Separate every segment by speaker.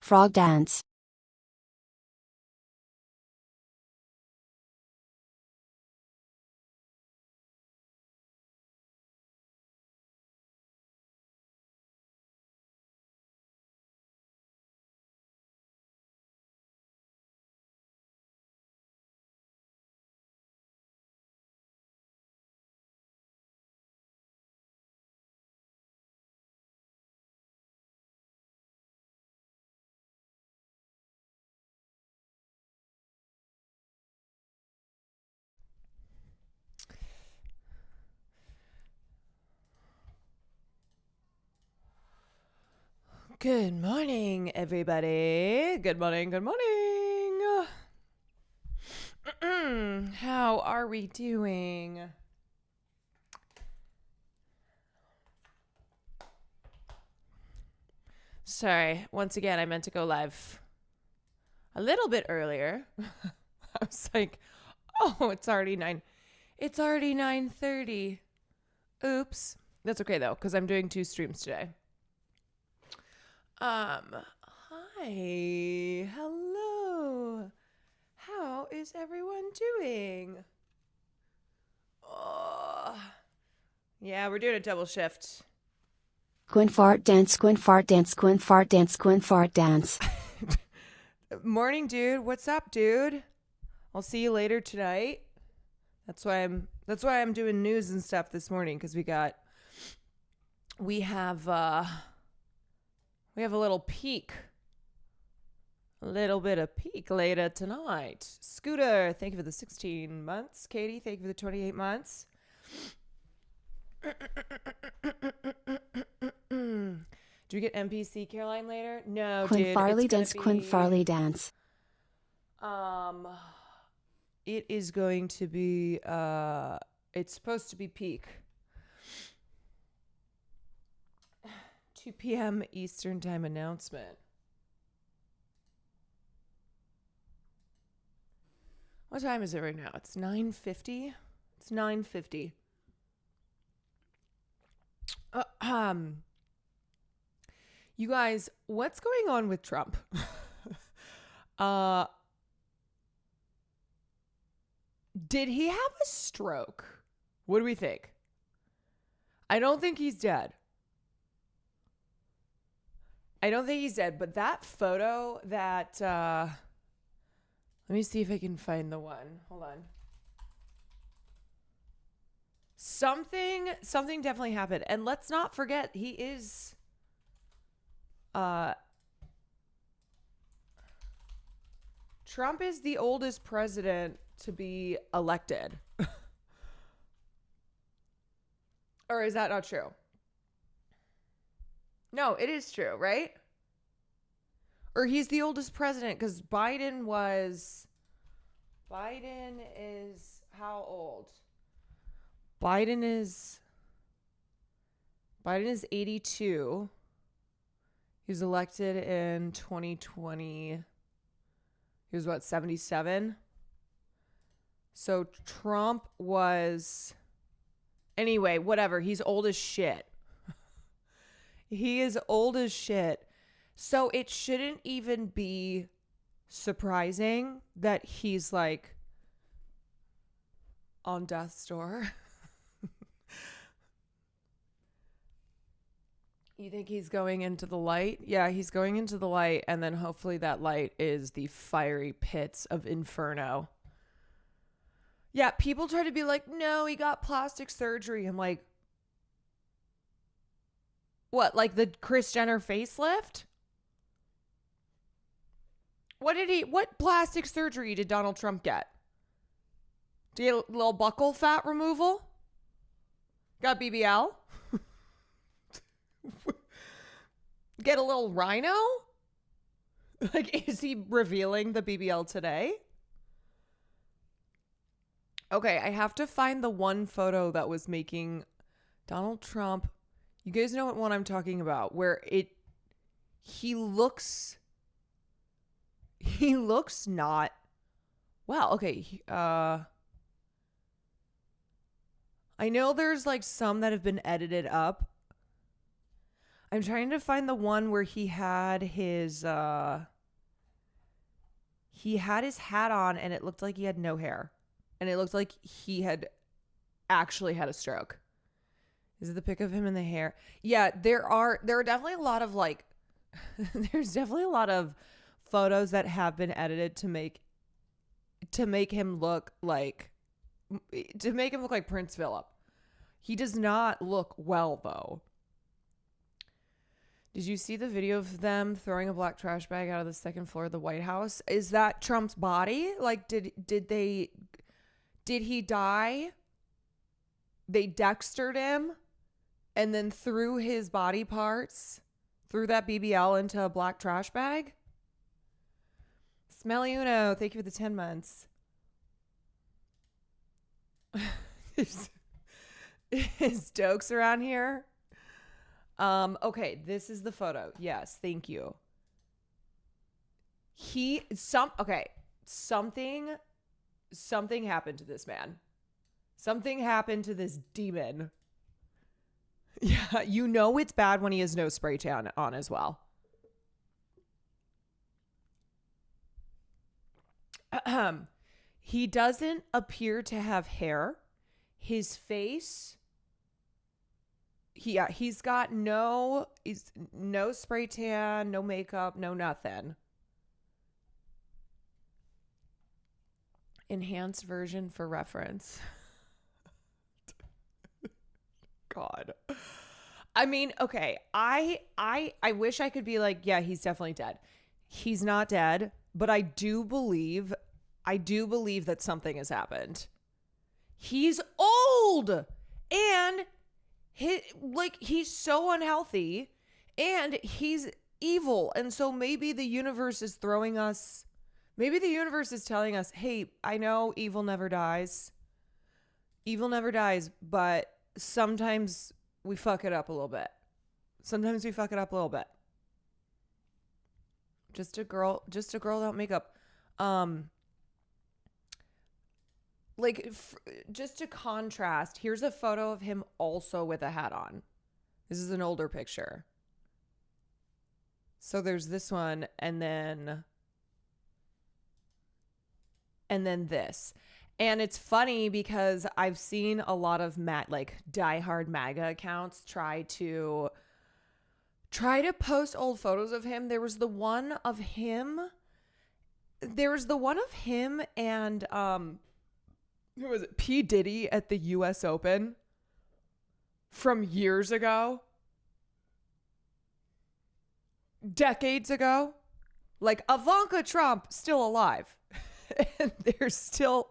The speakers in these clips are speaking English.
Speaker 1: frog dance.
Speaker 2: Good morning, everybody. Good morning, good morning. How are we doing? Sorry, once again, I meant to go live a little bit earlier. I was like, oh, it's already 9. It's already 9:30. Oops. That's okay, though, because I'm doing 2 streams today. Hi. Hello. How is everyone doing? Oh, yeah, we're doing a double shift.
Speaker 1: Squint fart dance, squint fart dance, squint fart dance, squint fart dance.
Speaker 2: Morning, dude. What's up, dude? I'll see you later tonight. That's why I'm doing news and stuff this morning, because we have a little peek. A little bit of peek later tonight. Scooter, thank you for the 16 months. Katie, thank you for the 28 months. Do we get NPC Caroline later? No,
Speaker 1: Quinn
Speaker 2: dude.
Speaker 1: Farley dance, Quinn Farley dance.
Speaker 2: It is going to be it's supposed to be peak. 2 p.m. Eastern time announcement. What time is it right now? It's 9:50. It's 9:50. You guys, what's going on with Trump? Did he have a stroke? What do we think? I don't think he's dead. But that photo that let me see if I can find the one. Hold on. Something definitely happened. And let's not forget, he is Trump is the oldest president to be elected. Or is that not true? No, it is true, right? Or he's the oldest president, because Biden is how old? Biden is 82. He was elected in 2020. He was what, 77? So Trump was, anyway, whatever. He's old as shit. He is old as shit. So it shouldn't even be surprising that he's like on death's door. You think he's going into the light? Yeah, he's going into the light, and then hopefully that light is the fiery pits of Inferno. Yeah, people try to be like, no, he got plastic surgery. I'm like, what, like the Kris Jenner facelift? What plastic surgery did Donald Trump get? Did he get a little buccal fat removal? Got BBL? Get a little rhino? Like, is he revealing the BBL today? Okay, I have to find the one photo that was making Donald Trump. You guys know what one I'm talking about, where he looks not well. Okay, I know there's like some that have been edited up. I'm trying to find the one where he had his hat on and it looked like he had no hair. And it looked like he had actually had a stroke. Is it the pic of him in the hair? Yeah, there are definitely a lot of like there's definitely a lot of photos that have been edited to make him look like Prince Philip. He does not look well though. Did you see the video of them throwing a black trash bag out of the second floor of the White House? Is that Trump's body? Like did he die? They Dextered him and then threw his body parts, threw that BBL into a black trash bag? Smelly Uno, thank you for the 10 months. Is Dokes around here? Okay, this is the photo. Yes, thank you. Something happened to this man. Something happened to this demon. Yeah, you know it's bad when he has no spray tan on as well. He doesn't appear to have hair. His face, he's got no spray tan, no makeup, no nothing. Enhanced version for reference. God. I mean, okay, I wish I could be like, yeah, he's definitely dead. He's not dead, but I do believe that something has happened. He's old and he's so unhealthy and he's evil. And so maybe the universe is telling us, hey, I know evil never dies. Evil never dies, but sometimes we fuck it up a little bit. Just a girl without makeup. Just to contrast, here's a photo of him also with a hat on. This is an older picture. So there's this one and then this. And it's funny because I've seen a lot of diehard MAGA accounts try to post old photos of him. There was the one of him and who was it? P. Diddy at the US Open from years ago. Decades ago. Like Ivanka Trump still alive. And they're still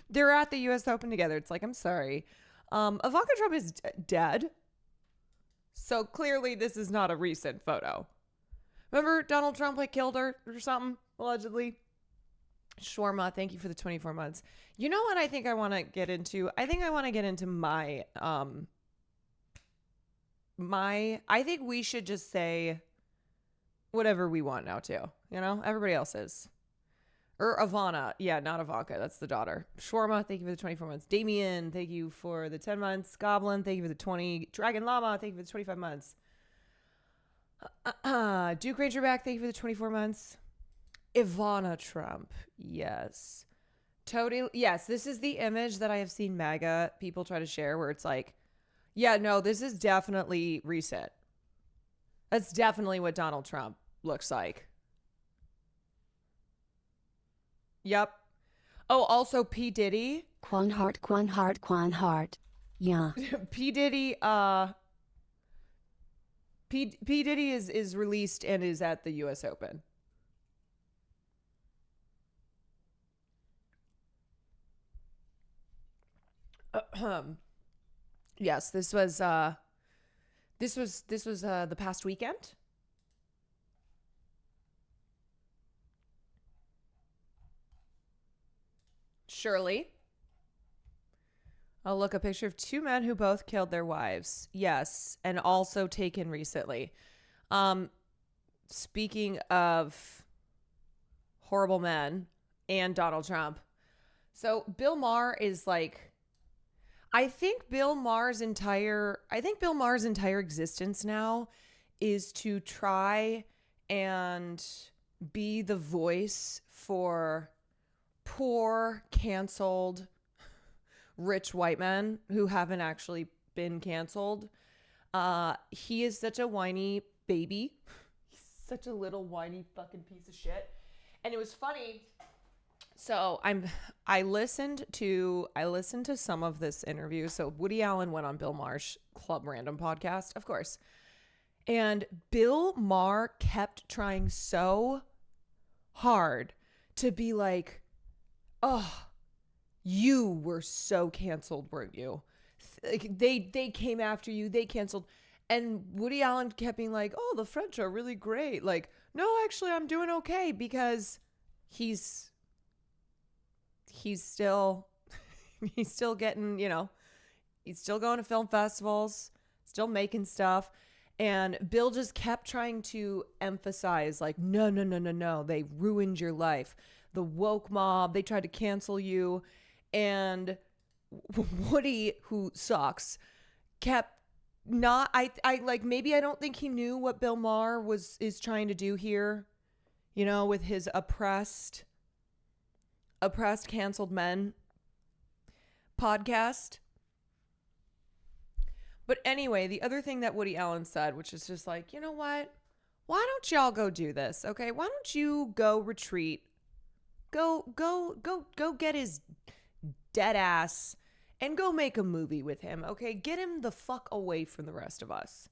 Speaker 2: they're at the US Open together. It's like, I'm sorry. Ivanka Trump is dead. So clearly this is not a recent photo. Remember Donald Trump killed her or something, allegedly? Shawarma, thank you for the 24 months. You know what I think I want to get into? I think I want to get into I think we should just say whatever we want now too. You know, everybody else is. Or Ivana. Yeah, not Ivanka. That's the daughter. Shawarma, thank you for the 24 months. Damien, thank you for the 10 months. Goblin, thank you for the 20. Dragon Llama, thank you for the 25 months. Duke Rangerback, thank you for the 24 months. Ivana Trump. Yes. Totally. Yes, this is the image that I have seen MAGA people try to share where it's like, yeah, no, this is definitely recent. That's definitely what Donald Trump looks like. Yep. Oh, also P. Diddy.
Speaker 1: Quan Hart. Yeah.
Speaker 2: P. Diddy, P. Diddy is released and is at the US Open. Yes, this was the past weekend. Surely. I'll look a picture of two men who both killed their wives. Yes, and also taken recently. Speaking of horrible men and Donald Trump. So Bill Maher is I think Bill Maher's entire existence now is to try and be the voice for poor, canceled, rich white men who haven't actually been canceled. He is such a whiny baby. He's such a little whiny fucking piece of shit. And it was funny. So I listened to some of this interview. So Woody Allen went on Bill Maher's Club Random podcast, of course. And Bill Maher kept trying so hard to be like, oh, you were so canceled, weren't you? Like they came after you, they canceled. And Woody Allen kept being like, oh, the French are really great. Like, no, actually, I'm doing okay, because he's still getting, he's still going to film festivals, still making stuff. And Bill just kept trying to emphasize, like, no, they ruined your life. The woke mob, they tried to cancel you. And Woody, who sucks, kept not, I like, maybe I don't think he knew what Bill Maher is trying to do here, with his oppressed canceled men podcast. But anyway, the other thing that Woody Allen said, which is just like, you know what? Why don't y'all go do this? Okay. Why don't you go retreat? Go get his dead ass and go make a movie with him. Okay. Get him the fuck away from the rest of us.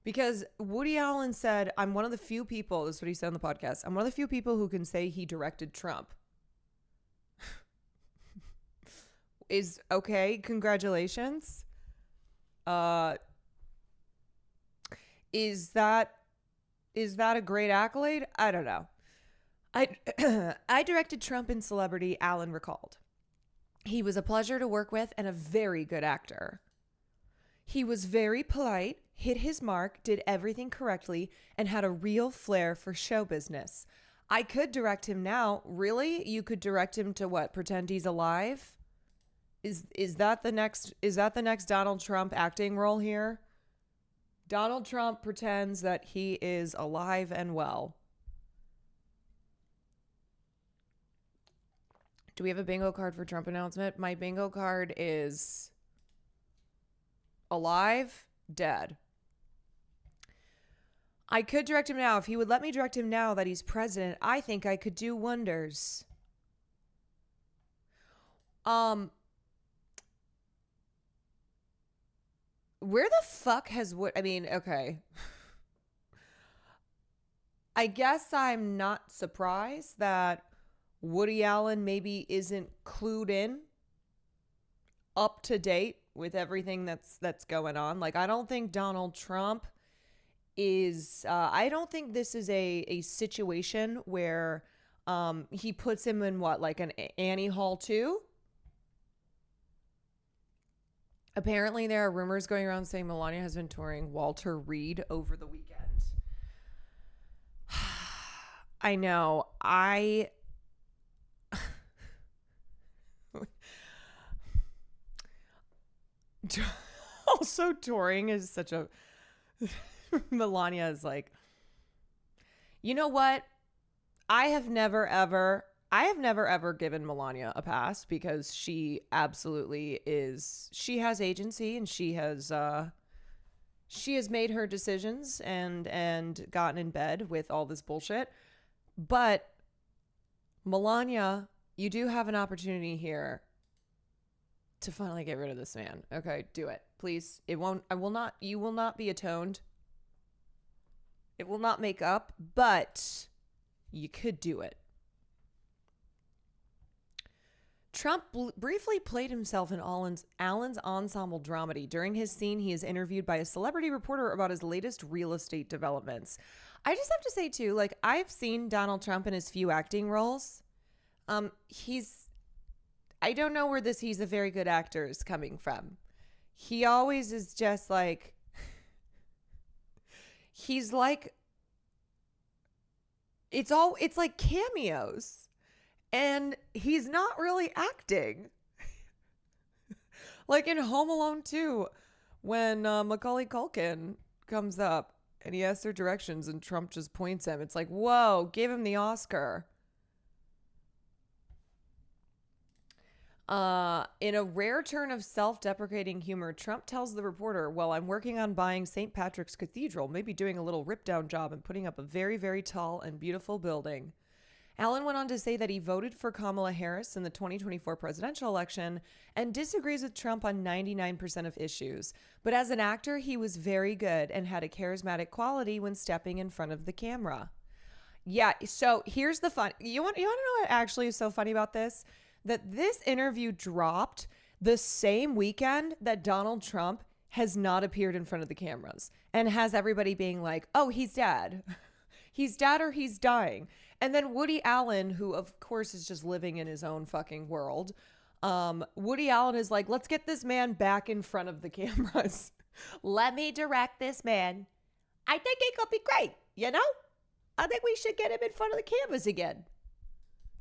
Speaker 2: Because Woody Allen said, I'm one of the few people, this is what he said on the podcast, I'm one of the few people who can say he directed Trump. Is okay. Congratulations. Is that a great accolade? I don't know. I directed Trump in Celebrity, Allen recalled. He was a pleasure to work with and a very good actor. He was very polite, hit his mark, did everything correctly, and had a real flair for show business. I could direct him now. Really? You could direct him to what? Pretend he's alive? Is that the next Donald Trump acting role here? Donald Trump pretends that he is alive and well. Do we have a bingo card for Trump announcement? My bingo card is alive, dead. I could direct him now. If he would let me direct him now that he's president, I think I could do wonders. Where the fuck has what? I mean, okay. I guess I'm not surprised that Woody Allen maybe isn't clued in, up to date with everything that's going on. Like, I don't think Donald Trump is. I don't think this is a situation where he puts him in what, like an Annie Hall 2? Apparently, there are rumors going around saying Melania has been touring Walter Reed over the weekend. I know. Also, touring is such a... Melania is like... You know what? I have never ever given Melania a pass, because she absolutely is. She has agency, and she has made her decisions and gotten in bed with all this bullshit. But Melania, you do have an opportunity here to finally get rid of this man. Okay, do it, please. You will not be atoned. It will not make up, but you could do it. Trump briefly played himself in Allen's ensemble dramedy. During his scene, he is interviewed by a celebrity reporter about his latest real estate developments. I just have to say, too, like, I've seen Donald Trump in his few acting roles. I don't know where he's a very good actor is coming from. He always is just like, he's like, it's like cameos. And he's not really acting. Like in Home Alone 2, when Macaulay Culkin comes up and he asks their directions and Trump just points him. It's like, whoa, give him the Oscar. In a rare turn of self-deprecating humor, Trump tells the reporter, well, I'm working on buying St. Patrick's Cathedral, maybe doing a little rip-down job and putting up a very, very tall and beautiful building. Allen went on to say that he voted for Kamala Harris in the 2024 presidential election and disagrees with Trump on 99% of issues. But as an actor, he was very good and had a charismatic quality when stepping in front of the camera. Yeah, so here's the fun. You want to know what actually is so funny about this? That this interview dropped the same weekend that Donald Trump has not appeared in front of the cameras and has everybody being like, oh, he's dead. He's dead or he's dying. And then Woody Allen, who of course is just living in his own fucking world. Woody Allen is like, let's get this man back in front of the cameras. Let me direct this man. I think it could be great. You know, I think we should get him in front of the cameras again.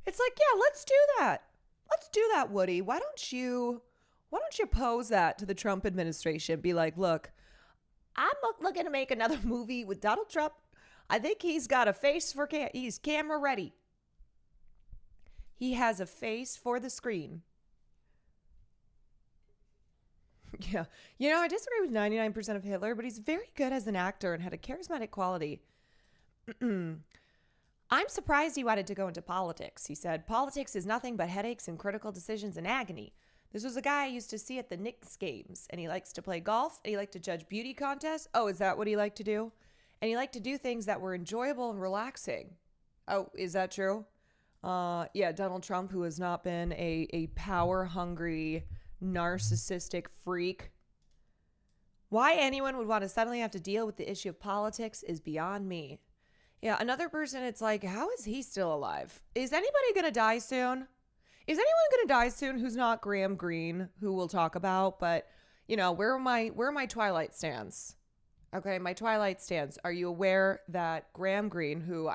Speaker 2: It's like, yeah, let's do that. Let's do that, Woody. Why don't you pose that to the Trump administration? Be like, look, I'm looking to make another movie with Donald Trump. I think he's got a face for he's camera ready. He has a face for the screen. Yeah. You know, I disagree with 99% of Hitler, but he's very good as an actor and had a charismatic quality. I'm surprised he wanted to go into politics. He said, politics is nothing but headaches and critical decisions and agony. This was a guy I used to see at the Knicks games, and he likes to play golf, and he liked to judge beauty contests. Oh, is that what he liked to do? And he liked to do things that were enjoyable and relaxing. Oh, is that true? Yeah, Donald Trump, who has not been a power-hungry, narcissistic freak. Why anyone would want to suddenly have to deal with the issue of politics is beyond me. Yeah, another person, it's like, how is he still alive? Is anybody going to die soon? Is anyone going to die soon who's not Graham Greene, who we'll talk about? But, you know, where are my Twilight stands? Okay, my Twilight stands. Are you aware that Graham Greene, who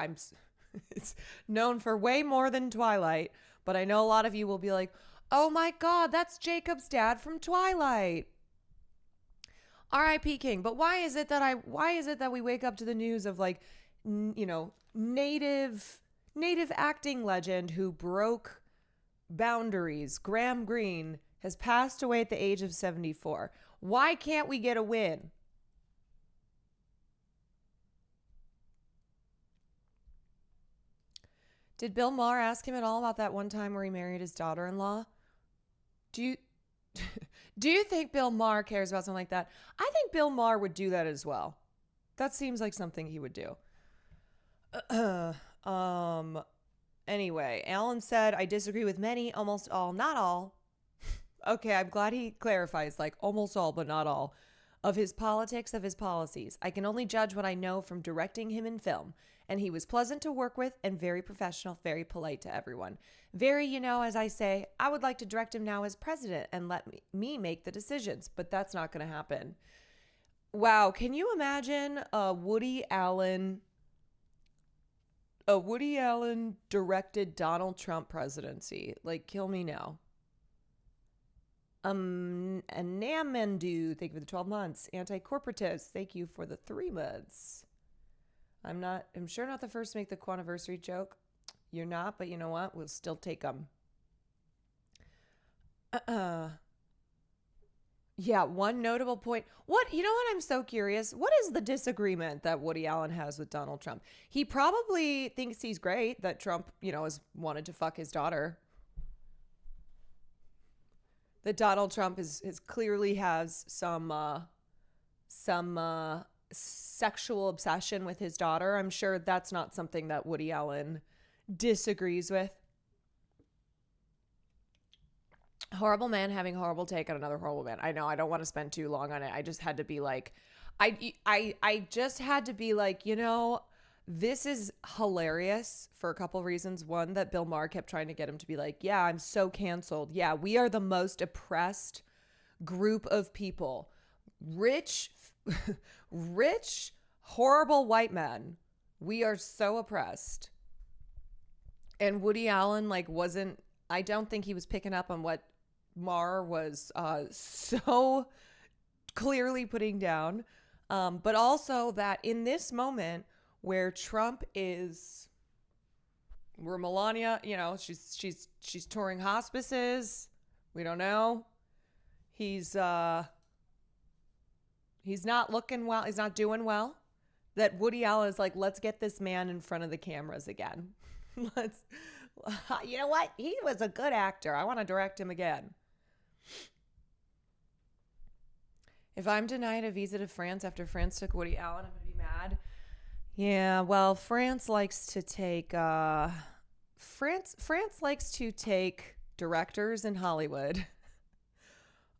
Speaker 2: it's known for way more than Twilight, but I know a lot of you will be like, oh my God, that's Jacob's dad from Twilight. R.I.P. King. But why is it that we wake up to the news of like, you know, native acting legend who broke boundaries, Graham Greene, has passed away at the age of 74. Why can't we get a win? Did Bill Maher ask him at all about that one time where he married his daughter-in-law? Do you think Bill Maher cares about something like that? I think Bill Maher would do that as well. That seems like something he would do. Anyway, Allen said, I disagree with many, almost all, not all. Okay, I'm glad he clarifies, like almost all, but not all, of his politics, of his policies. I can only judge what I know from directing him in film. And he was pleasant to work with and very professional, very polite to everyone. Very, you know, as I say, I would like to direct him now as president and let me make the decisions, but that's not going to happen. Wow, can you imagine a Woody Allen directed Donald Trump presidency? Like, kill me now. Anamendu, thank you for the 12 months. Anti-corporatist, thank you for the 3 months. I'm sure not the first to make the Quantiversary joke. You're not, but you know what? We'll still take them. Yeah, one notable point. You know what? I'm so curious. What is the disagreement that Woody Allen has with Donald Trump? He probably thinks he's great that Trump, you know, has wanted to fuck his daughter. That Donald Trump is clearly has some sexual obsession with his daughter. I'm sure that's not something that Woody Allen disagrees with. Horrible man having horrible take on another horrible man. I know, I don't want to spend too long on it. I just had to be like, I just had to be like, you know, this is hilarious for a couple reasons. One, that Bill Maher kept trying to get him to be like, yeah, I'm so canceled. Yeah, we are the most oppressed group of people. Rich, horrible white men. We are so oppressed. And Woody Allen, like, I don't think he was picking up on what Mar was so clearly putting down. But also that in this moment where Trump is, where Melania, she's touring hospices. We don't know. He's not looking well. He's not doing well. That Woody Allen is like, let's get this man in front of the cameras again. You know what? He was a good actor. I want to direct him again. If I'm denied a visa to France after France took Woody Allen, I'm going to be mad. Yeah, well, France likes to take France likes to take directors in Hollywood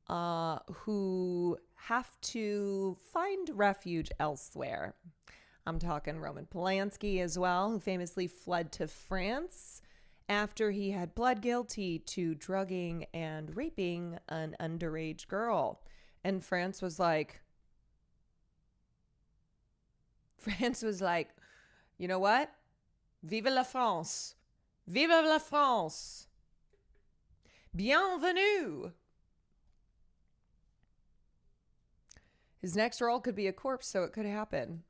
Speaker 2: who have to find refuge elsewhere. I'm talking Roman Polanski as well, who famously fled to France after he had pled guilty to drugging and raping an underage girl. And France was like, you know what? Vive la France. Vive la France. Bienvenue. His next role could be a corpse, so it could happen.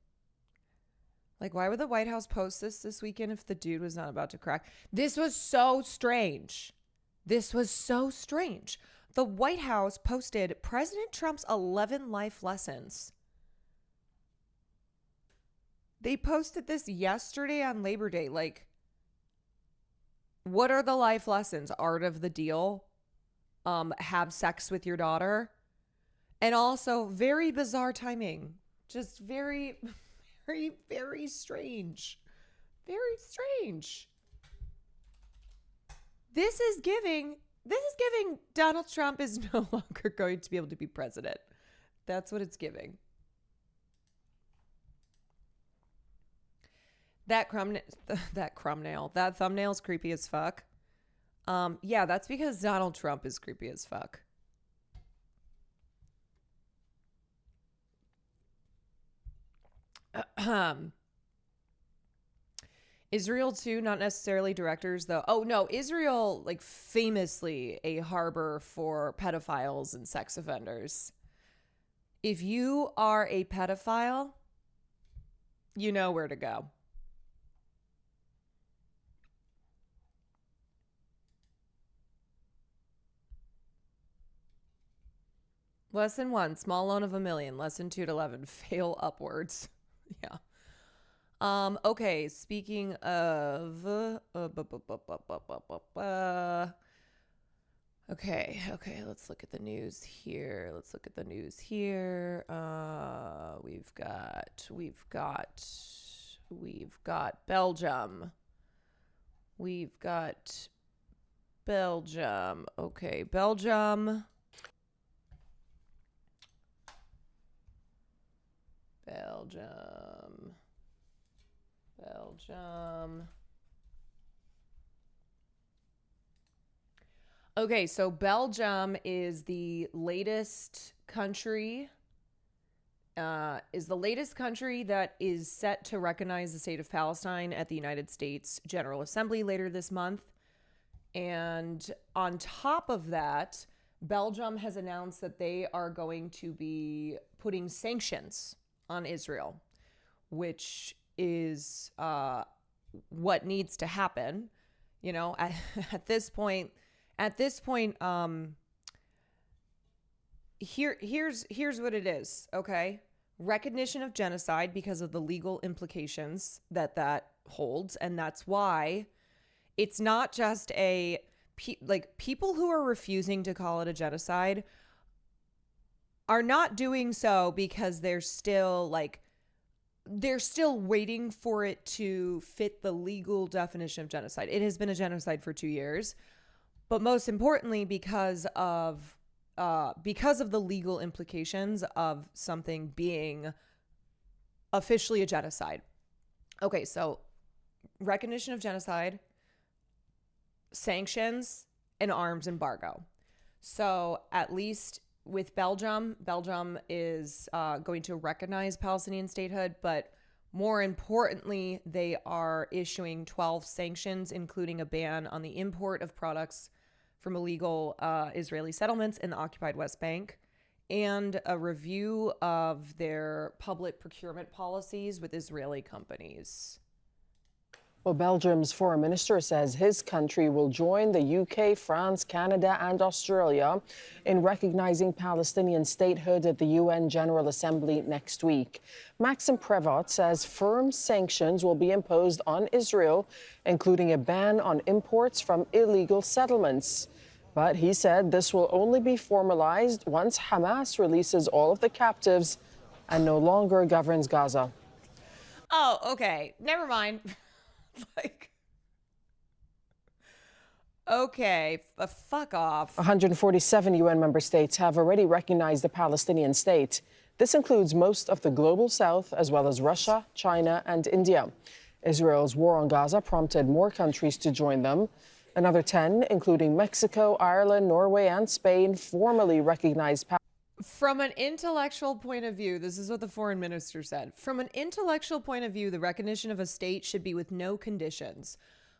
Speaker 2: Like, why would the White House post this weekend if the dude was not about to crack? This was so strange. The White House posted President Trump's 11 life lessons. They posted this yesterday on Labor Day. Like, what are the life lessons? Art of the deal. Have sex with your daughter. And also, very bizarre timing. Just very, very, very strange. Very strange. This is giving Donald Trump is no longer going to be able to be president. That's what it's giving. That thumbnail's creepy as fuck. Yeah, that's because Donald Trump is creepy as fuck. Israel too, not necessarily directors though. Oh no, Israel, like, famously a harbor for pedophiles and sex offenders. If you are a pedophile, you know where to go. Lesson 1, small loan of $1 million. Lesson 2 to 11, fail upwards. Yeah. Okay, speaking of okay, let's look at the news here. We've got Belgium. Okay, Belgium. Okay, so Belgium is the latest country that is set to recognize the state of Palestine at the United States General Assembly later this month. And on top of that, Belgium has announced that they are going to be putting sanctions on Israel, which is what needs to happen. You know, at this point, here's what it is. Okay, recognition of genocide because of the legal implications that holds, and that's why it's not just people who are refusing to call it a genocide are not doing so because they're still waiting for it to fit the legal definition of genocide. It has been a genocide for 2 years, but most importantly, because of the legal implications of something being officially a genocide. Okay, so recognition of genocide, sanctions, and arms embargo. So at least with Belgium is going to recognize Palestinian statehood, but more importantly, they are issuing 12 sanctions, including a ban on the import of products from illegal Israeli settlements in the occupied West Bank, and a review of their public procurement policies with Israeli companies.
Speaker 3: Well, Belgium's foreign minister says his country will join the UK, France, Canada, and Australia in recognizing Palestinian statehood at the UN General Assembly next week. Maxim Prevot says firm sanctions will be imposed on Israel, including a ban on imports from illegal settlements. But he said this will only be formalized once Hamas releases all of the captives and no longer governs Gaza.
Speaker 2: Oh, okay. Never mind. Like, okay, fuck off.
Speaker 3: 147 UN member states have already recognized the Palestinian state. This includes most of the global south, as well as Russia, China, and India. Israel's war on Gaza prompted more countries to join them. Another 10, including Mexico, Ireland, Norway, and Spain, formally recognized
Speaker 2: From an intellectual point of view, this is what the foreign minister said. From an intellectual point of view, the recognition of a state should be with no conditions.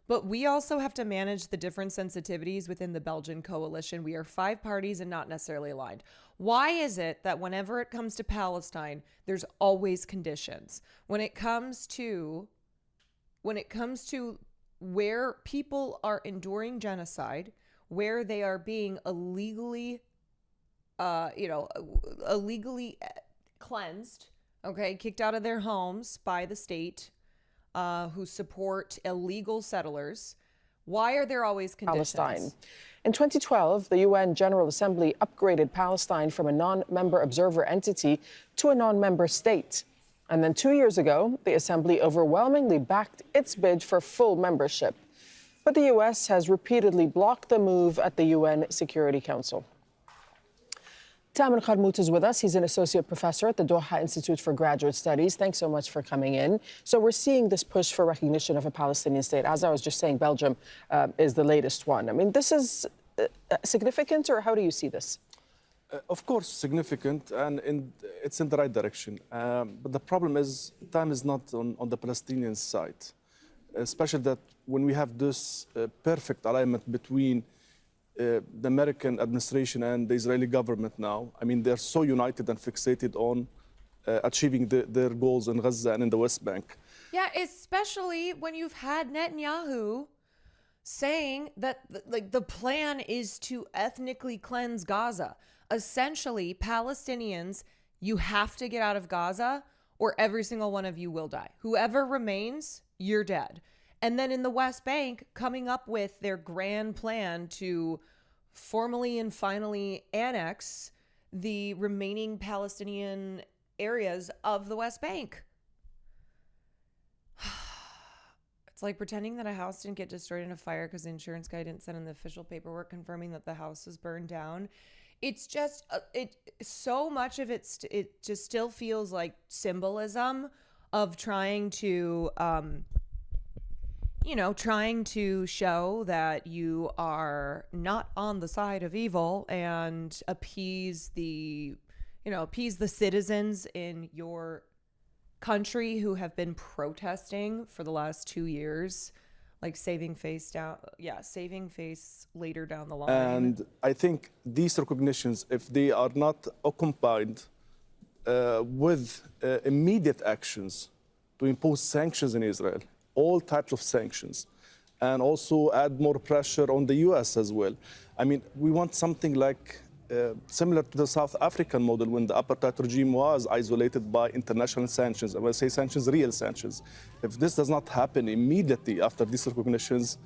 Speaker 2: But we also have to manage the different sensitivities within the Belgian coalition. We are 5 parties and not necessarily aligned. Why is it that whenever it comes to Palestine, there's always conditions? When it comes to where people are enduring genocide, where they are being illegally cleansed, okay, kicked out of their homes by the state, who support illegal settlers. Why are there always conditions?
Speaker 3: Palestine. In 2012, the UN General Assembly upgraded Palestine from a non-member observer entity to a non-member state. And then 2 years ago, the Assembly overwhelmingly backed its bid for full membership. But the U.S. has repeatedly blocked the move at the UN Security Council. Taman Kharmout is with us. He's an associate professor at the Doha Institute for Graduate Studies. Thanks so much for coming in. So we're seeing this push for recognition of a Palestinian state. As I was just saying, Belgium is the latest one. I mean, this is significant, or how do you see this?
Speaker 4: Of course, significant, and it's in the right direction. But the problem is, time is not on the Palestinian side, especially that when we have this perfect alignment between the American administration and the Israeli government now. I mean, they're so united and fixated on achieving their goals in Gaza and in the West Bank.
Speaker 2: Yeah, especially when you've had Netanyahu saying that the plan is to ethnically cleanse Gaza. Essentially, Palestinians, you have to get out of Gaza or every single one of you will die. Whoever remains, you're dead. And then in the West Bank, coming up with their grand plan to formally and finally annex the remaining Palestinian areas of the West Bank. It's like pretending that a house didn't get destroyed in a fire because the insurance guy didn't send in the official paperwork confirming that the house was burned down. It's just, so much of it just still feels like symbolism of trying to, trying to show that you are not on the side of evil and appease the citizens in your country who have been protesting for the last 2 years, like saving face later down the line.
Speaker 4: And I think these recognitions, if they are not accompanied with immediate actions to impose sanctions in Israel, all types of sanctions, and also add more pressure on the U.S. as well. I mean, we want something like similar to the South African model when the apartheid regime was isolated by international sanctions. And when I say sanctions, real sanctions. If this does not happen immediately after these recognitions,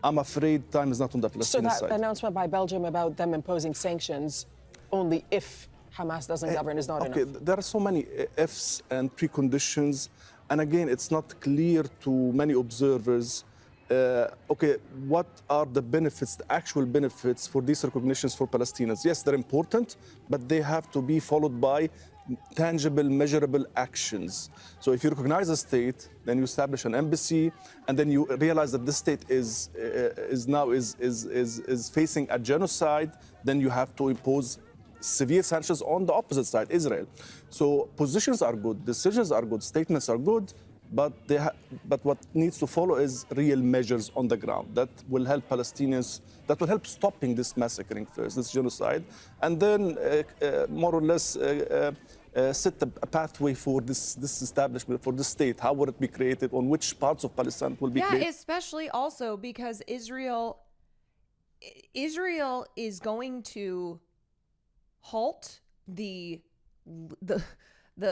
Speaker 4: I'm afraid time is not on the Palestinian side.
Speaker 3: So that announcement by Belgium about them imposing sanctions only if Hamas doesn't govern is not enough.
Speaker 4: Okay, there are so many ifs and preconditions. And again, it's not clear to many observers, what are the benefits, the actual benefits for these recognitions for Palestinians? Yes, they're important, but they have to be followed by tangible, measurable actions. So if you recognize a state, then you establish an embassy, and then you realize that this state is facing a genocide, then you have to impose severe sanctions on the opposite side, Israel. So positions are good, decisions are good, statements are good, but but what needs to follow is real measures on the ground that will help Palestinians, that will help stopping this massacring first, this genocide, and then more or less set a pathway for this establishment, for this state. How will it be created? On which parts of Palestine it will be created?
Speaker 2: Yeah, especially also because Israel is going to halt the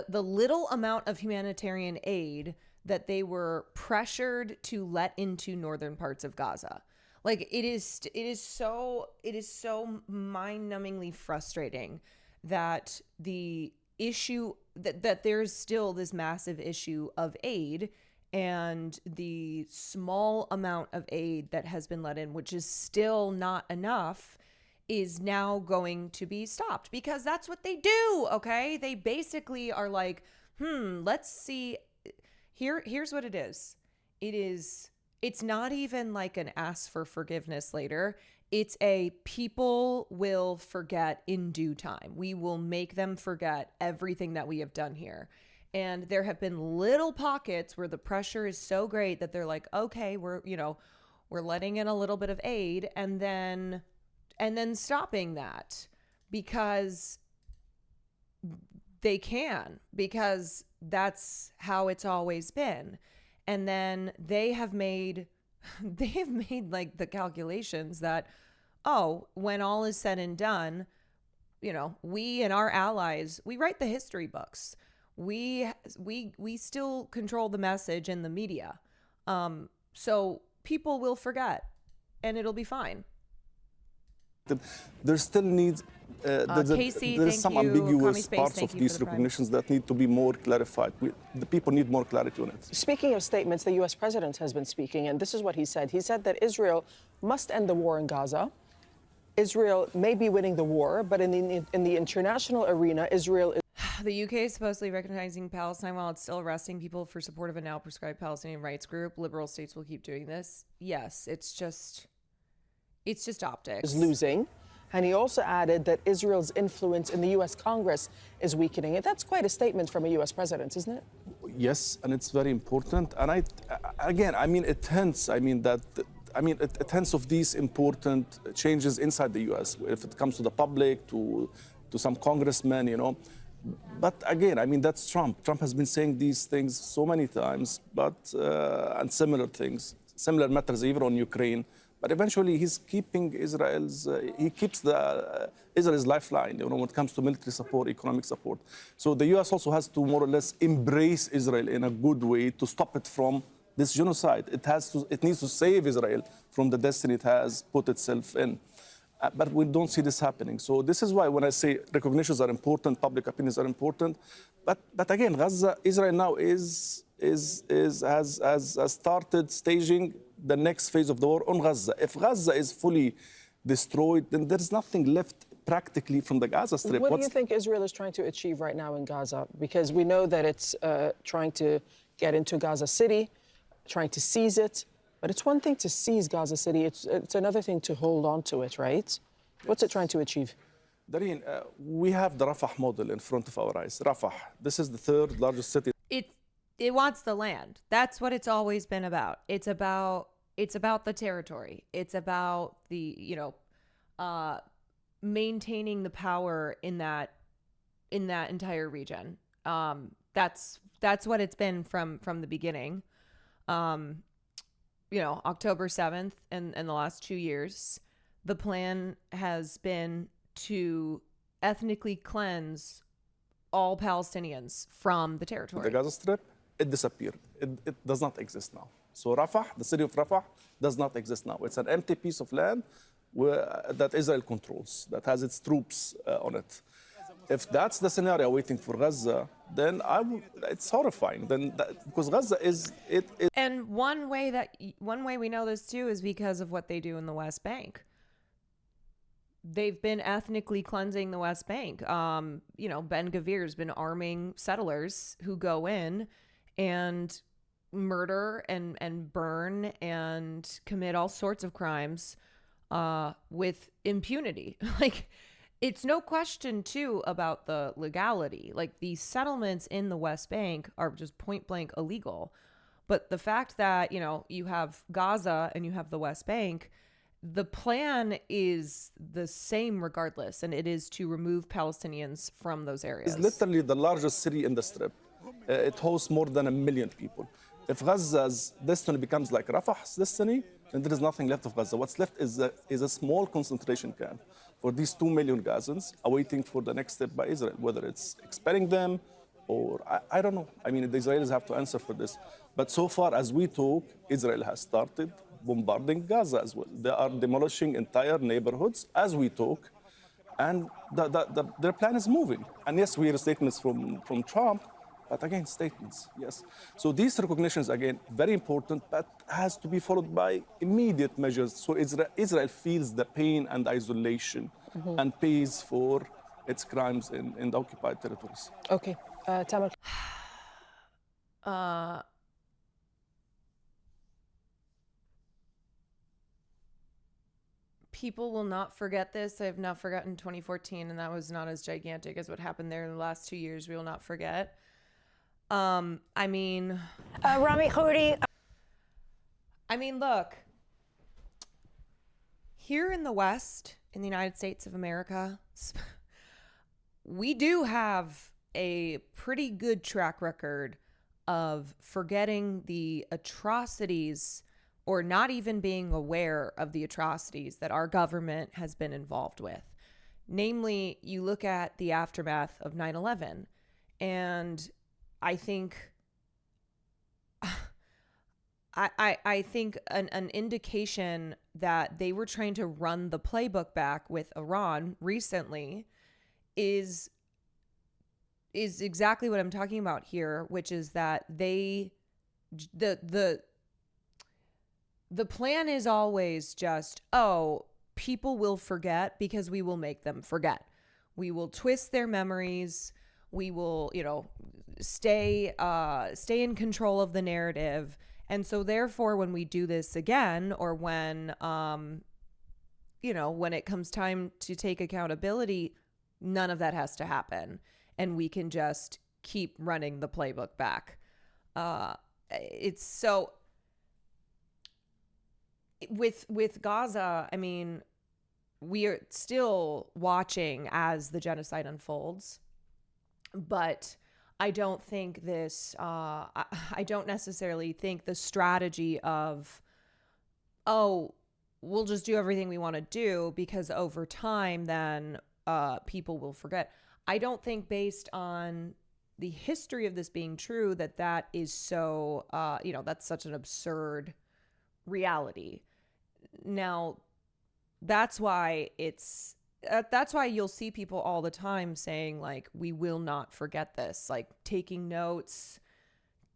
Speaker 2: little amount of humanitarian aid that they were pressured to let into northern parts of Gaza. Like it is so mind-numbingly frustrating that the issue that there's still this massive issue of aid, and the small amount of aid that has been let in, which is still not enough, is now going to be stopped because that's what they do. Okay. They basically are like, let's see. Here's what it is. It's not even like an ask for forgiveness later. It's a people will forget in due time. We will make them forget everything that we have done here. And there have been little pockets where the pressure is so great that they're like, okay, we're letting in a little bit of aid and then stopping that because they can, because that's how it's always been. And then they have made like the calculations that, when all is said and done, we and our allies, we write the history books. We still control the message in the media. So people will forget and it'll be fine.
Speaker 4: There still needs
Speaker 2: Casey,
Speaker 4: there's some
Speaker 2: thank you.
Speaker 4: ambiguous
Speaker 2: Space,
Speaker 4: parts
Speaker 2: thank
Speaker 4: of
Speaker 2: you
Speaker 4: these
Speaker 2: for the prime.
Speaker 4: recognitions that need to be more clarified. The people need more clarity on it.
Speaker 3: Speaking of statements, the U.S. president has been speaking, and this is what he said. He said that Israel must end the war in Gaza. Israel may be winning the war, but in the international arena, Israel is...
Speaker 2: The UK is supposedly recognizing Palestine while it's still arresting people for support of a now proscribed Palestinian rights group. Liberal states will keep doing this. Yes, it's just optics.
Speaker 3: is losing. And he also added that Israel's influence in the U.S. Congress is weakening. And that's quite a statement from a U.S. president, isn't it?
Speaker 4: Yes, and it's very important. And it hints. It hints of these important changes inside the U.S. If it comes to the public, to some congressmen, But again, that's Trump. Trump has been saying these things so many times, and similar things, similar matters even on Ukraine. But eventually, he's keeping Israel's lifeline, when it comes to military support, economic support. So the U.S. also has to more or less embrace Israel in a good way to stop it from this genocide. It needs to save Israel from the destiny it has put itself in. But we don't see this happening. So this is why when I say recognitions are important, public opinions are important. But again, Gaza, Israel now has started staging the next phase of the war on Gaza. If Gaza is fully destroyed, then there's nothing left practically from the Gaza Strip.
Speaker 3: What do you think Israel is trying to achieve right now in Gaza? Because we know that it's trying to get into Gaza City, trying to seize it. But it's one thing to seize Gaza City. It's another thing to hold on to it, right? What's it trying to achieve?
Speaker 4: Darine, we have the Rafah model in front of our eyes. Rafah, this is the third largest city.
Speaker 2: It wants the land. That's what it's always been about. It's about the territory. It's about the, maintaining the power in that entire region. That's what it's been from the beginning. October 7th and the last 2 years, the plan has been to ethnically cleanse all Palestinians from the territory.
Speaker 4: The Gaza Strip, it disappeared. It does not exist now. So Rafah, the city of Rafah, does not exist now. It's an empty piece of land that Israel controls, that has its troops on it. If that's the scenario waiting for Gaza, then it's horrifying. Because Gaza is it.
Speaker 2: And one way we know this too is because of what they do in the West Bank. They've been ethnically cleansing the West Bank. Ben Gvir's been arming settlers who go in and murder and burn and commit all sorts of crimes with impunity. Like, it's no question too about the legality. Like these settlements in the West Bank are just point blank illegal. But the fact that, you know, you have Gaza and you have the West Bank, the plan is the same regardless, and it is to remove Palestinians from those areas.
Speaker 4: It's literally the largest city in the Strip. It hosts more than 1 million people. If Gaza's destiny becomes like Rafah's destiny, then there is nothing left of Gaza. What's left is a small concentration camp for these 2 million Gazans awaiting for the next step by Israel, whether it's expelling them or I don't know. I mean, the Israelis have to answer for this. But so far as we talk, Israel has started bombarding Gaza as well. They are demolishing entire neighborhoods as we talk, and their plan is moving. And yes, we hear statements from Trump, but again, statements, yes. So these recognitions, again, very important, but has to be followed by immediate measures so Israel feels the pain and isolation and pays for its crimes in the occupied territories.
Speaker 3: Okay, Tamar.
Speaker 2: People will not forget this. I have not forgotten 2014, and that was not as gigantic as what happened there in the last 2 years. We will not forget. I mean,
Speaker 5: Rami Khouri.
Speaker 2: I mean, look, here in the West, in the United States of America, we do have a pretty good track record of forgetting the atrocities or not even being aware of the atrocities that our government has been involved with. Namely, you look at the aftermath of 9/11, and I think I think an indication that they were trying to run the playbook back with Iran recently is exactly what I'm talking about here, which is that the plan is always just, oh, people will forget because we will make them forget. We will twist their memories. We will, stay in control of the narrative. And so therefore, when we do this again, or when it comes time to take accountability, none of that has to happen. And we can just keep running the playbook back. It's so... With Gaza, I mean, we are still watching as the genocide unfolds, but I don't think I don't necessarily think the strategy of, oh, we'll just do everything we want to do because over time then people will forget. I don't think based on the history of this being true that is so, that's such an absurd reality. Now, that's why you'll see people all the time saying, like, we will not forget this, like taking notes,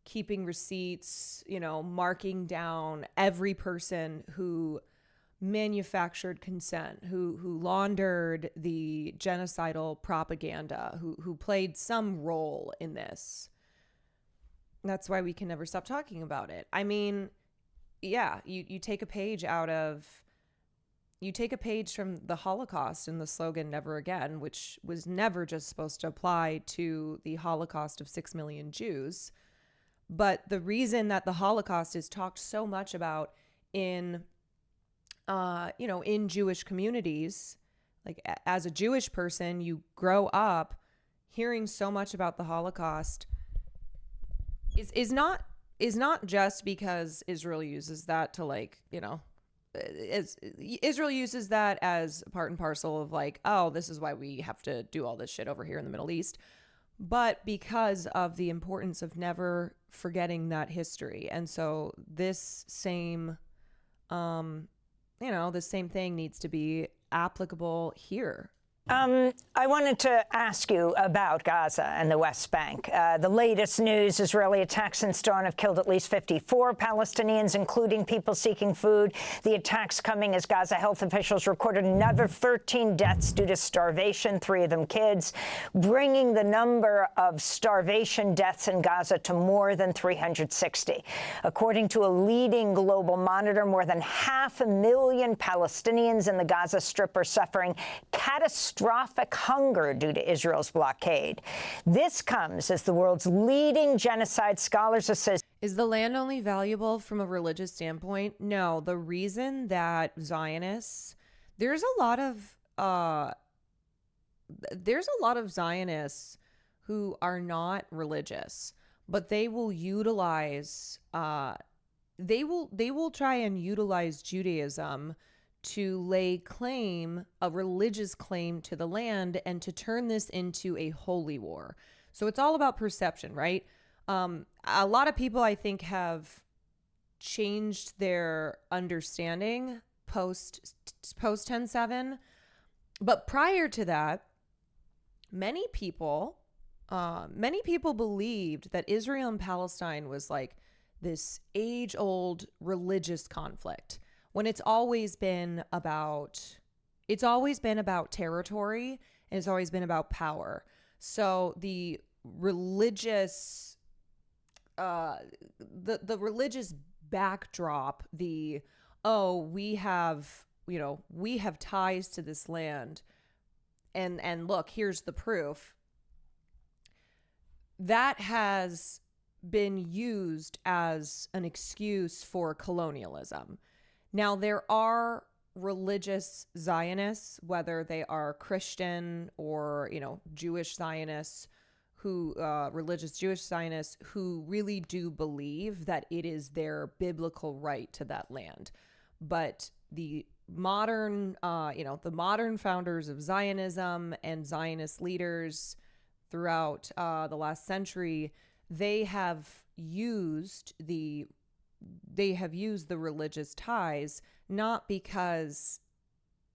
Speaker 2: keeping receipts, marking down every person who manufactured consent, who laundered the genocidal propaganda, who played some role in this. That's why we can never stop talking about it. I mean, yeah, you take a page from the Holocaust and the slogan "Never Again," which was never just supposed to apply to the Holocaust of 6 million Jews. But the reason that the Holocaust is talked so much about in Jewish communities, like as a Jewish person, you grow up hearing so much about the Holocaust is not just because Israel uses that to Israel uses that as part and parcel of like, oh, this is why we have to do all this shit over here in the Middle East, but because of the importance of never forgetting that history. And so this same, the same thing needs to be applicable here.
Speaker 5: I wanted to ask you about Gaza and the West Bank. The latest news, Israeli attacks since dawn have killed at least 54 Palestinians, including people seeking food. The attacks coming as Gaza health officials recorded another 13 deaths due to starvation, 3 of them kids, bringing the number of starvation deaths in Gaza to more than 360. According to a leading global monitor, more than 500,000 Palestinians in the Gaza Strip are suffering catastrophic catastrophic hunger due to Israel's blockade. This comes as the world's leading genocide scholars association.
Speaker 2: Is the land only valuable from a religious standpoint? No. The reason that Zionists, there's a lot of Zionists who are not religious, but they will utilize they will try and utilize Judaism to lay a religious claim to the land and to turn this into a holy war. So it's all about perception, right? A lot of people, I think, have changed their understanding post 10/7, but prior to that, many people believed that Israel and Palestine was like this age-old religious conflict, when it's always been about territory, and it's always been about power. So the religious the religious backdrop, we have ties to this land, and look, here's the proof, that has been used as an excuse for colonialism. Now, there are religious Zionists, whether they are Christian or, Jewish Zionists, religious Jewish Zionists, who really do believe that it is their biblical right to that land. But the modern founders of Zionism and Zionist leaders throughout the last century, they have used the religious ties, not because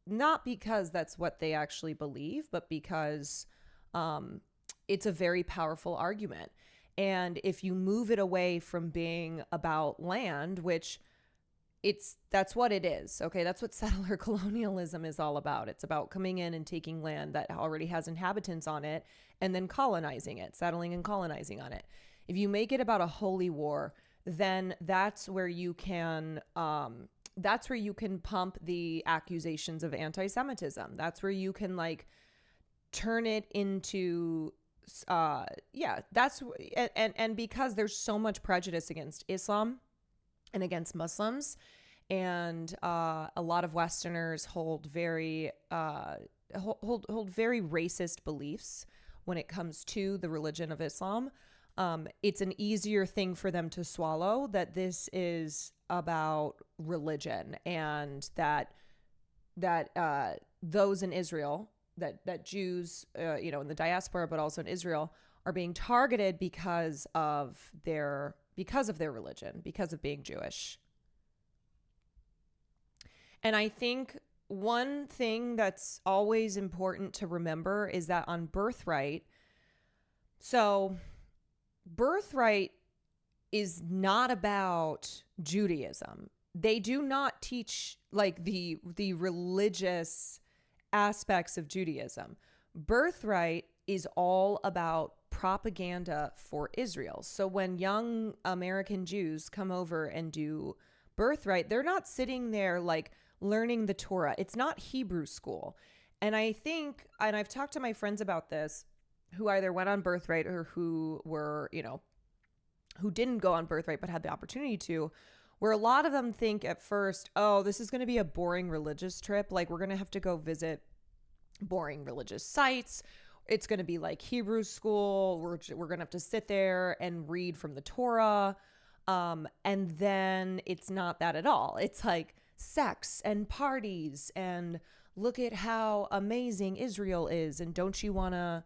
Speaker 2: that's what they actually believe, but because it's a very powerful argument. And if you move it away from being about land, which that's what it is. Okay. That's what settler colonialism is all about. It's about coming in and taking land that already has inhabitants on it and then colonizing it, settling and colonizing on it. If you make it about a holy war, then that's where you can pump the accusations of anti-Semitism. That's where you can turn it into and because there's so much prejudice against Islam and against Muslims, and a lot of Westerners hold very racist beliefs when it comes to the religion of Islam. It's an easier thing for them to swallow that this is about religion, and that those in Israel, that Jews, in the diaspora, but also in Israel, are being targeted because of their religion, because of being Jewish. And I think one thing that's always important to remember is that on birthright, birthright is not about Judaism. They do not teach the religious aspects of Judaism. Birthright is all about propaganda for Israel. So when young American Jews come over and do birthright, they're not sitting there learning the Torah. It's not Hebrew school. And I think, and I've talked to my friends about this, who either went on birthright or who were, who didn't go on birthright but had the opportunity to, where a lot of them think at first, oh, this is going to be a boring religious trip. We're going to have to go visit boring religious sites. It's going to be like Hebrew school. We're going to have to sit there and read from the Torah. And then it's not that at all. It's sex and parties and look at how amazing Israel is. And don't you want to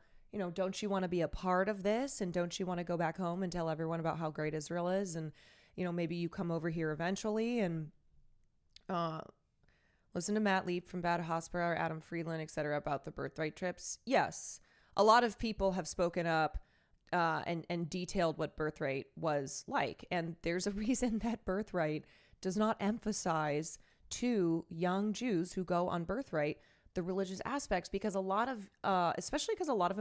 Speaker 2: be a part of this? And don't you want to go back home and tell everyone about how great Israel is? And, maybe you come over here eventually and listen to Matt Leap from Bad Hospital or Adam Friedland, et cetera, about the birthright trips. Yes, a lot of people have spoken up and detailed what birthright was like. And there's a reason that birthright does not emphasize to young Jews who go on birthright the religious aspects, because a lot of, especially because a lot of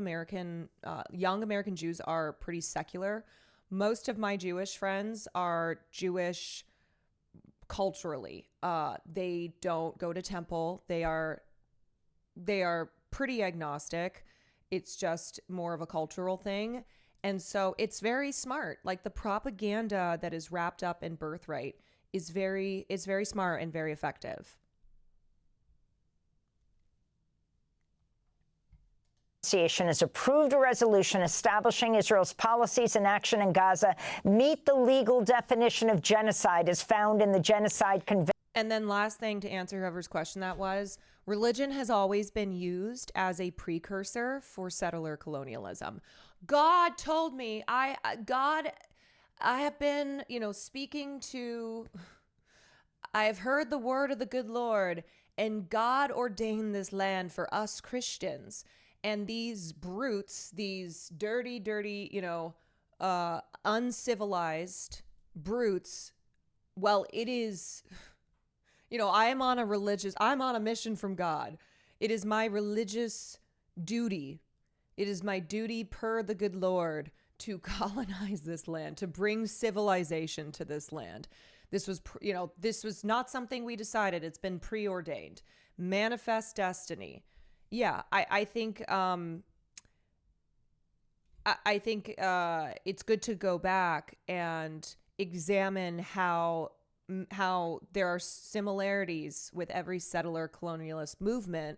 Speaker 2: young American Jews are pretty secular. Most of my Jewish friends are Jewish culturally. They don't go to temple. They are pretty agnostic. It's just more of a cultural thing. And so it's very smart. Like the propaganda that is wrapped up in birthright is very smart and very effective.
Speaker 5: Association has approved a resolution establishing Israel's policies and action in Gaza meet the legal definition of genocide as found in the Genocide Convention.
Speaker 2: And then last thing to answer whoever's question that was, religion has always been used as a precursor for settler colonialism. God told me, I have been, speaking to, I have heard the word of the good Lord, and God ordained this land for us Christians. And these brutes, these dirty, uncivilized brutes, well, it is, I'm on a mission from God. It is my religious duty. It is my duty per the good Lord to colonize this land, to bring civilization to this land. This was not something we decided. It's been preordained. Manifest destiny. Yeah, I think it's good to go back and examine how there are similarities with every settler colonialist movement,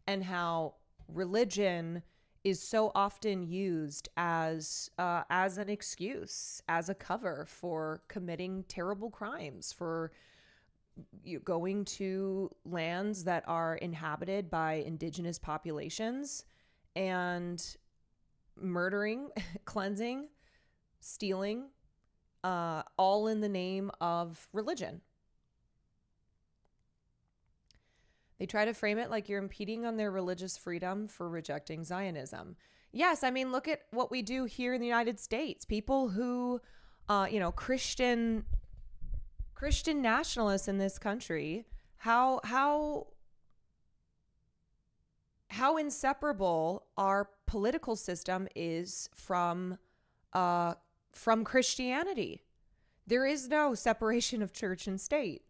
Speaker 2: and how religion is so often used as an excuse, as a cover for committing terrible crimes, for going to lands that are inhabited by indigenous populations and murdering, cleansing, stealing, all in the name of religion. They try to frame it like you're impeding on their religious freedom for rejecting Zionism. Yes, I mean, look at what we do here in the United States. People who, Christian nationalists in this country, how inseparable our political system is from Christianity. There is no separation of church and state.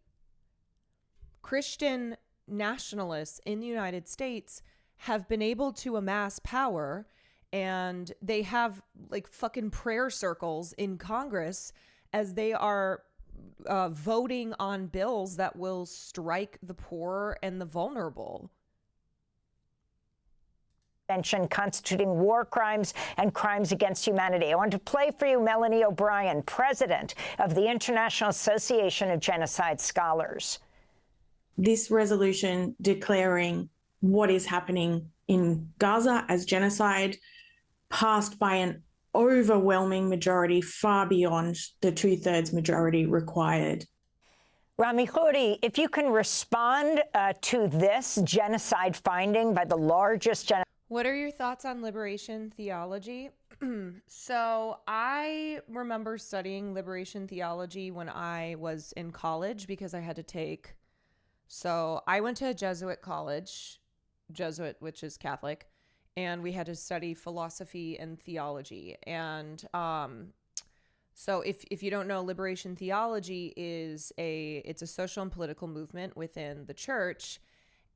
Speaker 2: Christian nationalists in the United States have been able to amass power, and they have like fucking prayer circles in Congress as they are voting on bills that will strike the poor and the vulnerable.
Speaker 5: Constituting war crimes and crimes against humanity. I want to play for you Melanie O'Brien, president of the International Association of Genocide Scholars.
Speaker 6: This resolution declaring what is happening in Gaza as genocide passed by an overwhelming majority, far beyond the 2/3 majority required.
Speaker 5: Rami Khouri, if you can respond to this genocide finding by the largest
Speaker 2: What are your thoughts on liberation theology? So I remember studying liberation theology when I was in college because I had to take. So I went to a Jesuit college, Jesuit, which is Catholic, and we had to study philosophy and theology. And so if you don't know, liberation theology it's a social and political movement within the church,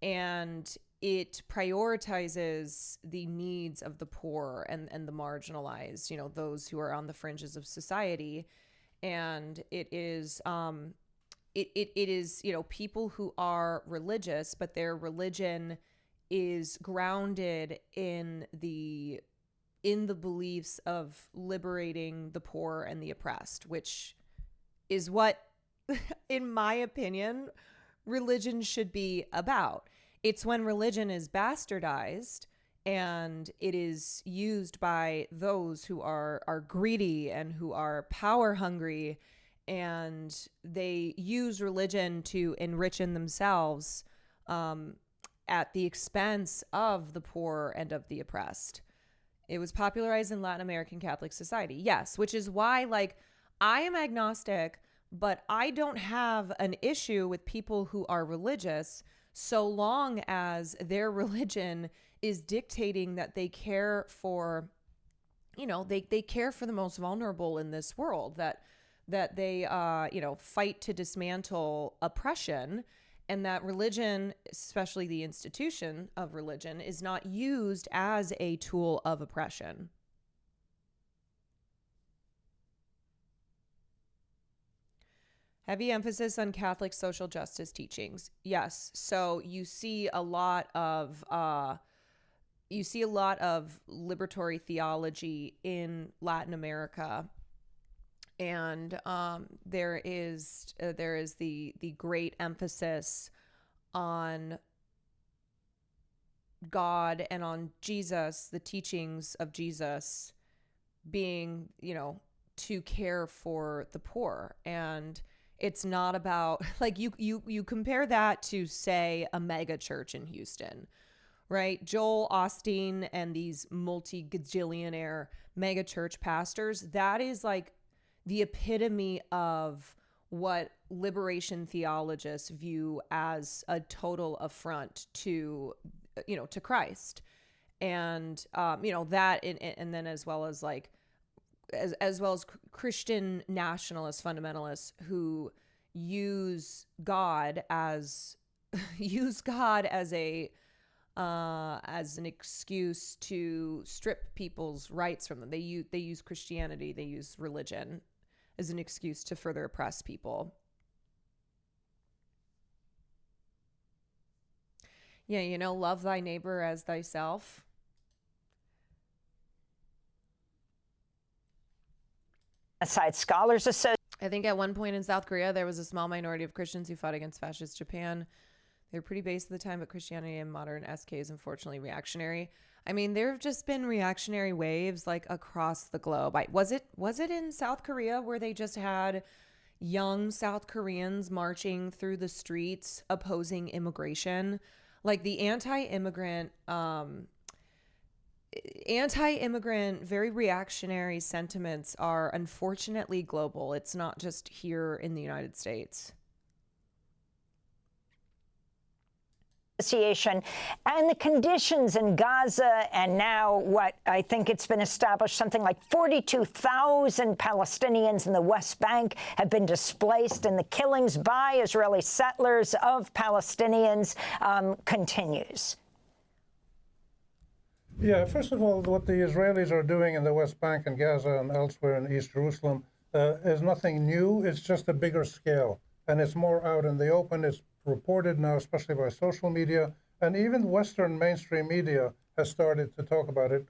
Speaker 2: and it prioritizes the needs of the poor and the marginalized, those who are on the fringes of society. And it is it is people who are religious, but their religion is grounded in the beliefs of liberating the poor and the oppressed, which is what, in my opinion, religion should be about. It's when religion is bastardized and it is used by those who are greedy and who are power hungry, and they use religion to enrich in themselves at the expense of the poor and of the oppressed. It was popularized in Latin American Catholic society. Yes, which is why, I am agnostic, but I don't have an issue with people who are religious so long as their religion is dictating that they care for, they care for the most vulnerable in this world, that they, fight to dismantle oppression and that religion, especially the institution of religion, is not used as a tool of oppression. Heavy emphasis on Catholic social justice teachings. Yes. So you see a lot of liberatory theology in Latin America, and there is the great emphasis on God and on Jesus, the teachings of Jesus being, to care for the poor. And it's not about, like, you compare that to, say, a mega church in Houston, right? Joel Osteen and these multi-gajillionaire mega church pastors, that is like the epitome of what liberation theologists view as a total affront to, to Christ. And, that, and then as well as like, as well as Christian nationalist fundamentalists who use God as a as an excuse to strip people's rights from them. They use Christianity, they use religion as an excuse to further oppress people. Yeah, love thy neighbor as thyself.
Speaker 5: Aside Scholars Association.
Speaker 2: I think at one point in South Korea, there was a small minority of Christians who fought against fascist Japan. They were pretty base at the time, but Christianity and modern SK is unfortunately reactionary. I mean, there have just been reactionary waves like across the globe. Was it in South Korea where they just had young South Koreans marching through the streets opposing immigration? Like the anti-immigrant, very reactionary sentiments are unfortunately global. It's not just here in the United States.
Speaker 5: Association and the conditions in Gaza, and now what I think it's been established, something like 42,000 Palestinians in the West Bank have been displaced, and the killings by Israeli settlers of Palestinians continues.
Speaker 7: Yeah, first of all, what the Israelis are doing in the West Bank and Gaza and elsewhere in East Jerusalem is nothing new. It's just a bigger scale, and it's more out in the open. It's reported now, especially by social media, and even Western mainstream media has started to talk about it.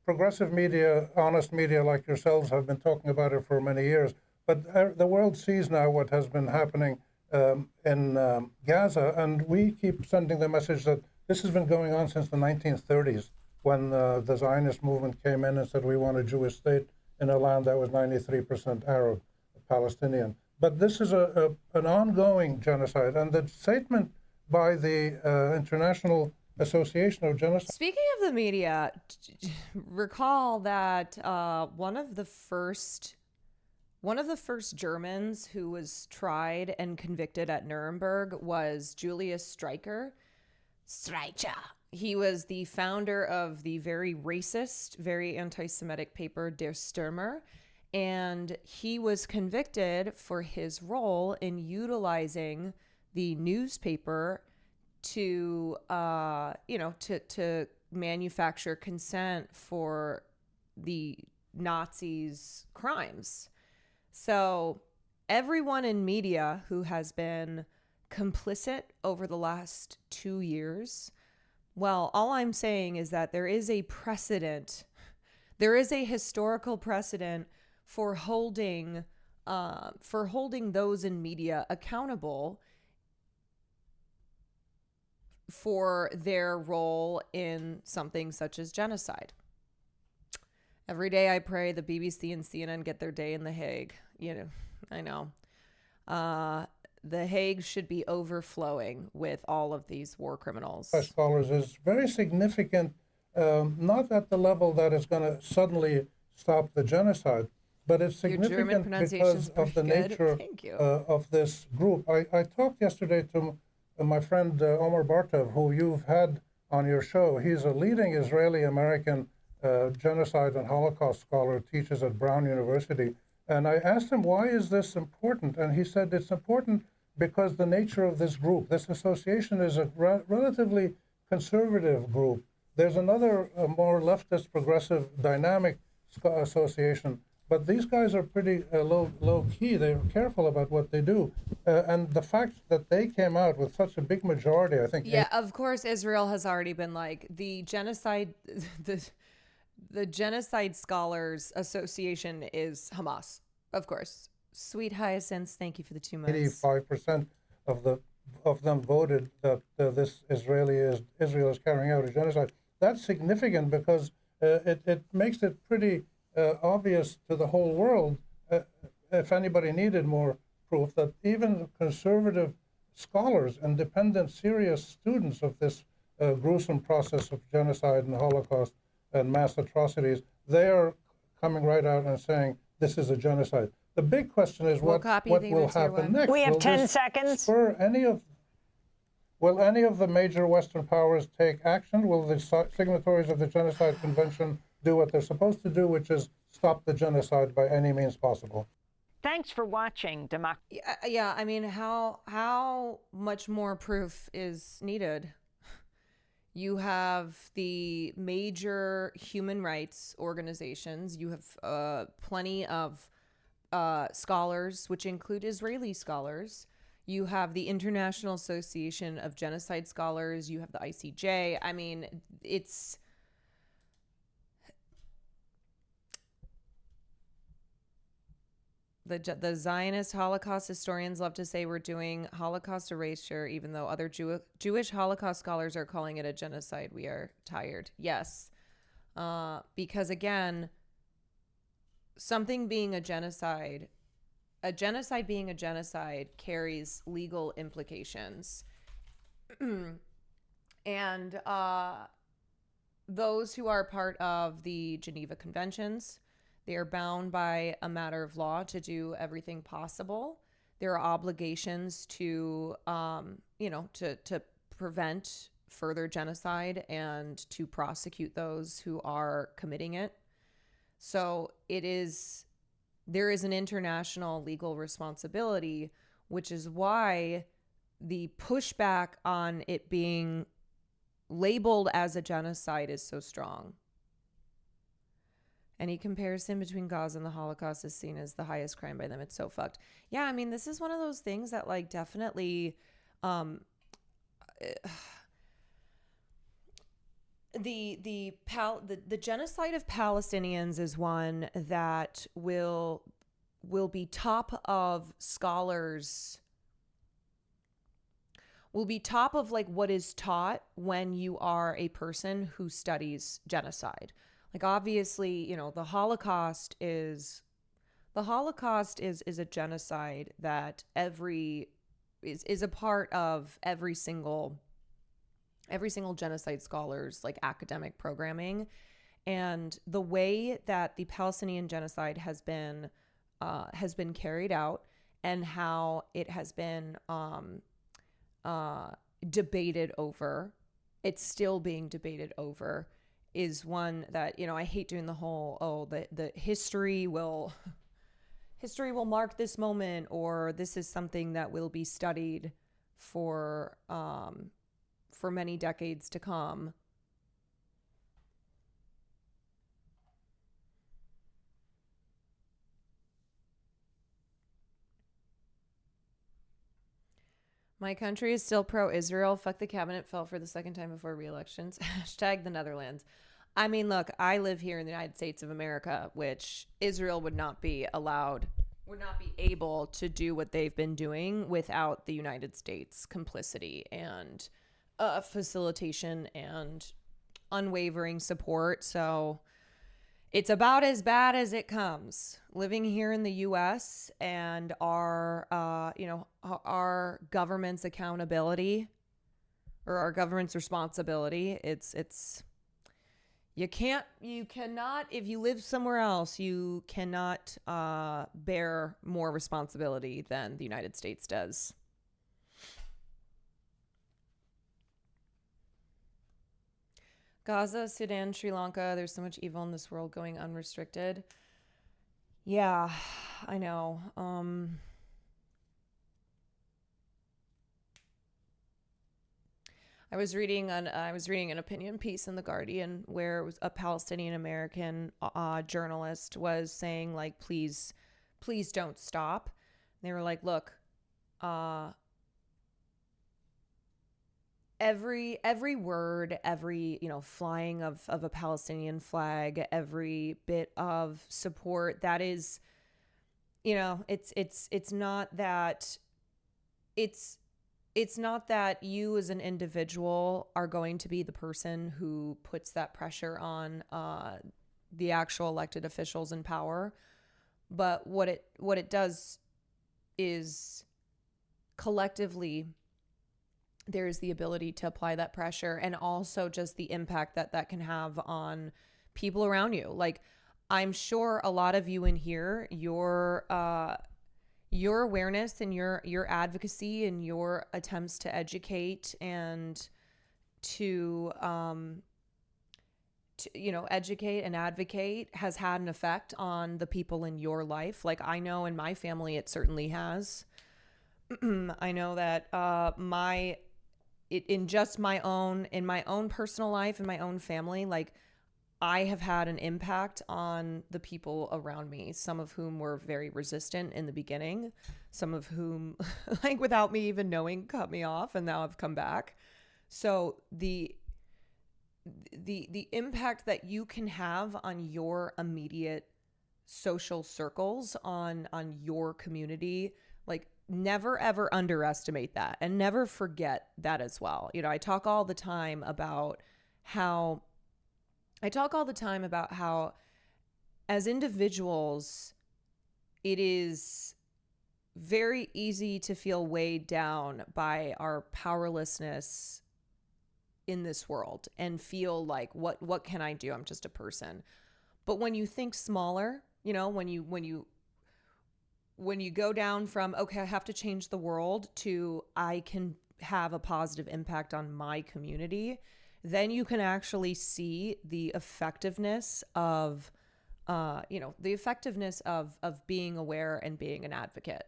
Speaker 7: Progressive media, honest media like yourselves have been talking about it for many years, but the world sees now what has been happening in Gaza, and we keep sending the message that this has been going on since the 1930s, when the Zionist movement came in and said we want a Jewish state in a land that was 93% Arab, Palestinian. But this is an ongoing genocide, and the statement by the International Association of Genocide.
Speaker 2: Speaking of the media, recall that one of the first Germans who was tried and convicted at Nuremberg was Julius Streicher. He was the founder of the very racist, very anti-Semitic paper Der Stürmer. And he was convicted for his role in utilizing the newspaper to, to manufacture consent for the Nazis' crimes. So everyone in media who has been complicit over the last 2 years, well, all I'm saying is that there is a precedent. There is a historical precedent for holding those in media accountable for their role in something such as genocide. Every day I pray the BBC and CNN get their day in The Hague. I know. The Hague should be overflowing with all of these war criminals.
Speaker 7: Scholars is very significant, not at the level that is going to suddenly stop the genocide, but it's significant because of the nature of this group. I talked yesterday to my friend Omar Bartov, who you've had on your show. He's a leading Israeli-American genocide and Holocaust scholar, teaches at Brown University. And I asked him, why is this important? And he said it's important because the nature of this group, this association is a relatively conservative group. There's another more leftist, progressive, dynamic association, but these guys are pretty low key. They're careful about what they do, and the fact that they came out with such a big majority, I think.
Speaker 2: Yeah, of course, Israel has already been like the genocide. The Genocide Scholars Association is Hamas, of course. Sweet Hyacinths, thank you for the 2 months.
Speaker 7: 85% of them voted that Israel is carrying out a genocide. That's significant because it makes it pretty obvious to the whole world, if anybody needed more proof, that even conservative scholars, independent, serious students of this gruesome process of genocide and Holocaust and mass atrocities, they are coming right out and saying this is a genocide. The big question is what will happen next?
Speaker 5: We have
Speaker 7: Will
Speaker 5: 10
Speaker 7: this
Speaker 5: seconds.
Speaker 7: spur will any of the major Western powers take action? Will the signatories of the Genocide Convention do what they're supposed to do, which is stop the genocide by any means possible?
Speaker 5: Thanks for watching,
Speaker 2: Yeah, I mean, how much more proof is needed? You have the major human rights organizations. You have plenty of scholars, which include Israeli scholars. You have the International Association of Genocide Scholars. You have the ICJ. I mean, it's... The Zionist Holocaust historians love to say we're doing Holocaust erasure, even though other Jewish Holocaust scholars are calling it a genocide. We are tired. Yes. Because again, something being a genocide being a genocide carries legal implications. And those who are part of the Geneva Conventions, they are bound by a matter of law to do everything possible. There are obligations to, to prevent further genocide and to prosecute those who are committing it. So there is an international legal responsibility, which is why the pushback on it being labeled as a genocide is so strong. Any comparison between Gaza and the Holocaust is seen as the highest crime by them. It's so fucked. Yeah, I mean, this is one of those things that, like, definitely the genocide of Palestinians is one that will be top of scholars, will be top of like what is taught when you are a person who studies genocide. Like, obviously, the Holocaust is a genocide that is a part of every single genocide scholar's like academic programming. And the way that the Palestinian genocide has been carried out and how it has been debated over, it's still being debated over, is one that, I hate doing the whole, the history will mark this moment, or this is something that will be studied for many decades to come. My country is still pro-Israel. Fuck, the cabinet fell for the second time before re-elections. Hashtag the Netherlands. I mean, look, I live here in the United States of America, which Israel would not be able to do what they've been doing without the United States complicity and facilitation and unwavering support. So it's about as bad as it comes. Living here in the U.S. and our government's accountability, or our government's responsibility, you cannot, if you live somewhere else, you cannot bear more responsibility than the United States does. Gaza, Sudan, Sri Lanka, there's so much evil in this world going unrestricted. Yeah, I know. I was reading an opinion piece in the Guardian where it was a Palestinian American journalist was saying like, please don't stop. And they were like, look, every word, every, flying of a Palestinian flag, every bit of support that is, it's not that it's not that you as an individual are going to be the person who puts that pressure on the actual elected officials in power, but what it does is collectively there's the ability to apply that pressure, and also just the impact that can have on people around you. Like, I'm sure a lot of you in here, your awareness and your advocacy and your attempts to educate and to educate and advocate has had an effect on the people in your life. Like, I know in my family, it certainly has. I know that in my own personal life, in my own family, like, I have had an impact on the people around me, some of whom were very resistant in the beginning, some of whom, like, without me even knowing, cut me off, and now have come back. So the impact that you can have on your immediate social circles, on your community, like, never ever underestimate that, and never forget that as well. I talk all the time about how as individuals, it is very easy to feel weighed down by our powerlessness in this world and feel like, what can I do? I'm just a person. But when you think smaller, when you go down from, okay, I have to change the world, to I can have a positive impact on my community, then you can actually see the effectiveness of being aware and being an advocate.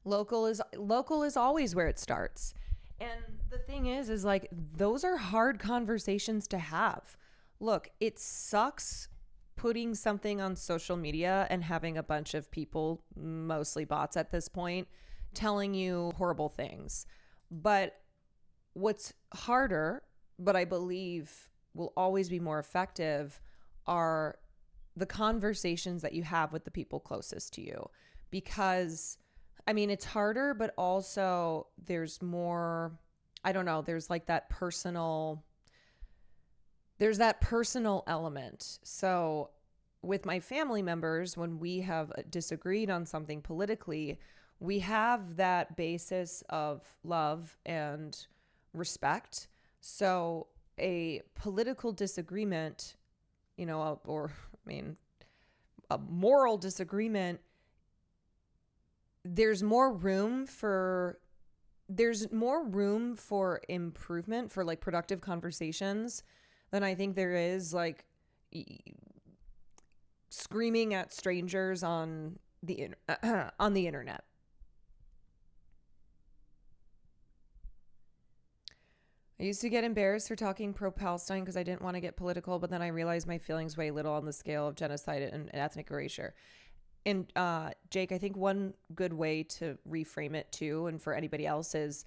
Speaker 2: Local is always where it starts. And the thing is like, those are hard conversations to have. Look, it sucks putting something on social media and having a bunch of people, mostly bots at this point, telling you horrible things. But what's harder, but I believe will always be more effective, are the conversations that you have with the people closest to you. Because, I mean, it's harder, but also there's more, I don't know, there's that personal element. So with my family members, when we have disagreed on something politically, we have that basis of love and respect. So a political disagreement, a moral disagreement, there's more room for improvement, for productive conversations, than I think there is screaming at strangers on the internet. I used to get embarrassed for talking pro-Palestine because I didn't want to get political, but then I realized my feelings weigh little on the scale of genocide and ethnic erasure. And Jake, I think one good way to reframe it too, and for anybody else, is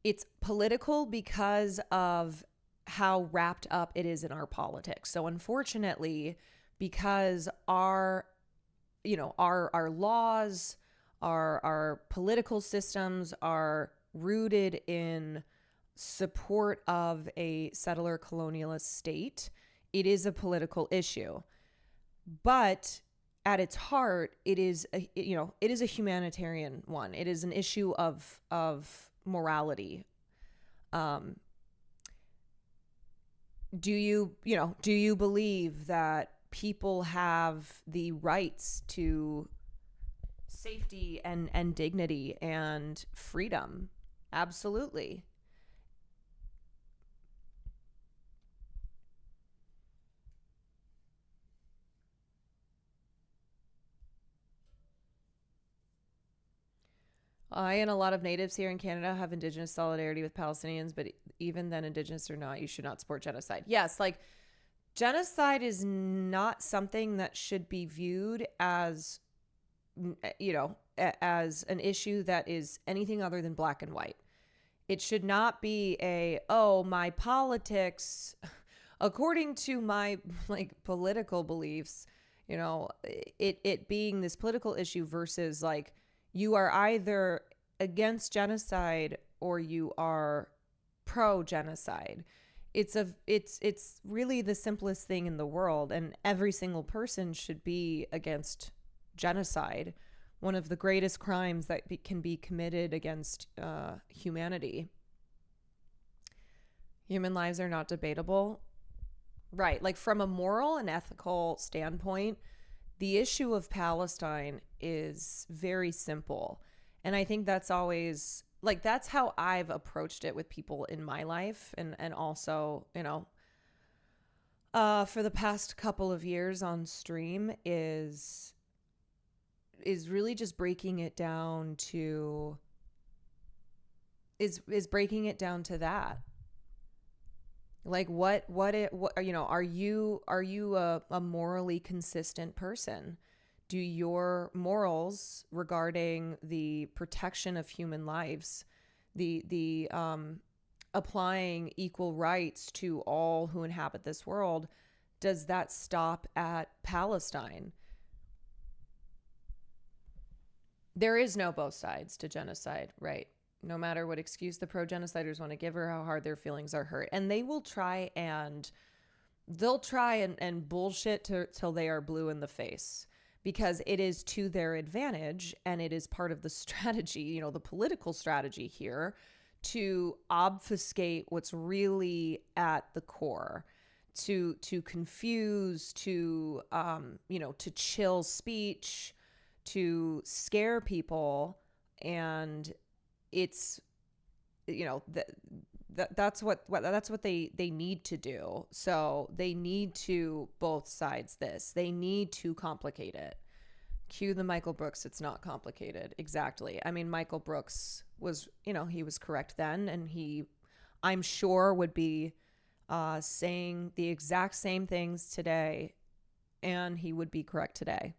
Speaker 2: it's political because of how wrapped up it is in our politics. So unfortunately, because our laws, our political systems are rooted in support of a settler colonialist state, it is a political issue. But at its heart, it is a humanitarian one. It is an issue of morality. Do you believe that people have the rights to safety and dignity and freedom? Absolutely. I and a lot of natives here in Canada have Indigenous solidarity with Palestinians, but even then, Indigenous or not, you should not support genocide. Yes, like genocide is not something that should be viewed as, as an issue that is anything other than black and white. It should not be my politics, according to my political beliefs, it being this political issue versus like, you are either against genocide or you are pro-genocide. It's really the simplest thing in the world, and every single person should be against genocide, one of the greatest crimes that can be committed against humanity. Human lives are not debatable. Right, like from a moral and ethical standpoint, the issue of Palestine is very simple. And I think that's always, that's how I've approached it with people in my life. And also, for the past couple of years on stream is really just breaking it down to, is breaking it down to that. Like what are you a morally consistent person? Do your morals regarding the protection of human lives, the applying equal rights to all who inhabit this world, does that stop at Palestine? There is no both sides to genocide, right? No matter what excuse the pro-genociders want to give or how hard their feelings are hurt. And they will try and bullshit till they are blue in the face, because it is to their advantage and it is part of the strategy, the political strategy here, to obfuscate what's really at the core, to confuse, to chill speech, to scare people. And it's, that's what they need to do. So they need to both sides this. They need to complicate it. Cue the Michael Brooks, it's not complicated. Exactly. I mean, Michael Brooks was, he was correct then, and he, I'm sure, would be saying the exact same things today, and he would be correct today.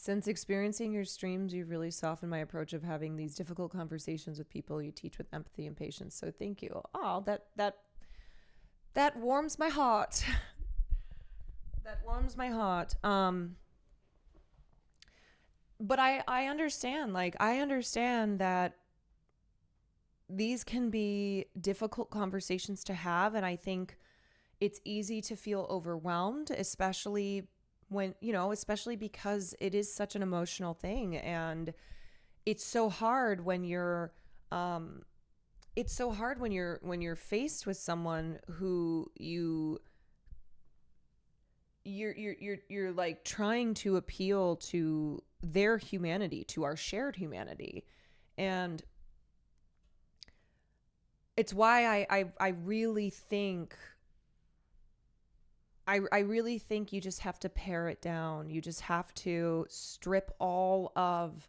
Speaker 2: Since experiencing your streams, you've really softened my approach of having these difficult conversations with people. You teach with empathy and patience. So thank you. Oh, that warms my heart. That warms my heart. But I understand, I understand that these can be difficult conversations to have. And I think it's easy to feel overwhelmed, especially because it is such an emotional thing. And it's so hard when you're faced with someone who you're like trying to appeal to their humanity, to our shared humanity. And it's why I really think you just have to pare it down. You just have to strip all of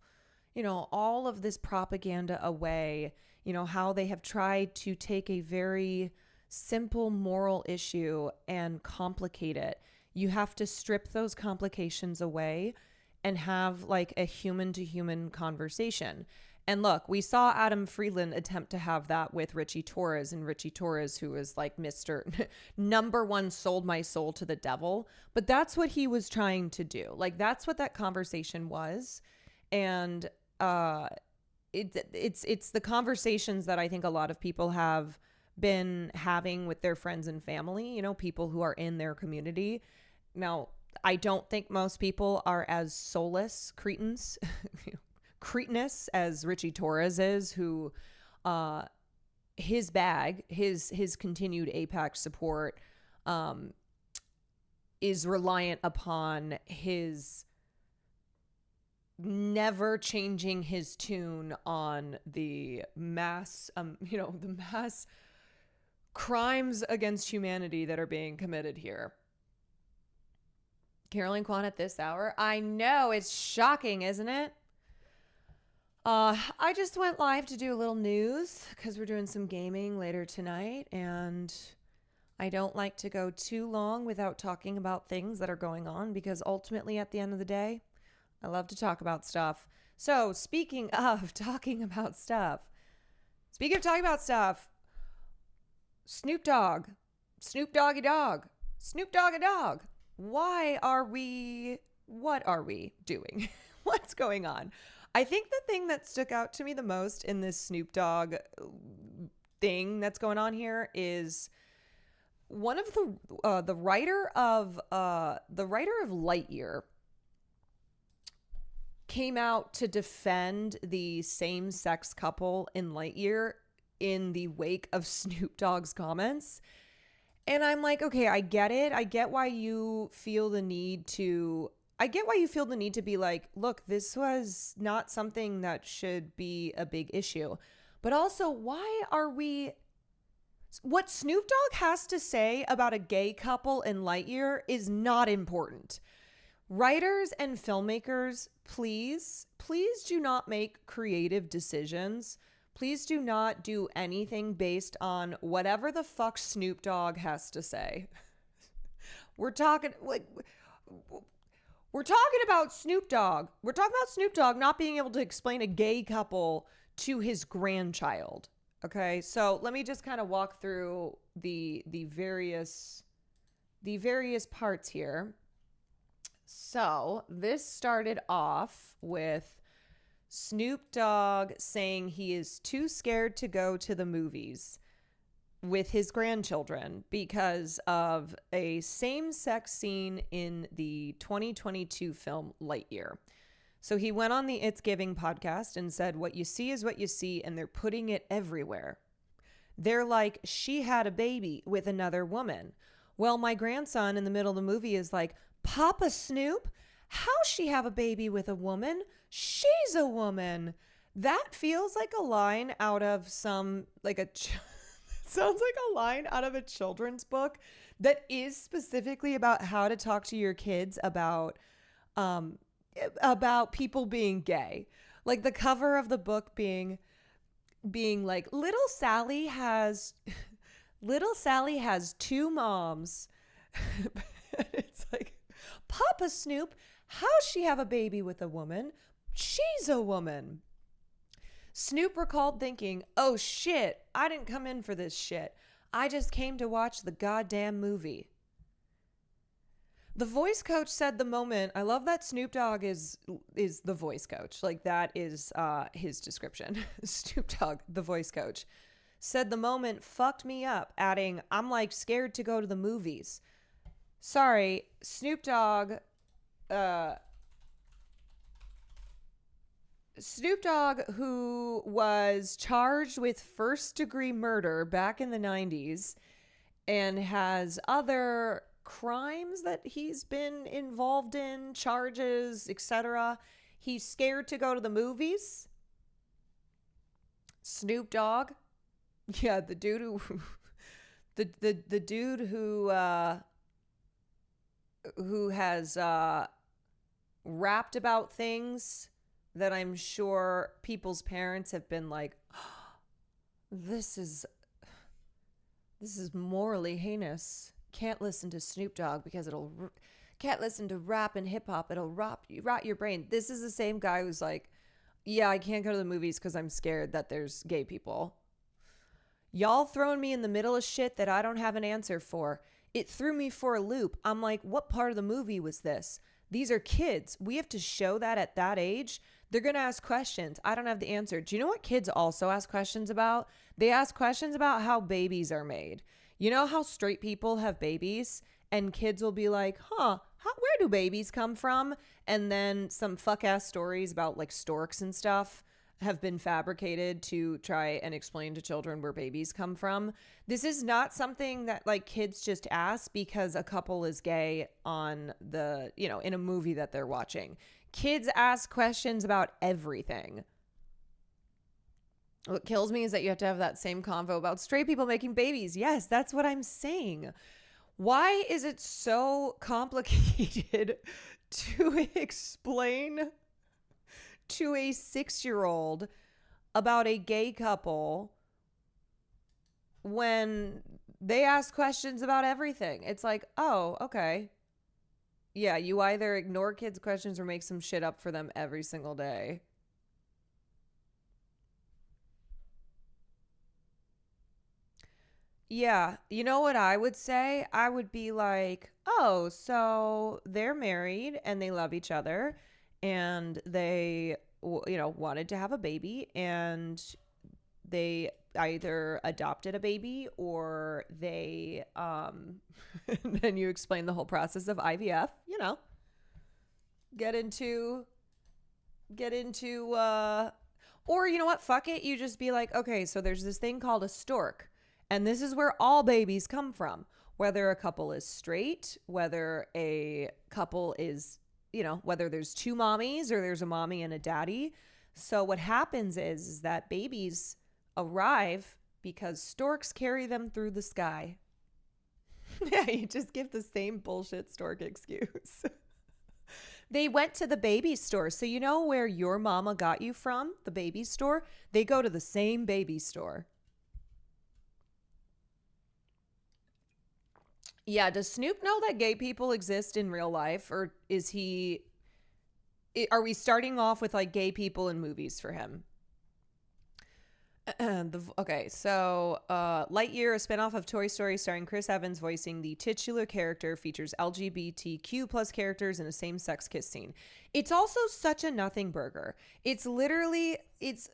Speaker 2: this propaganda away. How they have tried to take a very simple moral issue and complicate it. You have to strip those complications away and have like a human to human conversation. And look, we saw Adam Friedland attempt to have that with Richie Torres, and Richie Torres, who is like Mr. number one, sold my soul to the devil. But that's what he was trying to do. Like, that's what that conversation was. And it's the conversations that I think a lot of people have been having with their friends and family, people who are in their community. Now, I don't think most people are as soulless cretins, cretinous as Richie Torres is, who his continued AIPAC support is reliant upon his never changing his tune on the mass crimes against humanity that are being committed here. Carolyn Kwan at this hour. I know, it's shocking, isn't it? I just went live to do a little news because we're doing some gaming later tonight, and I don't like to go too long without talking about things that are going on, because ultimately at the end of the day, I love to talk about stuff. So speaking of talking about stuff, Snoop Dogg, Snoop Doggy Dogg, Snoop Doggy Dogg. What are we doing? What's going on? I think the thing that stuck out to me the most in this Snoop Dogg thing that's going on here is one of the writer of Lightyear came out to defend the same-sex couple in Lightyear in the wake of Snoop Dogg's comments. And I'm like, okay, I get it. I get why you feel the need to be like, look, this was not something that should be a big issue. But also, what Snoop Dogg has to say about a gay couple in Lightyear is not important. Writers and filmmakers, please do not make creative decisions. Please do not do anything based on whatever the fuck Snoop Dogg has to say. We're talking about Snoop Dogg. We're talking about Snoop Dogg not being able to explain a gay couple to his grandchild. Okay, so let me just kind of walk through the various parts here. So this started off with Snoop Dogg saying he is too scared to go to the movies with his grandchildren because of a same-sex scene in the 2022 film Lightyear. So he went on the It's Giving podcast and said, what you see is what you see, and they're putting it everywhere. They're like, she had a baby with another woman. Well, my grandson in the middle of the movie is like, Papa Snoop, how's she have a baby with a woman? She's a woman. That feels like a line out of sounds like a line out of a children's book that is specifically about how to talk to your kids about people being gay. Like the cover of the book being like, little Sally has two moms. It's like, Papa Snoop, how's she have a baby with a woman? She's a woman. Snoop recalled thinking, oh shit, I didn't come in for this shit. I just came to watch the goddamn movie. The voice coach said the moment, I love that Snoop Dogg is the voice coach. Like that is his description. Snoop Dogg, the voice coach, said the moment fucked me up, adding, I'm like scared to go to the movies. Sorry, Snoop Dogg, who was charged with first-degree murder back in the 90s and has other crimes that he's been involved in, charges, etc. He's scared to go to the movies. Snoop Dogg, yeah, the dude who has rapped about things that I'm sure people's parents have been like, oh, this is morally heinous. Can't listen to Snoop Dogg because can't listen to rap and hip hop. It'll rot your brain. This is the same guy who's like, yeah, I can't go to the movies because I'm scared that there's gay people. Y'all throwing me in the middle of shit that I don't have an answer for. It threw me for a loop. I'm like, what part of the movie was this? These are kids. We have to show that at that age. They're going to ask questions. I don't have the answer. Do you know what kids also ask questions about? They ask questions about how babies are made. You know how straight people have babies? And kids will be like, where do babies come from? And then some fuck-ass stories about like storks and stuff have been fabricated to try and explain to children where babies come from. This is not something that like kids just ask because a couple is gay on the, in a movie that they're watching. Kids ask questions about everything. What kills me is that you have to have that same convo about straight people making babies. Yes, that's what I'm saying. Why is it so complicated to explain to a 6-year-old about a gay couple when they ask questions about everything? It's like, oh, okay. Yeah, you either ignore kids' questions or make some shit up for them every single day. Yeah, you know what I would say? I would be like, oh, so they're married and they love each other and they, wanted to have a baby and they either adopted a baby or they, then you explain the whole process of IVF, get into, or you know what? Fuck it. You just be like, okay, so there's this thing called a stork. And this is where all babies come from, whether a couple is straight, whether a couple is, whether there's two mommies or there's a mommy and a daddy. So what happens is that babies arrive because storks carry them through the sky. Yeah, you just give the same bullshit stork excuse. They went to the baby store. So you know where your mama got you from, the baby store? They go to the same baby store. Yeah, does Snoop know that gay people exist in real life, or are we starting off with like gay people in movies for him? So Lightyear, a spinoff of Toy Story starring Chris Evans voicing the titular character, features LGBTQ plus characters in a same-sex kiss scene. It's also such a nothing burger. It's literally, it's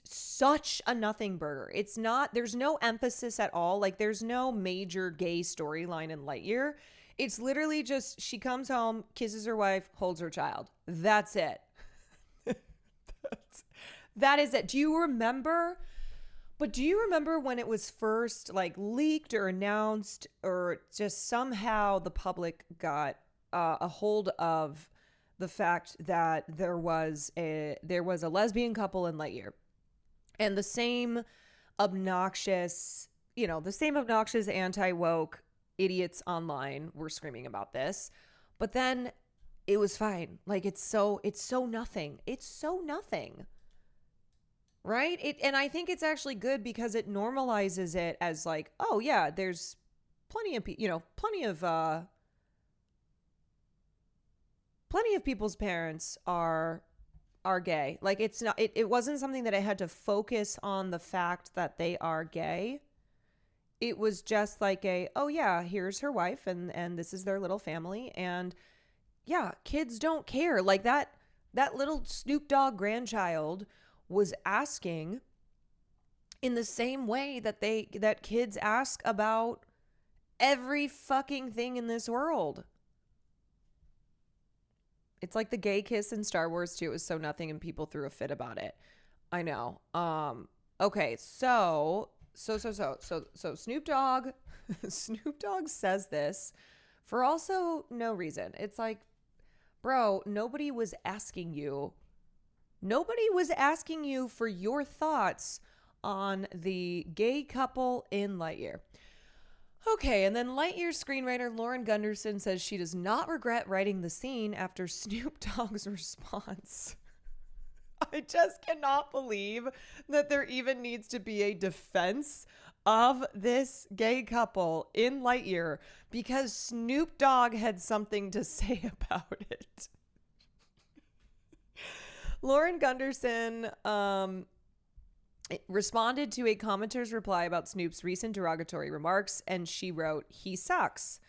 Speaker 2: such a nothing burger. It's not, there's no emphasis at all. Like there's no major gay storyline in Lightyear. It's literally just, she comes home, kisses her wife, holds her child. That's it. That is it. Do you remember when it was first like leaked or announced, or just somehow the public got a hold of the fact that there was a lesbian couple in Lightyear, and the same obnoxious anti-woke idiots online were screaming about this, but then it was fine. Like it's so nothing. It's so nothing. Right? And I think it's actually good because it normalizes it as like, oh yeah, there's plenty of people's parents are gay. Like it's not, it wasn't something that I had to focus on the fact that they are gay. It was just like oh yeah, here's her wife and this is their little family. And yeah, kids don't care. Like that little Snoop Dogg grandchild was asking in the same way that kids ask about every fucking thing in this world. It's like the gay kiss in Star Wars 2. It was so nothing and people threw a fit about it. I know. Okay, so Snoop Dogg says this for also no reason. It's like, bro, nobody was asking you for your thoughts on the gay couple in Lightyear. Okay, and then Lightyear screenwriter Lauren Gunderson says she does not regret writing the scene after Snoop Dogg's response. I just cannot believe that there even needs to be a defense of this gay couple in Lightyear because Snoop Dogg had something to say about it. Lauren Gunderson responded to a commenter's reply about Snoop's recent derogatory remarks, and she wrote, "He sucks."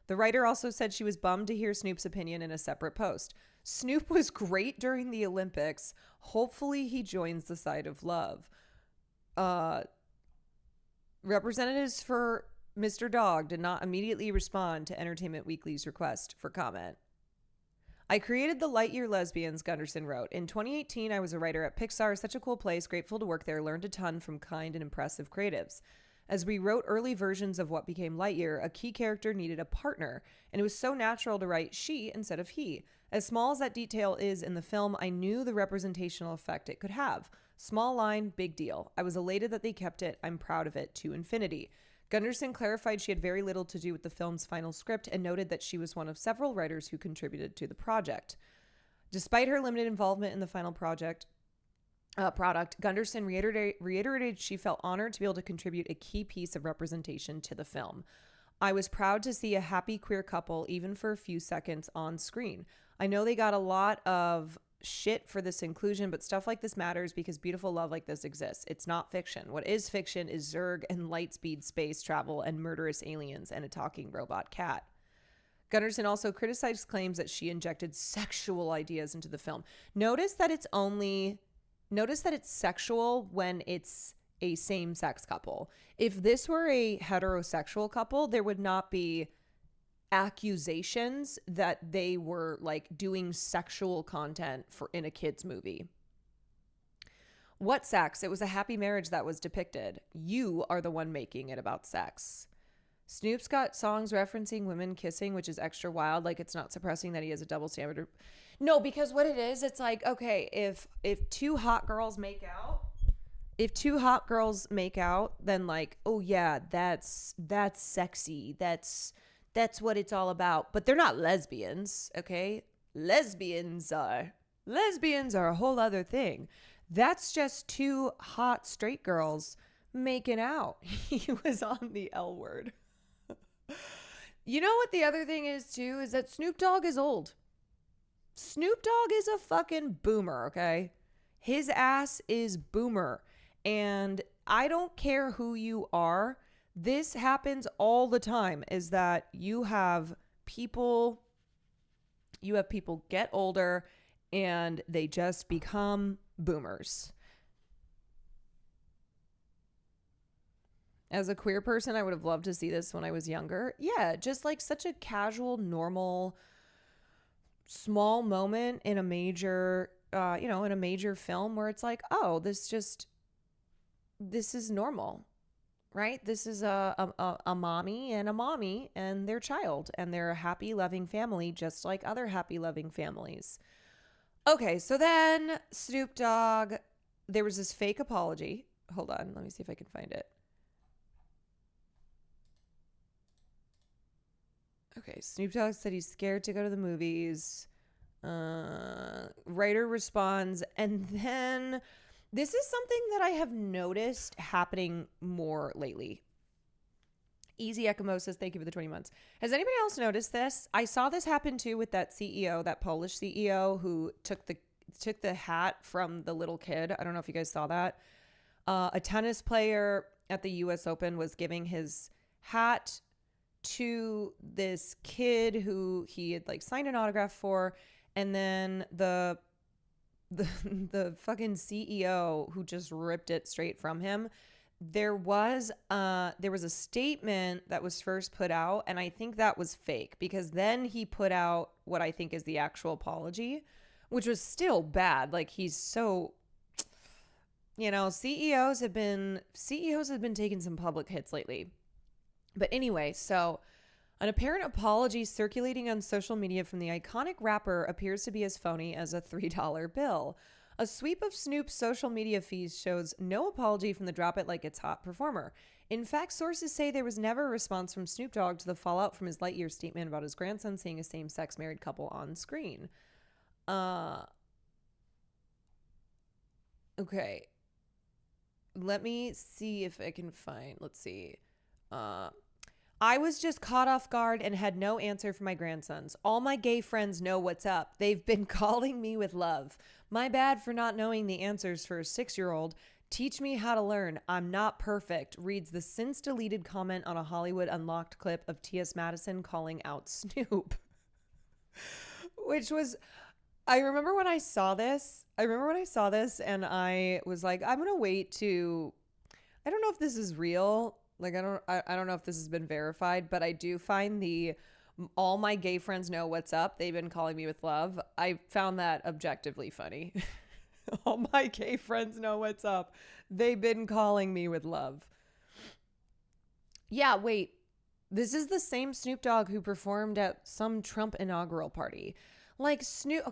Speaker 2: The writer also said she was bummed to hear Snoop's opinion in a separate post. "Snoop was great during the Olympics. Hopefully he joins the side of love." Representatives for Mr. Dogg did not immediately respond to Entertainment Weekly's request for comment. "I created the Lightyear Lesbians," Gunderson wrote. "In 2018, I was a writer at Pixar. Such a cool place. Grateful to work there. Learned a ton from kind and impressive creatives. As we wrote early versions of what became Lightyear, a key character needed a partner, and it was so natural to write she instead of he. As small as that detail is in the film, I knew the representational effect it could have. Small line, big deal. I was elated that they kept it. I'm proud of it to infinity." Gunderson clarified she had very little to do with the film's final script and noted that she was one of several writers who contributed to the project. Despite her limited involvement in the final product, Gunderson reiterated she felt honored to be able to contribute a key piece of representation to the film. I was proud to see a happy queer couple, even for a few seconds, on screen. I know they got a lot of shit for this inclusion, but stuff like this matters because beautiful love like this exists. It's not fiction. What is fiction is Zerg and lightspeed space travel and murderous aliens and a talking robot cat. Gunderson also criticized claims that she injected sexual ideas into the film. Notice that it's sexual when it's a same-sex couple. If this were a heterosexual couple, there would not be accusations that they were like doing sexual content in a kid's movie. What sex? It was a happy marriage that was depicted. You are the one making it about sex. Snoop's got songs referencing women kissing, which is extra wild. Like, it's not suppressing that he has a double standard. No, because what it is, it's like, okay, if two hot girls make out, then like, oh yeah, that's sexy. That's what it's all about. But they're not lesbians, okay? Lesbians are a whole other thing. That's just two hot straight girls making out. He was on the L word. You know what the other thing is too, is that Snoop Dogg is old. Snoop Dogg is a fucking boomer, okay? His ass is boomer. And I don't care who you are. This happens all the time, is that you have people get older and they just become boomers. As a queer person, I would have loved to see this when I was younger. Yeah, just like such a casual, normal, small moment in a major, in a major film where it's like, oh, this is normal, right? This is a mommy and their child, and they're a happy, loving family, just like other happy, loving families. Okay, so then Snoop Dogg, there was this fake apology. Hold on, let me see if I can find it. Okay, Snoop Dogg said he's scared to go to the movies. Writer responds, and then this is something that I have noticed happening more lately. Easy Eskimo says, thank you for the 20 months. Has anybody else noticed this? I saw this happen too with that CEO, that Polish CEO who took the hat from the little kid. I don't know if you guys saw that. A tennis player at the US Open was giving his hat to this kid who he had like signed an autograph for, and then the fucking CEO who just ripped it straight from him. There was a statement that was first put out, and I think that was fake, because then he put out what I think is the actual apology, which was still bad. Like, he's so, CEOs have been taking some public hits lately. But anyway, so an apparent apology circulating on social media from the iconic rapper appears to be as phony as a $3 bill. A sweep of Snoop's social media feeds shows no apology from the Drop It Like It's Hot performer. In fact, sources say there was never a response from Snoop Dogg to the fallout from his Lightyear statement about his grandson seeing a same-sex married couple on screen. Okay. Let me see if I can find, let's see. I was just caught off guard and had no answer for my grandsons. All my gay friends know what's up. They've been calling me with love. My bad for not knowing the answers for a 6-year-old. Teach me how to learn. I'm not perfect, reads the since deleted comment on a Hollywood Unlocked clip of T.S. Madison calling out Snoop. Which was, I remember when I saw this and I was like, I'm going to wait to, I don't know if this is real. Like, I don't know if this has been verified, but I do find all my gay friends know what's up. They've been calling me with love. I found that objectively funny. All my gay friends know what's up. They've been calling me with love. Yeah, wait. This is the same Snoop Dogg who performed at some Trump inaugural party. Like, Snoop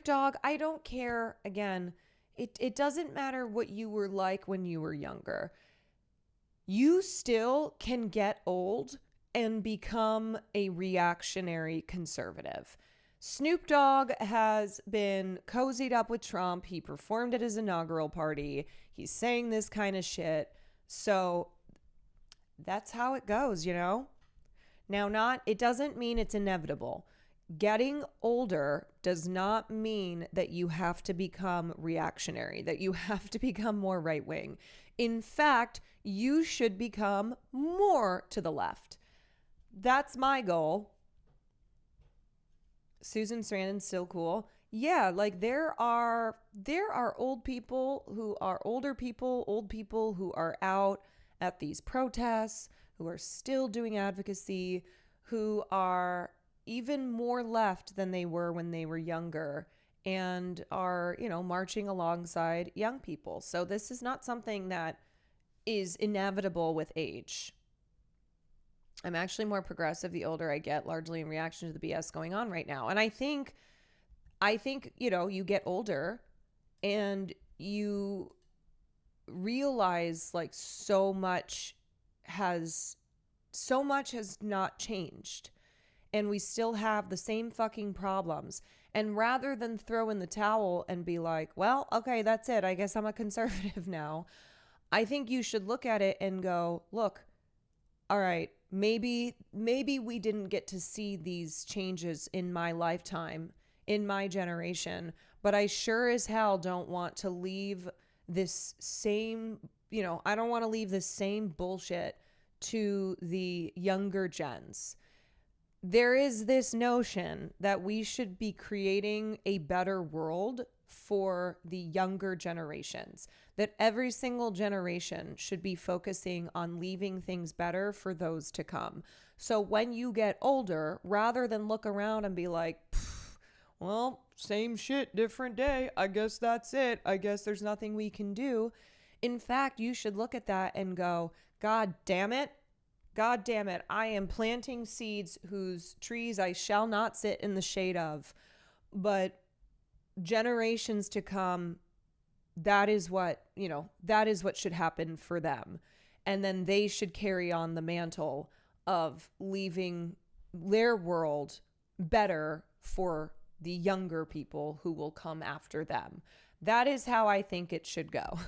Speaker 2: Dogg, I don't care. Again, it doesn't matter what you were like when you were younger. You still can get old and become a reactionary conservative. Snoop Dogg has been cozied up with Trump. He performed at his inaugural party. He's saying this kind of shit. So that's how it goes, you know? Now, it doesn't mean it's inevitable. Getting older does not mean that you have to become reactionary, that you have to become more right wing. In fact, you should become more to the left. That's my goal. Susan Sarandon's still cool. Yeah, like there are old people, old people who are out at these protests, who are still doing advocacy, who are even more left than they were when they were younger and are, marching alongside young people. So this is not something that is inevitable with age. I'm actually more progressive the older I get, largely in reaction to the BS going on right now. And I think, you get older and you realize like so much has not changed. And we still have the same fucking problems. And rather than throw in the towel and be like, well, okay, that's it. I guess I'm a conservative now. I think you should look at it and go, look, all right, maybe we didn't get to see these changes in my lifetime, in my generation, but I sure as hell don't want to leave this same, I don't want to leave this same bullshit to the younger gens. There is this notion that we should be creating a better world for the younger generations, that every single generation should be focusing on leaving things better for those to come. So when you get older, rather than look around and be like, well, same shit, different day. I guess that's it. I guess there's nothing we can do. In fact, you should look at that and go, God damn it, I am planting seeds whose trees I shall not sit in the shade of. But generations to come, that is what should happen for them. And then they should carry on the mantle of leaving their world better for the younger people who will come after them. That is how I think it should go.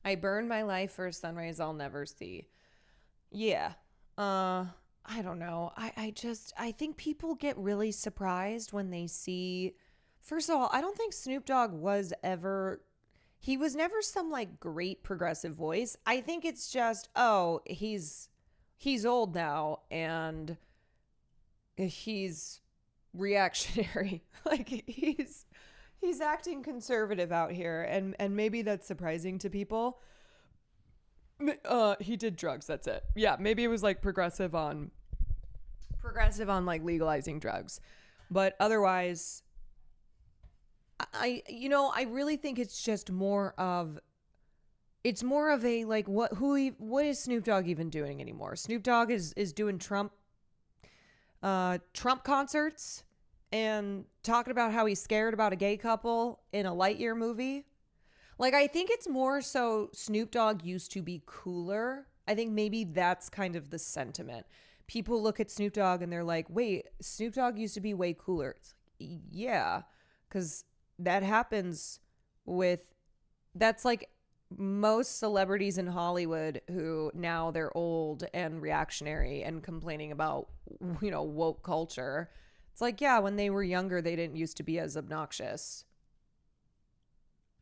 Speaker 2: I burn my life for a sunrise I'll never see. Yeah. I don't know. I think people get really surprised when they see, first of all, I don't think Snoop Dogg was never some like great progressive voice. I think it's just, he's old now and he's reactionary. Like he's acting conservative out here, and maybe that's surprising to people. He did drugs, that's it. Yeah, maybe it was like progressive on like legalizing drugs. But otherwise, I really think it's just more of a like what is Snoop Dogg even doing anymore? Snoop Dogg is doing Trump concerts and talking about how he's scared about a gay couple in a Lightyear movie. Like, I think it's more so Snoop Dogg used to be cooler. I think maybe that's kind of the sentiment. People look at Snoop Dogg and they're like, wait, Snoop Dogg used to be way cooler. It's like, yeah, because that happens that's like most celebrities in Hollywood who now they're old and reactionary and complaining about, woke culture. It's like, yeah, when they were younger, they didn't used to be as obnoxious.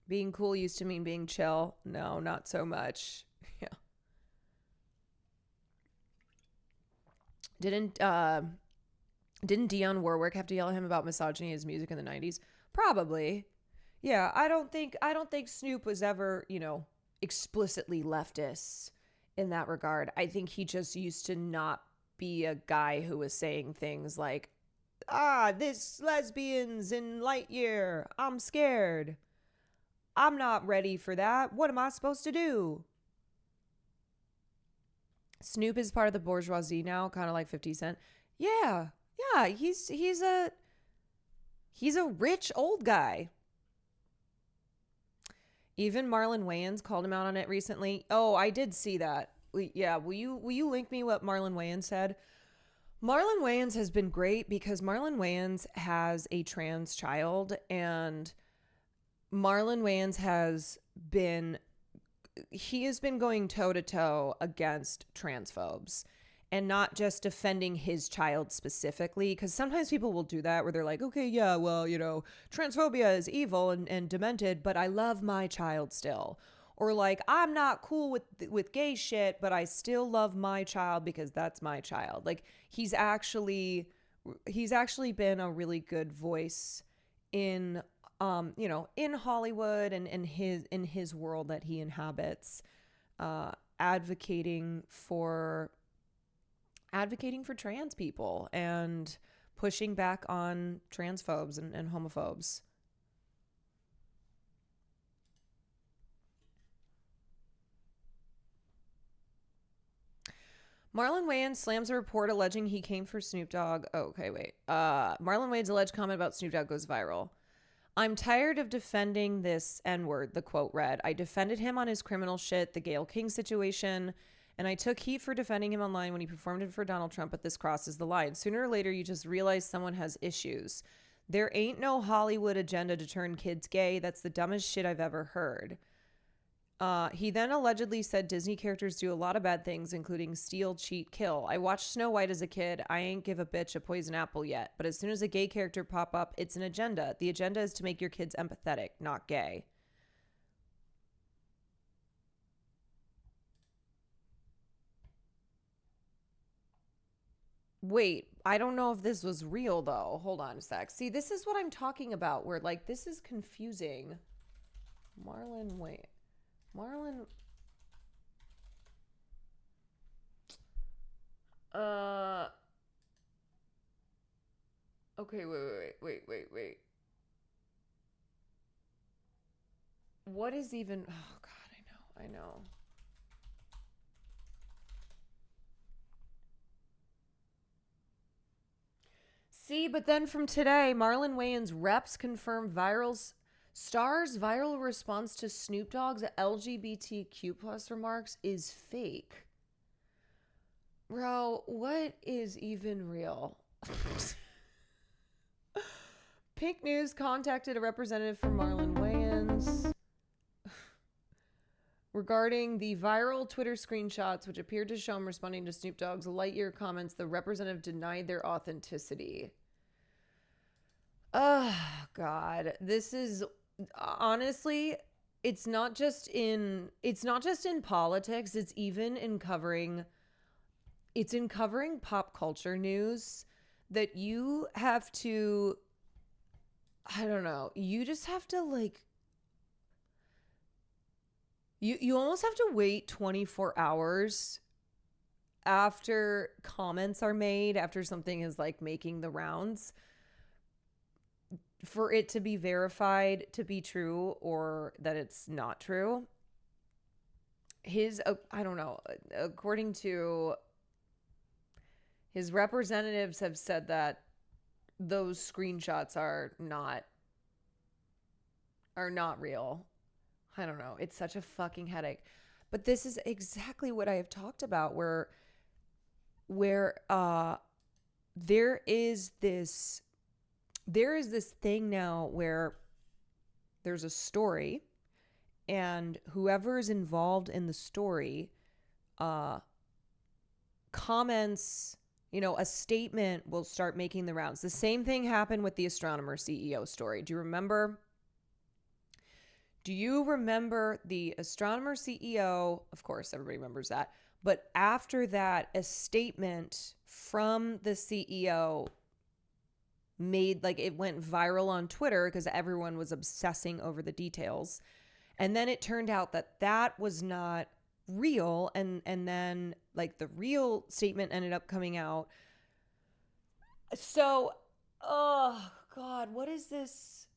Speaker 2: Being cool used to mean being chill. No, not so much. Yeah. Didn't Dionne Warwick have to yell at him about misogyny in his music in the 90s? Probably. Yeah, I don't think Snoop was ever, explicitly leftist in that regard. I think he just used to not be a guy who was saying things like, this lesbians in Lightyear. I'm scared. I'm not ready for that. What am I supposed to do? Snoop is part of the bourgeoisie now, kind of like 50 Cent. Yeah. He's He's a rich old guy. Even Marlon Wayans called him out on it recently. Oh, I did see that. Yeah, will you link me what Marlon Wayans said? Marlon Wayans has been great because Marlon Wayans has a trans child, and Marlon Wayans has been going toe to toe against transphobes. And not just defending his child specifically, because sometimes people will do that where they're like, okay, yeah, well, you know, transphobia is evil and demented, but I love my child still. Or like, I'm not cool with gay shit, but I still love my child because that's my child. Like, he's actually been a really good voice in you know, in Hollywood and in his world that he inhabits, advocating for trans people and pushing back on transphobes and homophobes. Marlon Wayans slams a report alleging he came for Snoop Dogg. Oh, okay, wait. Marlon Wayans' alleged comment about Snoop Dogg goes viral. I'm tired of defending this N-word, the quote read. I defended him on his criminal shit, the Gayle King situation, and I took heat for defending him online when he performed it for Donald Trump, but this crosses the line. Sooner or later, you just realize someone has issues. There ain't no Hollywood agenda to turn kids gay. That's the dumbest shit I've ever heard. He then allegedly said Disney characters do a lot of bad things, including steal, cheat, kill. I watched Snow White as a kid. I ain't give a bitch a poison apple yet. But as soon as a gay character pop up, it's an agenda. The agenda is to make your kids empathetic, not gay. Wait, I don't know if this was real, though. Hold on a sec. See, this is what I'm talking about, where, like, this is confusing. Marlon, wait. Marlon... Okay, wait. What is even... Oh, God, I know. See, but then from today, Marlon Wayans reps confirm Star's viral response to Snoop Dogg's LGBTQ plus remarks is fake. Bro, what is even real? Pink News contacted a representative for Marlon Wayans regarding the viral Twitter screenshots, which appeared to show him responding to Snoop Dogg's Lightyear comments. The representative denied their authenticity. Oh, God. This is, honestly, it's not just in politics. It's even in covering pop culture news that you have to, I don't know, you just have to, like, you almost have to wait 24 hours after comments are made, after something is, like, making the rounds, for it to be verified to be true or that it's not true. I don't know, according to his representatives have said that those screenshots are not real. I don't know. It's such a fucking headache. But this is exactly what I have talked about, where there is this thing now where there's a story, and whoever is involved in the story comments, you know, a statement will start making the rounds. The same thing happened with the astronomer CEO story. Do you remember the astronomer CEO? Of course, everybody remembers that. But after that, a statement from the CEO made, like, it went viral on Twitter because everyone was obsessing over the details. And then it turned out that that was not real. And then, like, the real statement ended up coming out. So, oh God, what does this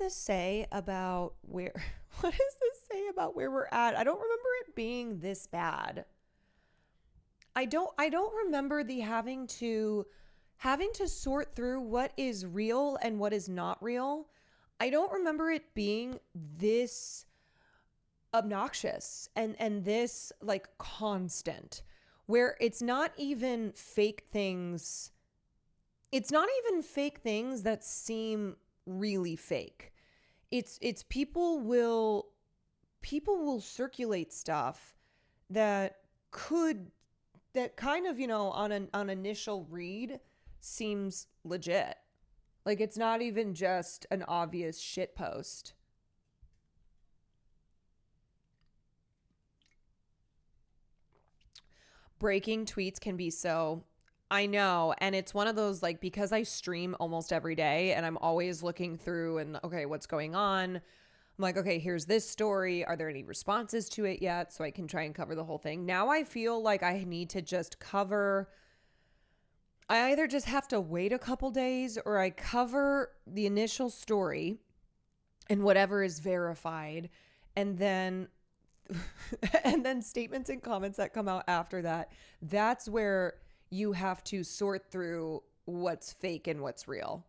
Speaker 2: say about where we're at? I don't remember it being this bad. I don't remember the having to having to sort through what is real and what is not real. I don't remember it being this obnoxious and this like constant, where it's not even fake things. It's not even fake things that seem really fake. It's people will circulate stuff that kind of, on initial read seems legit. Like, it's not even just an obvious shit post. Breaking tweets can be so, I know. And it's one of those, like, because I stream almost every day and I'm always looking through and, okay, what's going on? I'm like, okay, here's this story. Are there any responses to it yet? So I can try and cover the whole thing. Now I feel like I need to just cover. I either just have to wait a couple days or I cover the initial story and whatever is verified, and then statements and comments that come out after that. That's where you have to sort through what's fake and what's real.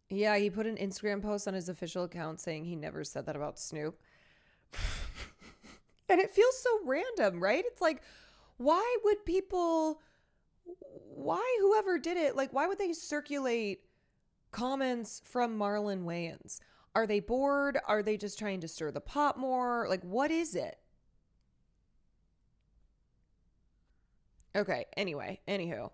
Speaker 2: Yeah, he put an Instagram post on his official account saying he never said that about Snoop. And it feels so random, right? It's like, why whoever did it, like, why would they circulate comments from Marlon Wayans? Are they bored? Are they just trying to stir the pot more? Like, what is it? Okay, anywho,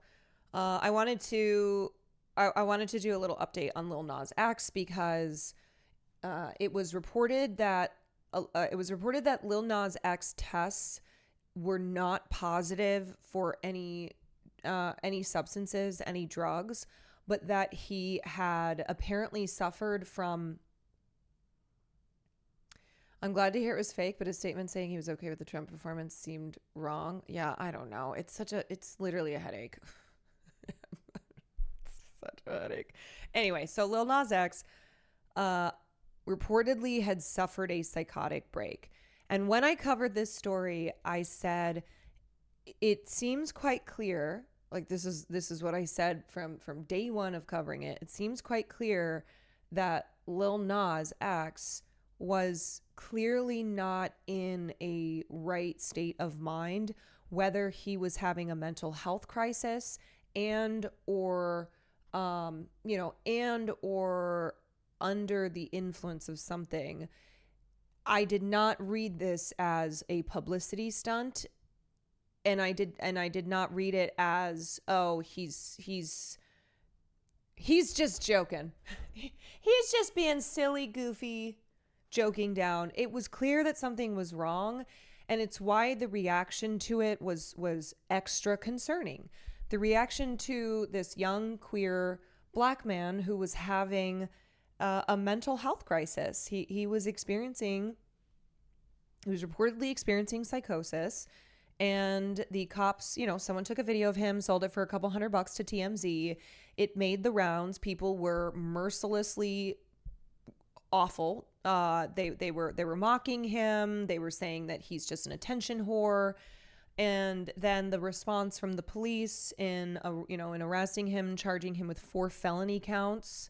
Speaker 2: I wanted to do a little update on Lil Nas X because it was reported that Lil Nas X tests were not positive for any substances, any drugs, but that he had apparently suffered from. I'm glad to hear it was fake, but his statement saying he was okay with the Trump performance seemed wrong. Yeah, I don't know. It's literally a headache. Such a headache. Anyway, so Lil Nas X reportedly had suffered a psychotic break. And when I covered this story, I said, it seems quite clear, like this is what I said from day one of covering it. It seems quite clear that Lil Nas X was clearly not in a right state of mind, whether he was having a mental health crisis and or under the influence of something. I did not read this as a publicity stunt, and I did not read it as, oh, he's just joking. He's just being silly, goofy, joking down. It was clear that something was wrong, and it's why the reaction to it was extra concerning. The reaction to this young queer Black man who was having a mental health crisis. He was reportedly experiencing psychosis, and the cops, someone took a video of him, sold it for a couple $100 to TMZ. It made the rounds. People were mercilessly awful. They were mocking him. They were saying that he's just an attention whore. And then the response from the police in arresting him, charging him with 4 felony counts,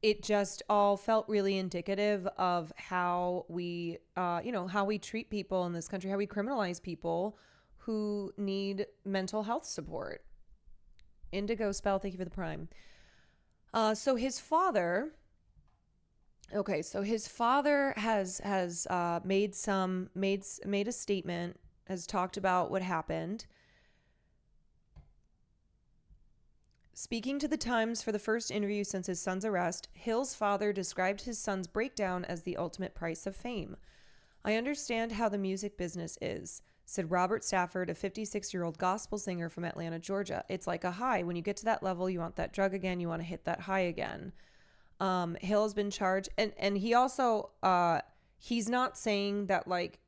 Speaker 2: it just all felt really indicative of how we treat people in this country, how we criminalize people who need mental health support. Indigo Spell, thank you for the prime. So his father has made a statement, has talked about what happened. Speaking to the Times for the first interview since his son's arrest, Hill's father described his son's breakdown as the ultimate price of fame. I understand how the music business is, said Robert Stafford, a 56-year-old gospel singer from Atlanta, Georgia. It's like a high. When you get to that level, you want that drug again. You want to hit that high again. Hill has been charged. And he also, he's not saying that like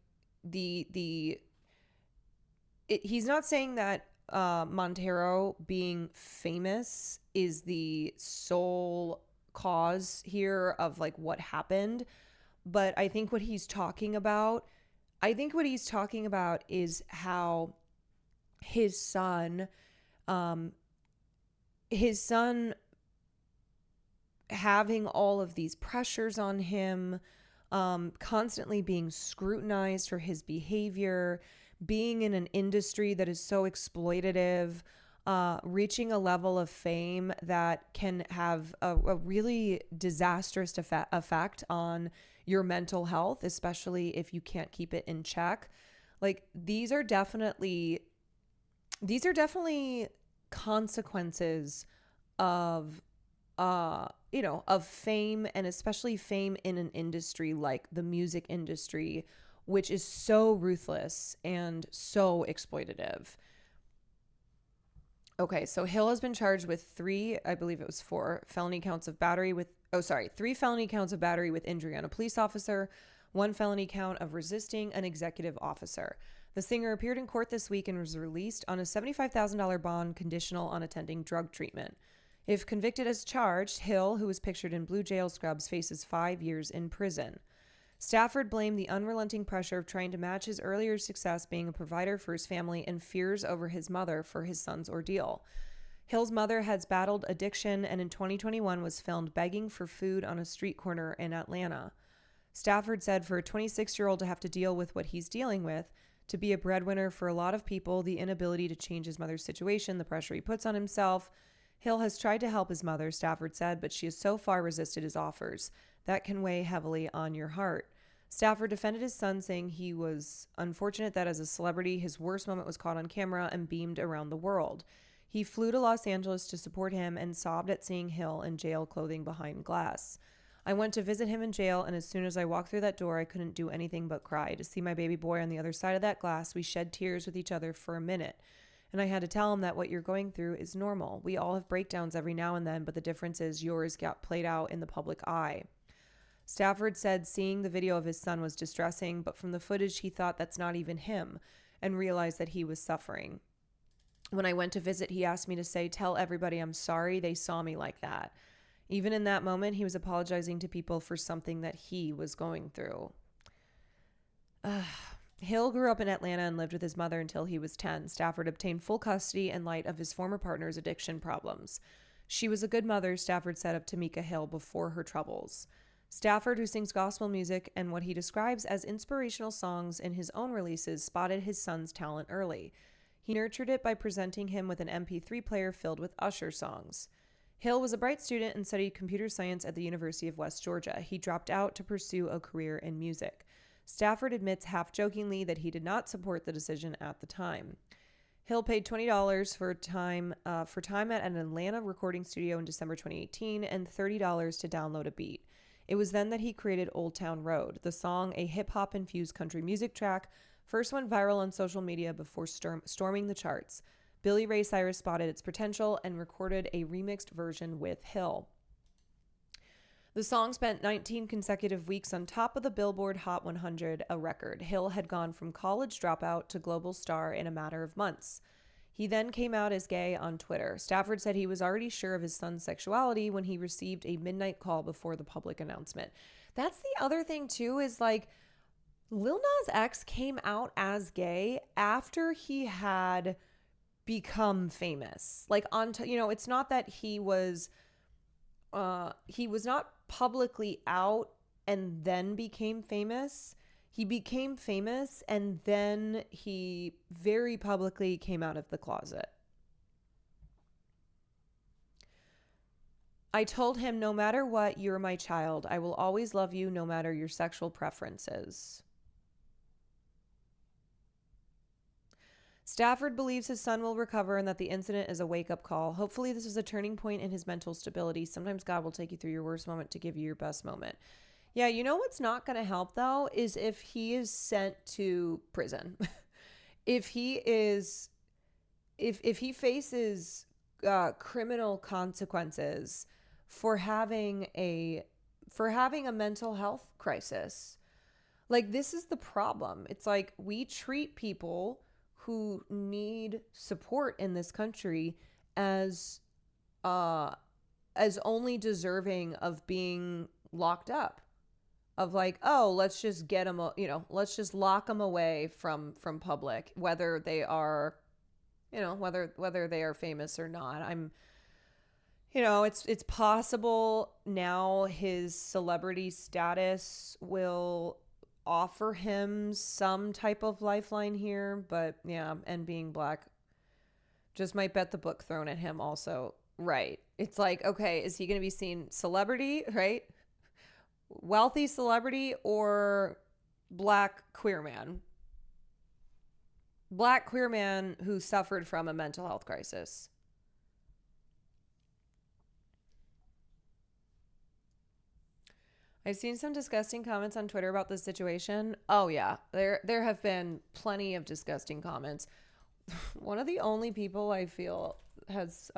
Speaker 2: he's not saying that Montero being famous is the sole cause here of like what happened. But I think what he's talking about is how his son, his son having all of these pressures on him, constantly being scrutinized for his behavior, being in an industry that is so exploitative, reaching a level of fame that can have a really disastrous effect on your mental health, especially if you can't keep it in check. Like, these are definitely consequences of of fame, and especially fame in an industry like the music industry, which is so ruthless and so exploitative. Okay, so Hill has been charged with three felony counts of battery with injury on a police officer, one felony count of resisting an executive officer. The singer appeared in court this week and was released on a $75,000 bond conditional on attending drug treatment. If convicted as charged, Hill, who was pictured in blue jail scrubs, faces 5 years in prison. Stafford blamed the unrelenting pressure of trying to match his earlier success being a provider for his family and fears over his mother for his son's ordeal. Hill's mother has battled addiction and in 2021 was filmed begging for food on a street corner in Atlanta. Stafford said for a 26-year-old to have to deal with what he's dealing with, to be a breadwinner for a lot of people, the inability to change his mother's situation, the pressure he puts on himself. Hill has tried to help his mother, Stafford said, but she has so far resisted his offers. That can weigh heavily on your heart. Stafford defended his son, saying he was unfortunate that as a celebrity, his worst moment was caught on camera and beamed around the world. He flew to Los Angeles to support him and sobbed at seeing Hill in jail clothing behind glass. I went to visit him in jail, and as soon as I walked through that door, I couldn't do anything but cry. To see my baby boy on the other side of that glass, we shed tears with each other for a minute. And I had to tell him that what you're going through is normal. We all have breakdowns every now and then, but the difference is yours got played out in the public eye. Stafford said seeing the video of his son was distressing, but from the footage he thought that's not even him and realized that he was suffering. When I went to visit, he asked me to say, "Tell everybody I'm sorry they saw me like that." Even in that moment, he was apologizing to people for something that he was going through. Hill grew up in Atlanta and lived with his mother until he was 10. Stafford obtained full custody in light of his former partner's addiction problems. She was a good mother, Stafford said of Tamika Hill before her troubles. Stafford, who sings gospel music and what he describes as inspirational songs in his own releases, spotted his son's talent early. He nurtured it by presenting him with an MP3 player filled with Usher songs. Hill was a bright student and studied computer science at the University of West Georgia. He dropped out to pursue a career in music. Stafford admits half-jokingly that he did not support the decision at the time. Hill paid $20 for time at an Atlanta recording studio in December 2018 and $30 to download a beat. It was then that he created Old Town Road. The song, a hip-hop infused country music track, first went viral on social media before storming the charts. Billy Ray Cyrus spotted its potential and recorded a remixed version with Hill. The song spent 19 consecutive weeks on top of the Billboard Hot 100, a record. Hill had gone from college dropout to global star in a matter of months. He then came out as gay on Twitter. Stafford said he was already sure of his son's sexuality when he received a midnight call before the public announcement. That's the other thing, too, is like Lil Nas X came out as gay after he had become famous. Like, it's not that he was not publicly out and then became famous. He became famous and then he very publicly came out of the closet. I told him, no matter what, you're my child. I will always love you no matter your sexual preferences. Stafford believes his son will recover and that the incident is a wake-up call. Hopefully this is a turning point in his mental stability. Sometimes God will take you through your worst moment to give you your best moment. Yeah, you know what's not going to help, though, is if he is sent to prison. If he faces criminal consequences for having a mental health crisis. Like, this is the problem. It's like we treat people who need support in this country as only deserving of being locked up. Of like, oh, let's just get them, let's just lock them away from public, whether they are you know, whether they are famous or not. You know, it's possible now his celebrity status will offer him some type of lifeline here, but yeah, and being black just might bet the book thrown at him also. Right. It's like, okay, is he going to be seen celebrity, right? Wealthy celebrity or black queer man? Black queer man who suffered from a mental health crisis. I've seen some disgusting comments on Twitter about this situation. Oh yeah, there have been plenty of disgusting comments. One of the only people I feel has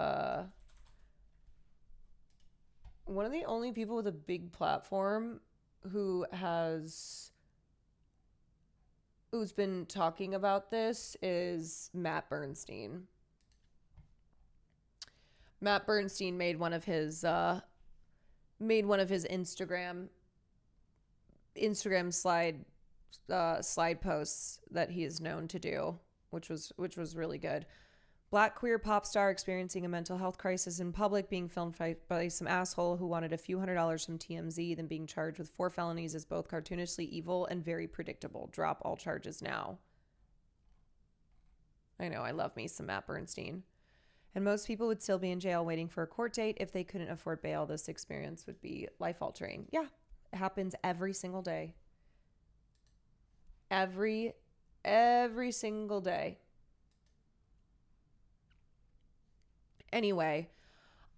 Speaker 2: one of the only people with a big platform who's been talking about this is Matt Bernstein. Matt Bernstein made one of his Instagram slide posts that he is known to do, which was really good. Black queer pop star experiencing a mental health crisis in public, being filmed by some asshole who wanted a few $100s from TMZ, then being charged with 4 felonies is both cartoonishly evil and very predictable. Drop all charges now. I know, I love me some Matt Bernstein. And most people would still be in jail waiting for a court date. If they couldn't afford bail, this experience would be life-altering. Yeah, it happens every single day. Every single day. Anyway,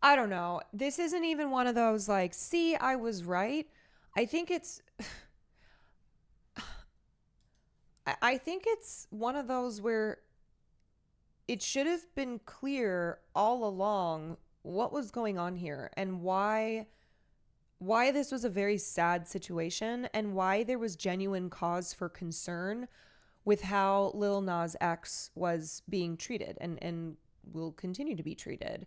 Speaker 2: I don't know. This isn't even one of those like, see, I was right. I think it's one of those where it should have been clear all along what was going on here and why this was a very sad situation and why there was genuine cause for concern with how Lil Nas X was being treated and will continue to be treated.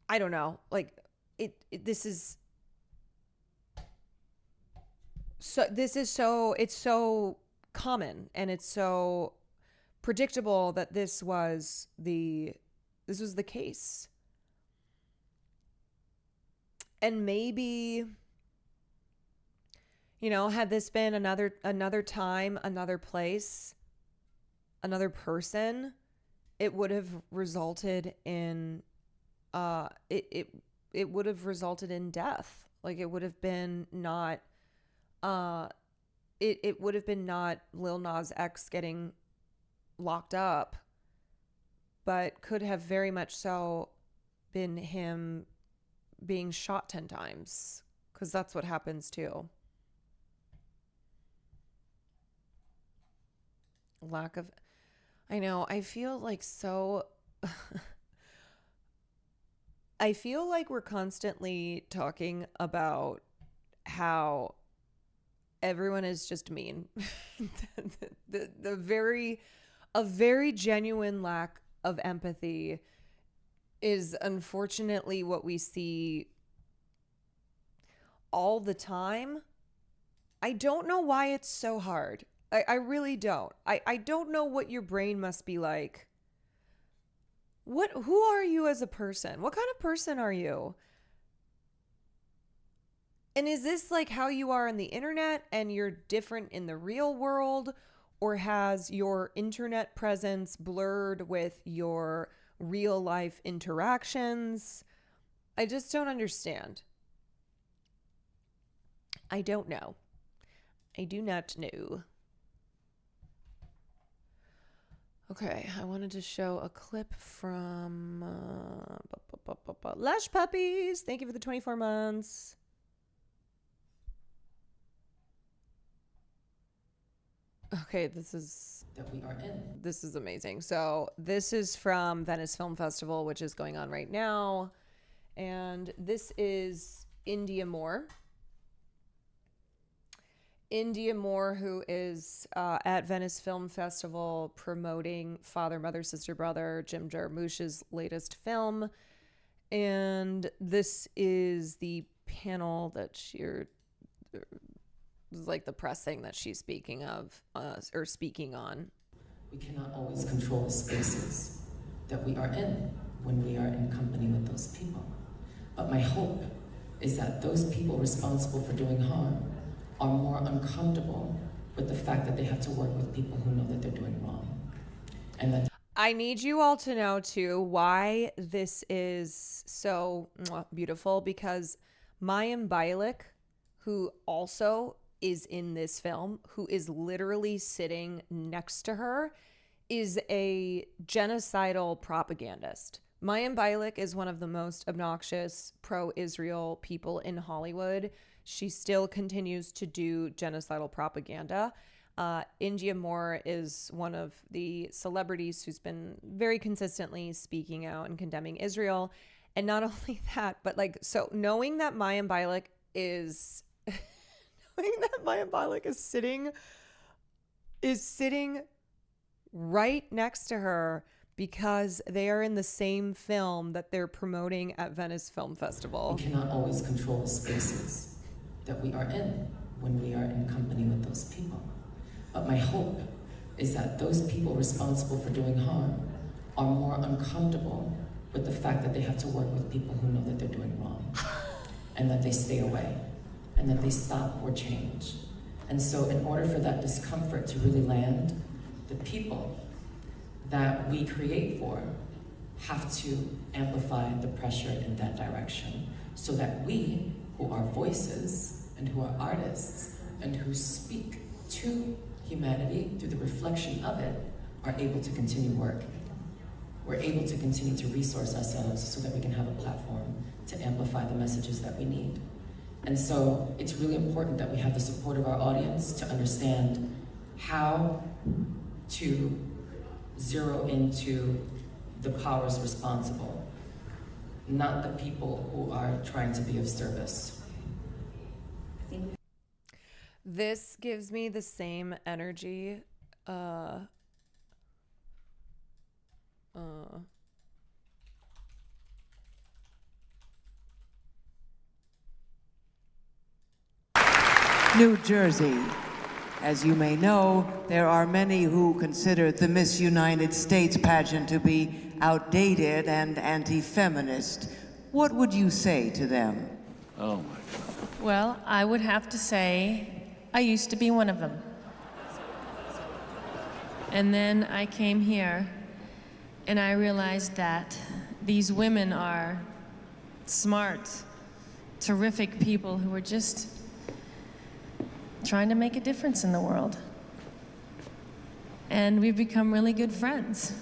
Speaker 2: I don't know. Like it's so common and it's so predictable that this was the case. And maybe, you know, had this been another time, another place, another person, it would have resulted in it would have resulted in death. Like it would have been not it would have been not Lil Nas X getting locked up, but could have very much so been him being shot 10 times, because that's what happens too. I know, I feel like so I feel like we're constantly talking about how everyone is just mean. A very genuine lack of empathy is unfortunately what we see all the time. I don't know why it's so hard. I really don't. I don't know what your brain must be like. Who are you as a person? What kind of person are you? And is this like how you are on the internet and you're different in the real world? Or has your internet presence blurred with your real life interactions? I just don't understand. I don't know. I do not know. Okay, I wanted to show a clip from Lush Puppies. Thank you for the 24 months. Okay, this is amazing. So this is from Venice Film Festival, which is going on right now. And this is India Moore. India Moore, who is at Venice Film Festival promoting Father, Mother, Sister, Brother, Jim Jarmusch's latest film. And this is the panel that like the press thing that she's speaking of, or speaking on.
Speaker 8: We cannot always control the spaces that we are in when we are in company with those people. But my hope is that those people responsible for doing harm are more uncomfortable with the fact that they have to work with people who know that they're doing wrong. And that
Speaker 2: I need you all to know too why this is so beautiful, because Mayim Bialik, who also is in this film, who is literally sitting next to her, is a genocidal propagandist. Mayim Bialik is one of the most obnoxious pro-Israel people in Hollywood. She still continues to do genocidal propaganda. India Moore is one of the celebrities who's been very consistently speaking out and condemning Israel. And not only that, but like, so knowing that Mayim Bialik is sitting right next to her because they are in the same film that they're promoting at Venice Film Festival.
Speaker 8: we cannot always control the spaces that we are in when we are in company with those people. But my hope is that those people responsible for doing harm are more uncomfortable with the fact that they have to work with people who know that they're doing wrong, and that they stay away, and that they stop or change. And so in order for that discomfort to really land, the people that we create for have to amplify the pressure in that direction, so that we, who are voices and who are artists and who speak to humanity through the reflection of it, are able to continue working. We're able to continue to resource ourselves so that we can have a platform to amplify the messages that we need. And so it's really important that we have the support of our audience to understand how to zero into the powers responsible, not the people who are trying to be of service.
Speaker 2: This gives me the same energy.
Speaker 9: New Jersey. As you may know, there are many who consider the Miss United States pageant to be outdated and anti-feminist. What would you say to them?
Speaker 10: Oh my God.
Speaker 11: Well, I would have to say I used to be one of them. And then I came here and I realized that these women are smart, terrific people who are just trying to make a difference in the world. And we've become really good friends.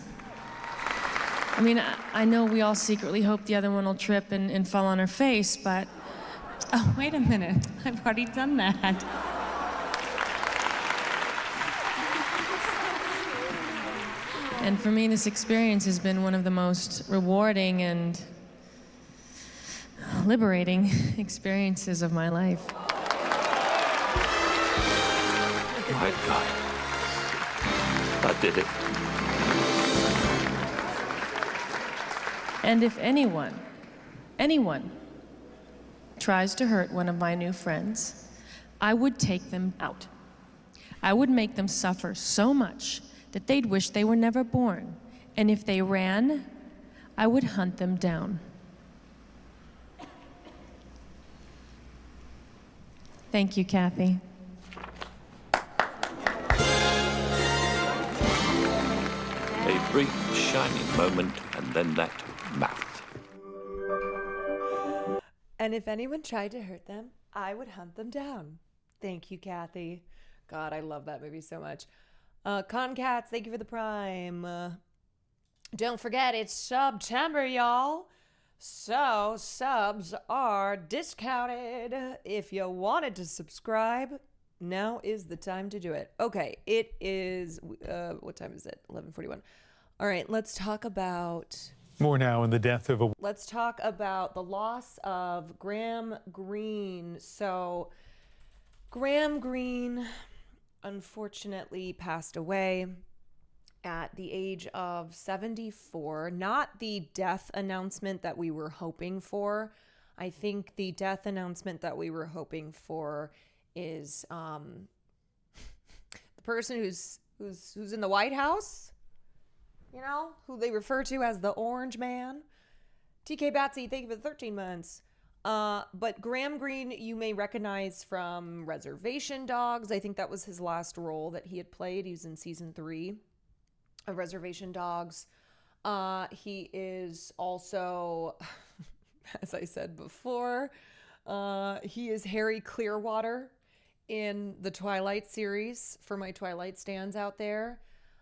Speaker 11: I mean, I know we all secretly hope the other one will trip and fall on her face, but... Oh, wait a minute. I've already done that. And for me, this experience has been one of the most rewarding and liberating experiences of my life.
Speaker 10: My God. I did it.
Speaker 11: And if anyone tries to hurt one of my new friends, I would take them out. I would make them suffer so much that they'd wish they were never born. And if they ran, I would hunt them down. Thank you, Kathy.
Speaker 10: A brief, shining moment, and then that mouth.
Speaker 2: And if anyone tried to hurt them, I would hunt them down. Thank you, Kathy. God, I love that movie so much. Concats, thank you for the prime. Don't forget, it's September, y'all. So subs are discounted. If you wanted to subscribe, now is the time to do it. Okay, it is, what time is it? 11:41. All right, let's talk about...
Speaker 12: More now in the death of a...
Speaker 2: Let's talk about the loss of Graham Greene. So, Graham Greene unfortunately passed away at the age of 74. Not the death announcement that we were hoping for. I think the death announcement that we were hoping for is the person who's who's in the White House, you know, who they refer to as the Orange Man. TK Batsy, thank you for the 13 months. But Graham Greene, you may recognize from Reservation Dogs. I think that was his last role that he had played. He was in season 3 of Reservation Dogs. He is also, as I said before, he is Harry Clearwater in the Twilight series, for my Twilight stands out there.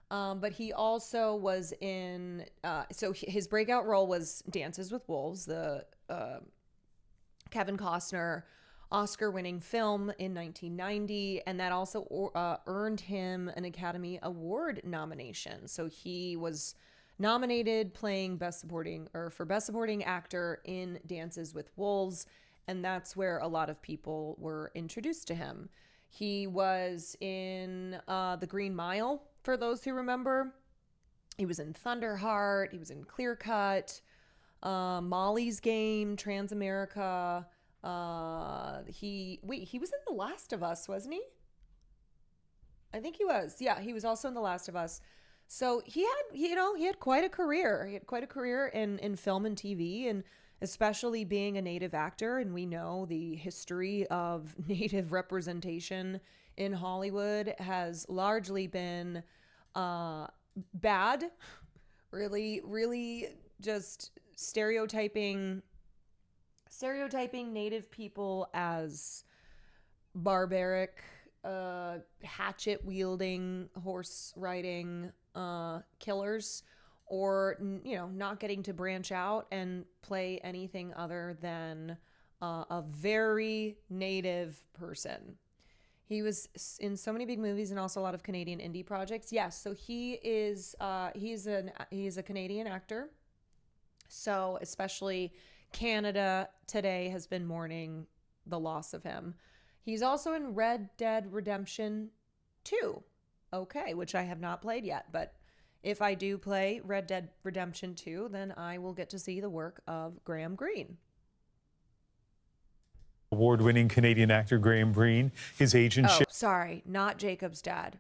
Speaker 2: But he also was in, so his breakout role was Dances with Wolves, the Kevin Costner Oscar-winning film in 1990, and that also earned him an Academy Award nomination. So he was nominated playing Best Supporting Actor in Dances with Wolves, and that's where a lot of people were introduced to him. He was in The Green Mile, for those who remember. He was in Thunderheart. He was in Clear Cut, Molly's Game, Transamerica. He was in The Last of Us, wasn't he? I think he was. Yeah, he was also in The Last of Us. So he had quite a career. He had quite a career in film and TV, and especially being a Native actor. And we know the history of Native representation in Hollywood has largely been bad. Really, really just stereotyping Native people as barbaric, hatchet-wielding, horse-riding killers, or, not getting to branch out and play anything other than a very Native person. He was in so many big movies and also a lot of Canadian indie projects. Yes, so he's a Canadian actor. So especially Canada today has been mourning the loss of him. He's also in Red Dead Redemption 2. Okay, which I have not played yet, but if I do play Red Dead Redemption 2, then I will get to see the work of Graham Greene.
Speaker 12: Award-winning Canadian actor Graham Greene, his agent
Speaker 2: Not Jacob's dad.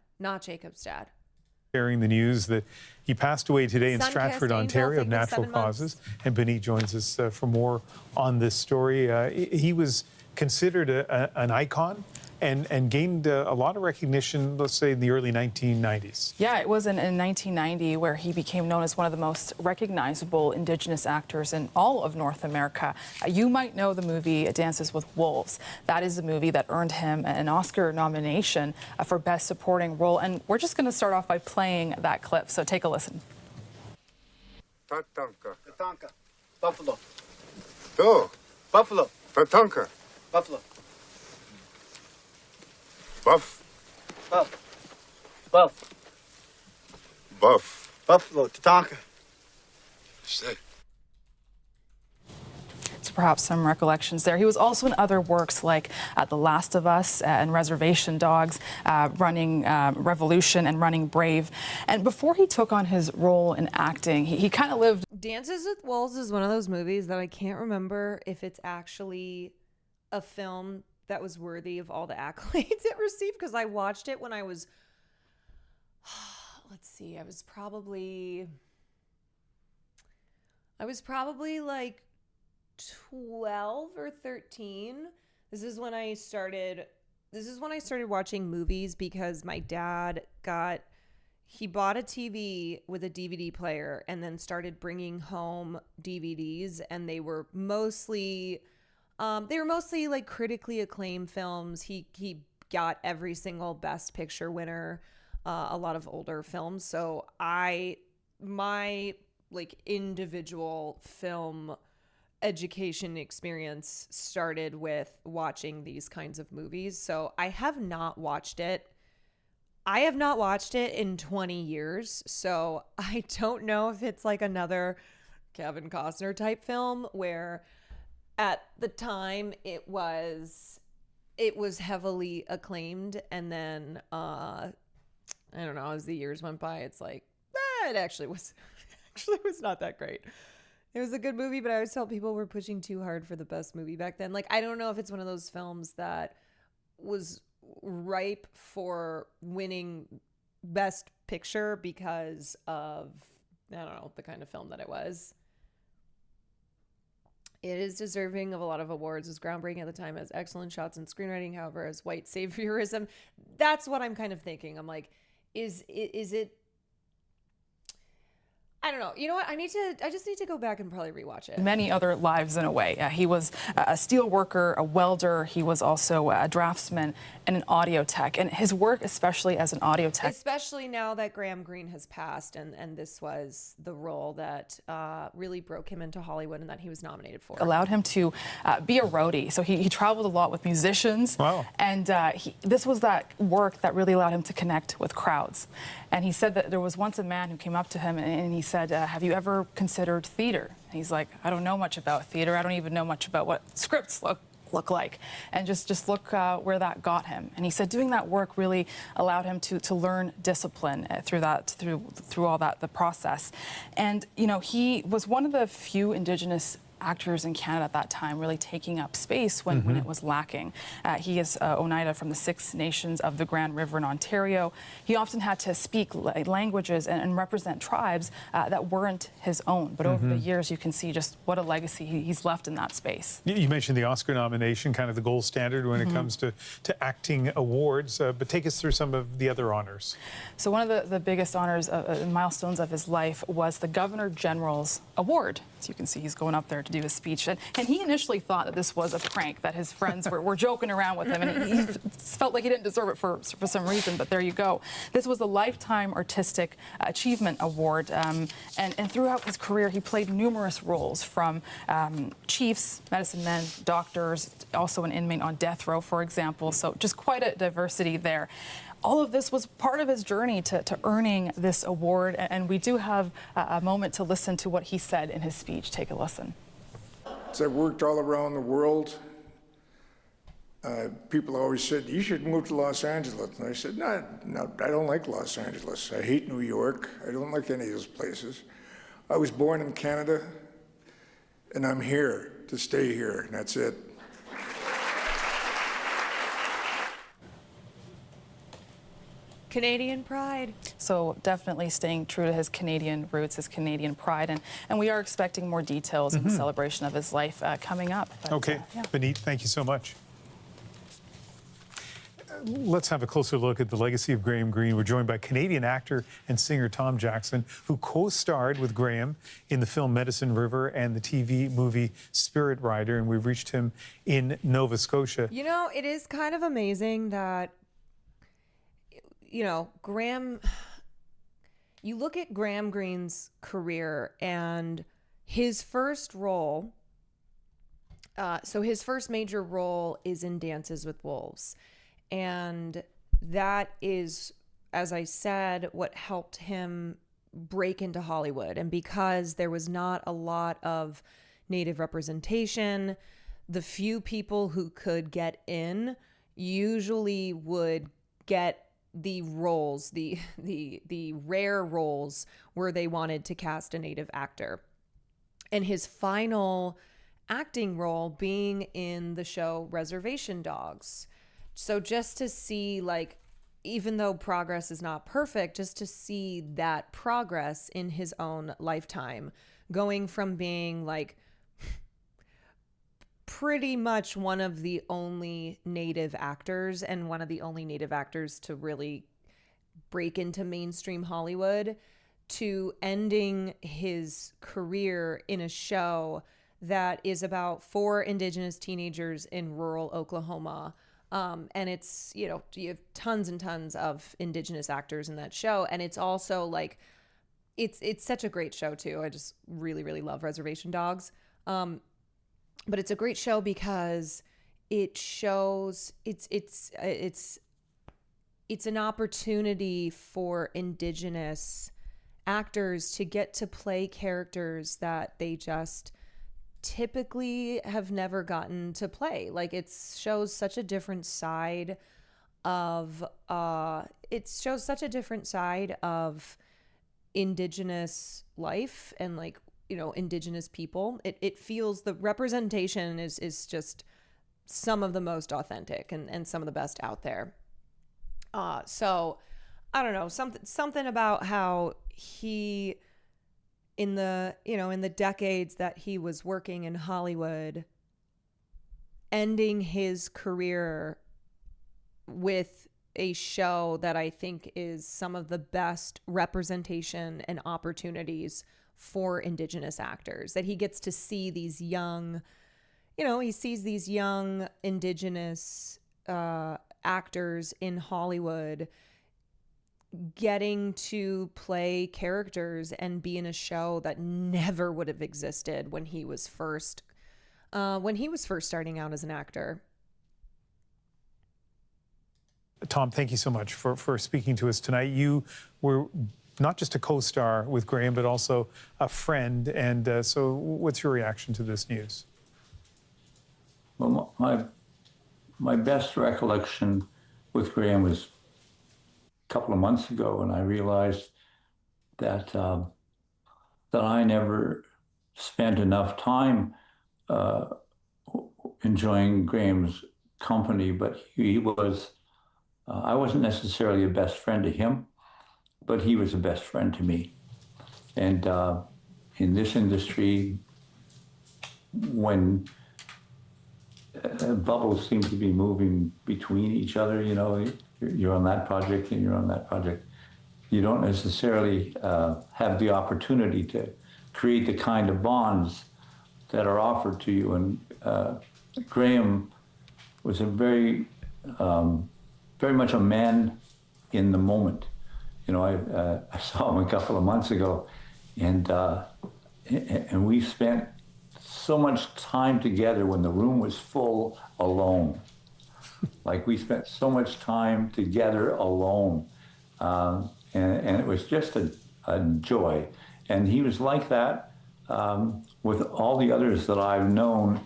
Speaker 12: sharing the news that he passed away today in Stratford, Ontario, of natural causes. And Benit joins us for more on this story. He was considered an icon and gained a lot of recognition, let's say, in the early 1990s.
Speaker 13: Yeah, it was in 1990 where he became known as one of the most recognizable Indigenous actors in all of North America. You might know the movie Dances with Wolves. That is the movie that earned him an Oscar nomination for Best Supporting Role. And we're just going to start off by playing that clip, so take a listen.
Speaker 14: Tatanka. Tatanka. Buffalo. Do. Buffalo. Tatanka. Buffalo. Buff. Buff. Buff. Buff. Buffalo. Tatanka. Stay.
Speaker 13: So perhaps some recollections there. He was also in other works like The Last of Us and Reservation Dogs, Running Revolution and Running Brave. And before he took on his role in acting, he kind of lived...
Speaker 2: Dances with Wolves is one of those movies that I can't remember if it's actually a film that was worthy of all the accolades it received, because I watched it when I was, let's see, I was probably like 12 or 13. This is when I started watching movies, because my dad he bought a TV with a DVD player and then started bringing home DVDs, and they were mostly like critically acclaimed films. He got every single Best Picture winner, a lot of older films. So my like individual film education experience started with watching these kinds of movies. So I have not watched it in 20 years. So I don't know if it's like another Kevin Costner type film where at the time it was heavily acclaimed, and then I don't know, as the years went by, it's like it actually was not that great. It was a good movie, but I always felt people were pushing too hard for the best movie back then. Like, I don't know if it's one of those films that was ripe for winning Best Picture because of, I don't know, the kind of film that it was. It is deserving of a lot of awards. It was groundbreaking at the time, as excellent shots and screenwriting. However, as white saviorism, that's what I'm kind of thinking. I'm like, is it? I don't know. You know what? I just need to go back and probably rewatch it.
Speaker 13: Many other lives in a way. He was a steel worker, a welder. He was also a draftsman and an audio tech. And his work, especially as an audio tech.
Speaker 2: Especially now that Graham Greene has passed, and this was the role that really broke him into Hollywood and that he was nominated for.
Speaker 13: Allowed him to be a roadie. So he traveled a lot with musicians.
Speaker 12: Wow.
Speaker 13: And this was that work that really allowed him to connect with crowds. And he said that there was once a man who came up to him and he said, have you ever considered theater? And he's like, I don't know much about theater. I don't even know much about what scripts look like. And just look where that got him. And he said doing that work really allowed him to learn discipline through all that, the process. And, you know, he was one of the few Indigenous actors in Canada at that time really taking up space when it was lacking. He is Oneida from the Six Nations of the Grand River in Ontario. He often had to speak languages and represent tribes that weren't his own. But over the years, you can see just what a legacy he's left in that space. You
Speaker 12: mentioned the Oscar nomination, kind of the gold standard when it comes to acting awards. But take us through some of the other honors.
Speaker 13: So one of the biggest honors, milestones of his life was the Governor General's Award. So you can see he's going up there to do his speech. And he initially thought that this was a prank, that his friends were joking around with him. And he felt like he didn't deserve it for some reason, but there you go. This was a Lifetime Artistic Achievement Award. And throughout his career, he played numerous roles, from chiefs, medicine men, doctors, also an inmate on death row, for example. So just quite a diversity there. All of this was part of his journey to earning this award, and we do have a moment to listen to what he said in his speech. Take a listen.
Speaker 15: I've worked all around the world. People always said, you should move to Los Angeles. And I said, no, I don't like Los Angeles. I hate New York. I don't like any of those places. I was born in Canada, and I'm here to stay here, and that's it.
Speaker 2: Canadian pride.
Speaker 13: So definitely staying true to his Canadian roots, his Canadian pride. And we are expecting more details in the celebration of his life coming up. But,
Speaker 12: okay. Benit, thank you so much. Let's have a closer look at the legacy of Graham Greene. We're joined by Canadian actor and singer Tom Jackson, who co-starred with Graham in the film Medicine River and the TV movie Spirit Rider, and we've reached him in Nova Scotia.
Speaker 2: You know, it is kind of amazing that, you know, you look at Graham Greene's career and his first role, so his first major role is in Dances with Wolves. And that is, as I said, what helped him break into Hollywood. And because there was not a lot of Native representation, the few people who could get in usually would get the roles, the rare roles where they wanted to cast a Native actor. And his final acting role being in the show Reservation Dogs. So just to see, like, even though progress is not perfect, just to see that progress in his own lifetime, going from being like pretty much one of the only Native actors and one of the only Native actors to really break into mainstream Hollywood, to ending his career in a show that is about 4 Indigenous teenagers in rural Oklahoma. And it's, you know, you have tons and tons of Indigenous actors in that show. And it's also like, it's such a great show too. I just really, really love Reservation Dogs. But it's a great show because it shows it's an opportunity for Indigenous actors to get to play characters that they just typically have never gotten to play. Like, it shows such a different side of Indigenous life and, like, you know, Indigenous people. It feels, the representation is just some of the most authentic and some of the best out there. So I don't know, something about how he, in the decades that he was working in Hollywood, ending his career with a show that I think is some of the best representation and opportunities for Indigenous actors, that he gets to see these young, he sees these young Indigenous actors in Hollywood getting to play characters and be in a show that never would have existed when he was first starting out as an actor.
Speaker 12: Tom, thank you so much for speaking to us tonight. You were not just a co-star with Graham, but also a friend. And so what's your reaction to this news?
Speaker 16: Well, my best recollection with Graham was a couple of months ago, and I realized that that I never spent enough time enjoying Graham's company, but he was, I wasn't necessarily a best friend to him, but he was a best friend to me. And in this industry, when bubbles seem to be moving between each other, you're on that project and you're on that project, you don't necessarily have the opportunity to create the kind of bonds that are offered to you. And Graham was a very much a man in the moment. I saw him a couple of months ago, and we spent so much time together when the room was full alone. Like, we spent so much time together alone, and it was just a joy. And he was like that with all the others that I've known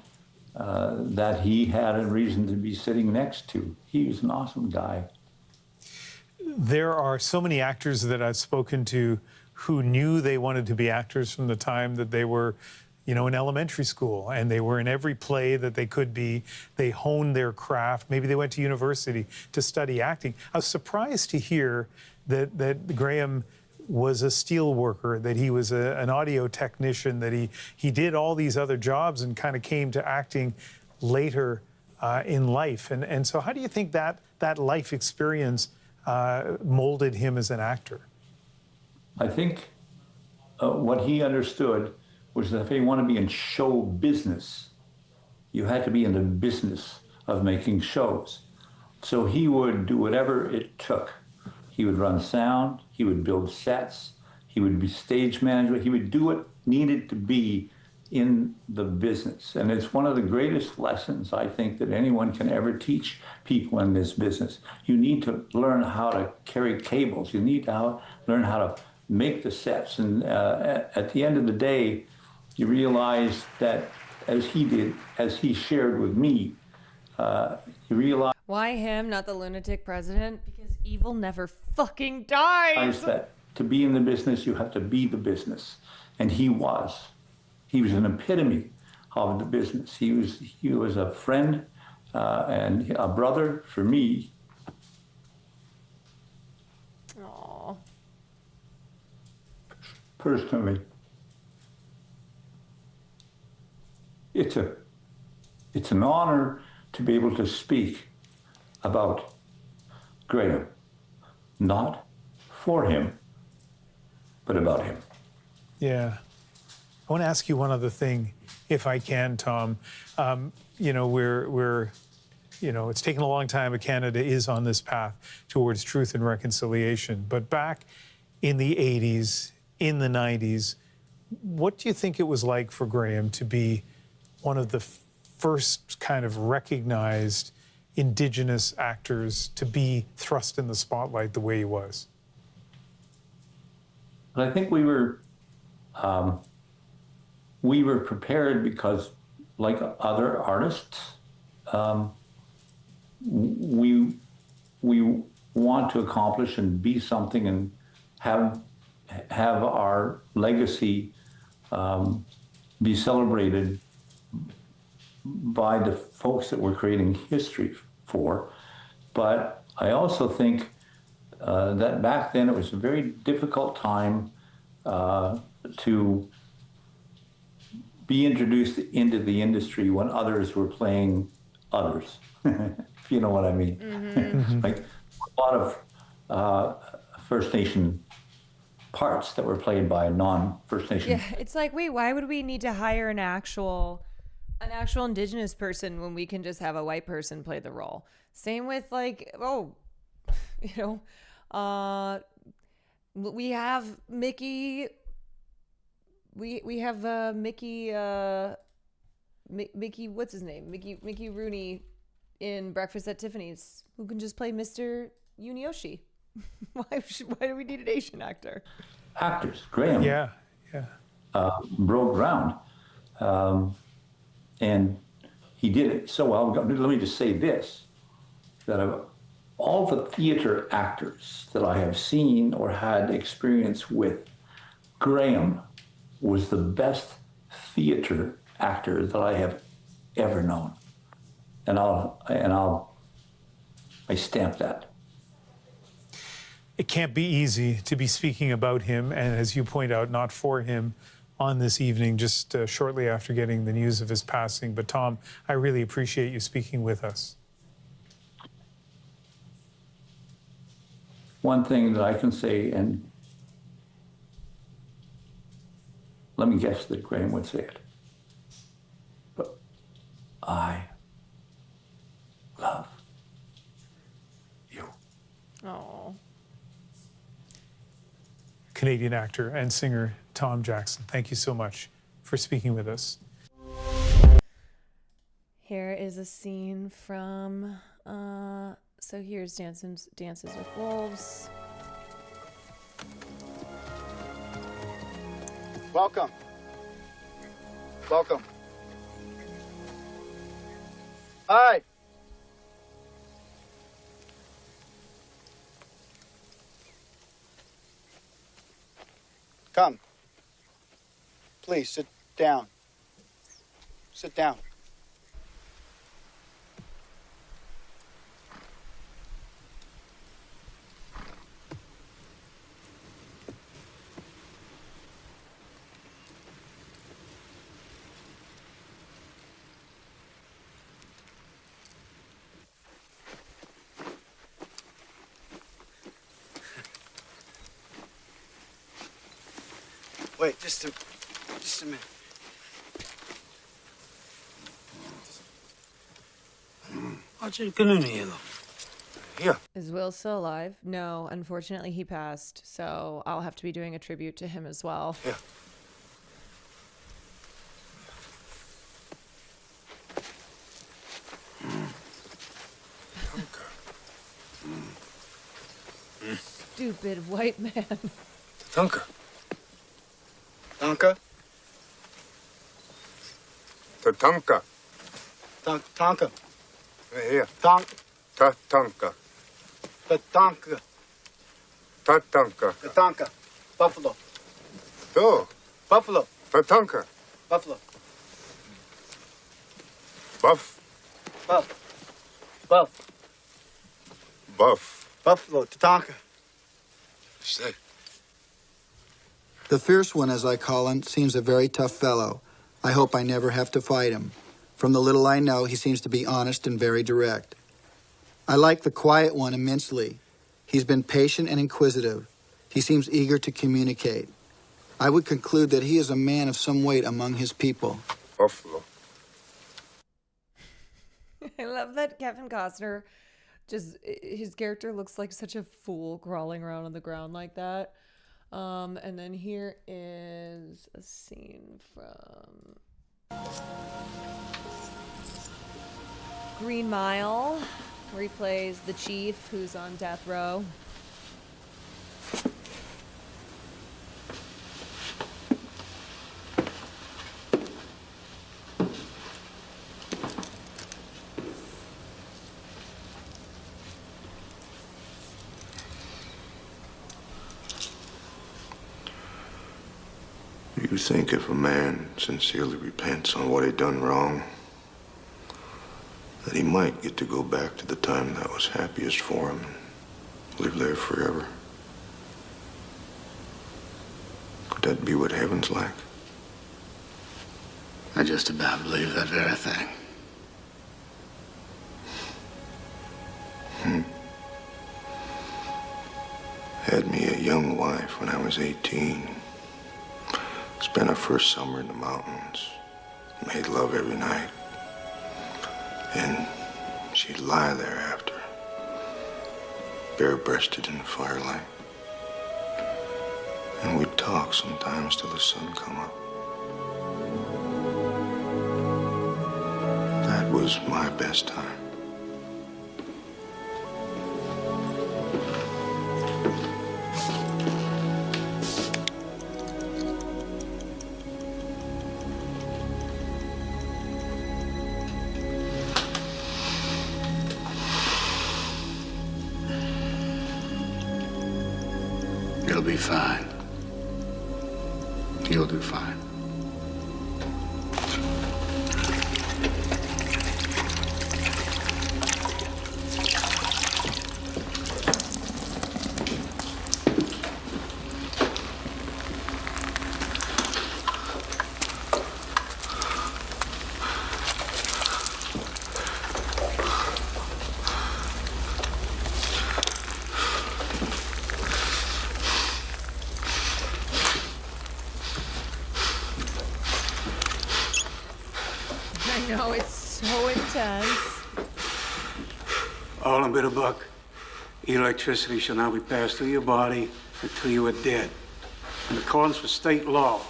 Speaker 16: that he had a reason to be sitting next to. He was an awesome guy.
Speaker 12: There are so many actors that I've spoken to who knew they wanted to be actors from the time that they were, in elementary school, and they were in every play that they could be. They honed their craft. Maybe they went to university to study acting. I was surprised to hear that Graham was a steel worker, that he was an audio technician, that he did all these other jobs and kind of came to acting later in life. And so how do you think that life experience molded him as an actor?
Speaker 16: I think what he understood was that if you want to be in show business, you had to be in the business of making shows. So he would do whatever it took. He would run sound, he would build sets, he would be stage manager, he would do what needed to be in the business. And it's one of the greatest lessons, I think, that anyone can ever teach people in this business. You need to learn how to carry cables. You need to learn how to make the sets. And at the end of the day, you realize that, as he did, as he shared with me, you realize...
Speaker 2: Why him, not the lunatic president? Because evil never fucking dies.
Speaker 16: That to be in the business, you have to be the business. And he was. He was an epitome of the business. He was a friend and a brother for me.
Speaker 2: Aww.
Speaker 16: Personally, it's an honor to be able to speak about Graham, not for him, but about him.
Speaker 12: Yeah. I want to ask you one other thing, if I can, Tom. We're it's taken a long time, but Canada is on this path towards truth and reconciliation. But back in the 80s, in the 90s, what do you think it was like for Graham to be one of the first kind of recognized Indigenous actors to be thrust in the spotlight the way he was?
Speaker 16: But I think we were prepared because, like other artists, we want to accomplish and be something and have our legacy be celebrated by the folks that we're creating history for. But I also think that back then it was a very difficult time to be introduced into the industry when others were playing others, if you know what I mean.
Speaker 2: Mm-hmm.
Speaker 16: Like a lot of First Nation parts that were played by non-First Nation.
Speaker 2: Yeah, it's like, wait, why would we need to hire an actual Indigenous person when we can just have a white person play the role? Same with like, we have Mickey. We have Mickey. Mickey, what's his name? Mickey Rooney in Breakfast at Tiffany's, who can just play Mr. Yunioshi. Why do we need an Asian actor?
Speaker 16: Actors, Graham.
Speaker 12: Yeah.
Speaker 16: Broke ground. And he did it so well. Let me just say this, that of all the theater actors that I have seen or had experience with, Graham was the best theater actor that I have ever known. And I stamp that.
Speaker 12: It can't be easy to be speaking about him, and as you point out, not for him, on this evening, just shortly after getting the news of his passing. But Tom, I really appreciate you speaking with us.
Speaker 16: One thing that I can say, and let me guess that Graham would say it, but I love you.
Speaker 2: Oh.
Speaker 12: Canadian actor and singer Tom Jackson, thank you so much for speaking with us.
Speaker 2: Here is a scene from, so here's Dances with Wolves.
Speaker 14: Welcome. Welcome. Hi. Come. Please sit down. Sit down. Wait, just a minute. Yeah.
Speaker 2: Is Will still alive? No, unfortunately he passed, so I'll have to be doing a tribute to him as well.
Speaker 14: Yeah.
Speaker 2: Stupid white man.
Speaker 14: Tatanka. Tatanka. Tatanka. Tatanka. Here. Tatanka. Tatanka. Tatanka. Tatanka. Buffalo. Oh. Buffalo. Tatanka. Buffalo. Buff. Buffalo. Tatanka. Say.
Speaker 17: The fierce one, as I call him, seems a very tough fellow. I hope I never have to fight him. From the little I know, he seems to be honest and very direct. I like the quiet one immensely. He's been patient and inquisitive. He seems eager to communicate. I would conclude that he is a man of some weight among his people.
Speaker 14: Buffalo.
Speaker 2: I love that Kevin Costner, his character looks like such a fool crawling around on the ground like that. And then here is a scene from Green Mile, where he plays the chief who's on death row.
Speaker 18: You think if a man sincerely repents on what he done wrong, that he might get to go back to the time that was happiest for him, live there forever. Could that be what heaven's like?
Speaker 19: I just about believe that very thing.
Speaker 18: Had me a young wife when I was 18. Spent our first summer in the mountains. Made love every night. And she'd lie there after, bare-breasted in the firelight. And we'd talk sometimes till the sun come up. That was my best time.
Speaker 19: You'll be fine. You'll do fine.
Speaker 2: I know, it's so intense.
Speaker 20: All in Bitterbuck, electricity shall not be passed through your body until you are dead. In accordance with state law,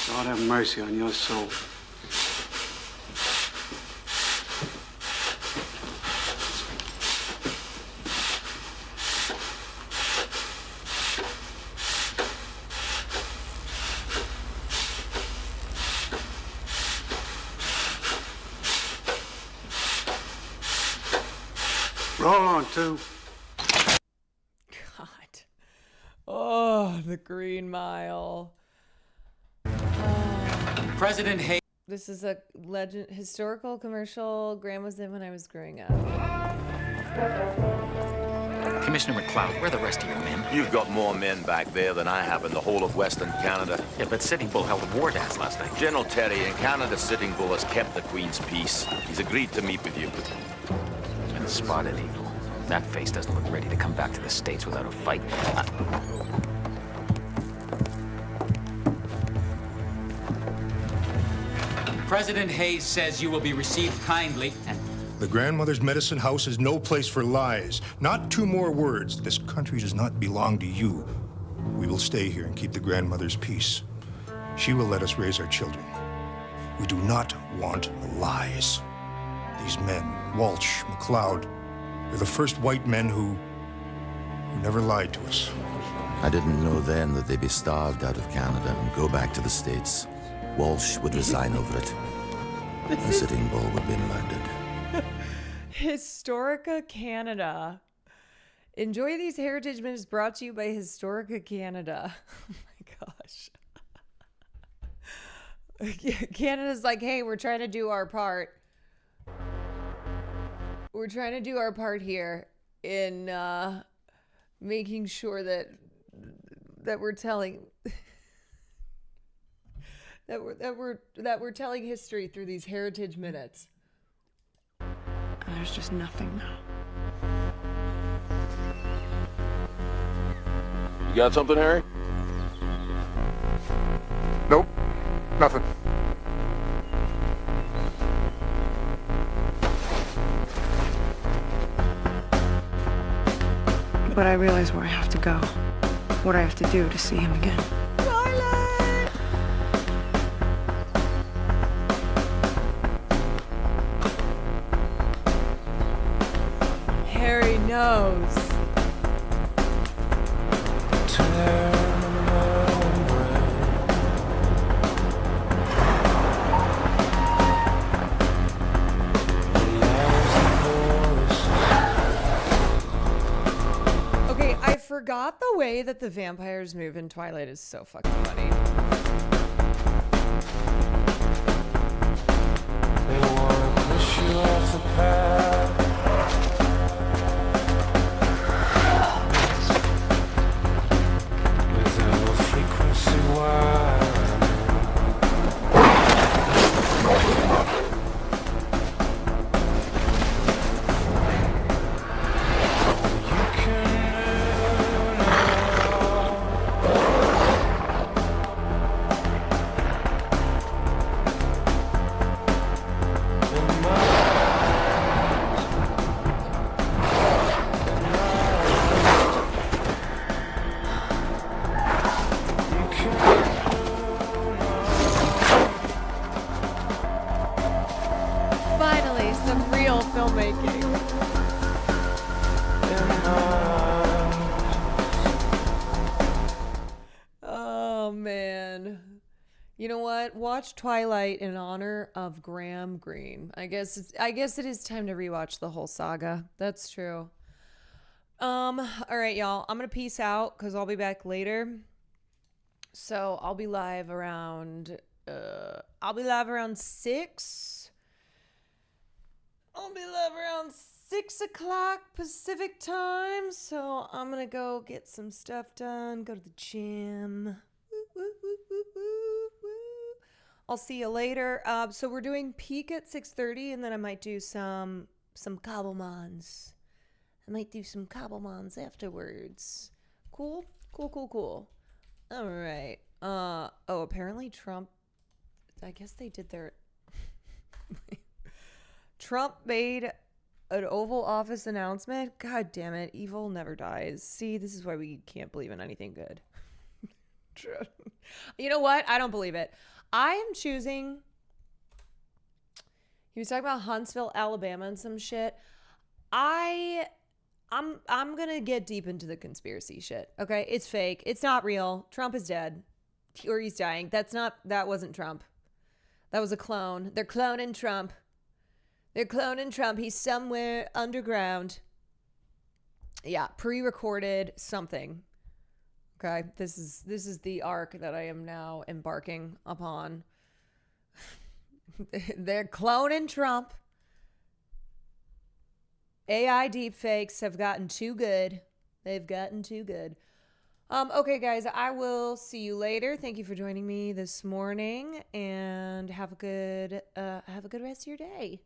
Speaker 20: God have mercy on your soul. Roll on, too.
Speaker 2: God. Oh, the Green Mile.
Speaker 21: President Hayes.
Speaker 2: This is a historical commercial Graham was in when I was growing up.
Speaker 21: Commissioner McLeod, where are the rest of your men?
Speaker 10: You've got more men back there than I have in the whole of Western Canada.
Speaker 21: Yeah, but Sitting Bull held a war dance last night.
Speaker 10: General Terry in Canada, Sitting Bull has kept the Queen's peace. He's agreed to meet with you.
Speaker 21: And Spotted Eagle. That face doesn't look ready to come back to the States without a fight. President Hayes says you will be received kindly and...
Speaker 22: The grandmother's medicine house is no place for lies. Not two more words. This country does not belong to you. We will stay here and keep the grandmother's peace. She will let us raise our children. We do not want lies. These men, Walsh, McLeod, they're the first white men who never lied to us.
Speaker 23: I didn't know then that they'd be starved out of Canada and go back to the States. Walsh would resign over it. And Sitting Bull would be murdered.
Speaker 2: Historica Canada. Enjoy these Heritage Minutes brought to you by Historica Canada. Oh my gosh. Canada's like, hey, we're trying to do our part. We're trying to do our part here in making sure that we're telling that we're telling history through these Heritage Minutes.
Speaker 6: And there's just nothing now.
Speaker 14: You got something, Harry?
Speaker 15: Nope, nothing.
Speaker 6: But I realize where I have to go, what I have to do to see him again.
Speaker 2: Harry knows. Okay, I forgot the way that the vampires move in Twilight is so fucking funny.
Speaker 24: They wanna push you off the path.
Speaker 2: You know what? Watch Twilight in honor of Graham Greene. I guess it is time to rewatch the whole saga. That's true. All right, y'all. I'm gonna peace out because I'll be back later. So I'll be live around 6. I'll be live around 6 o'clock Pacific time. So I'm gonna go get some stuff done. Go to the gym. Woo, woo, woo, woo, woo, woo. I'll see you later. So we're doing peak at 6:30, and then I might do some cobblemans. I might do some cobblemans afterwards. Cool. All right. Apparently Trump, I guess they did their Trump made an Oval Office announcement. God damn it. Evil never dies. See, this is why we can't believe in anything good. You know what? I don't believe it. I am choosing. He was talking about Huntsville, Alabama and some shit. I'm gonna get deep into the conspiracy shit. Okay, it's fake. It's not real. Trump is dead, or he's dying. That wasn't Trump. That was a clone. They're cloning Trump. He's somewhere underground. Yeah, pre-recorded something. Okay, this is the arc that I am now embarking upon. They're cloning Trump. AI deepfakes have gotten too good. They've gotten too good. Okay, guys, I will see you later. Thank you for joining me this morning, and have a good rest of your day.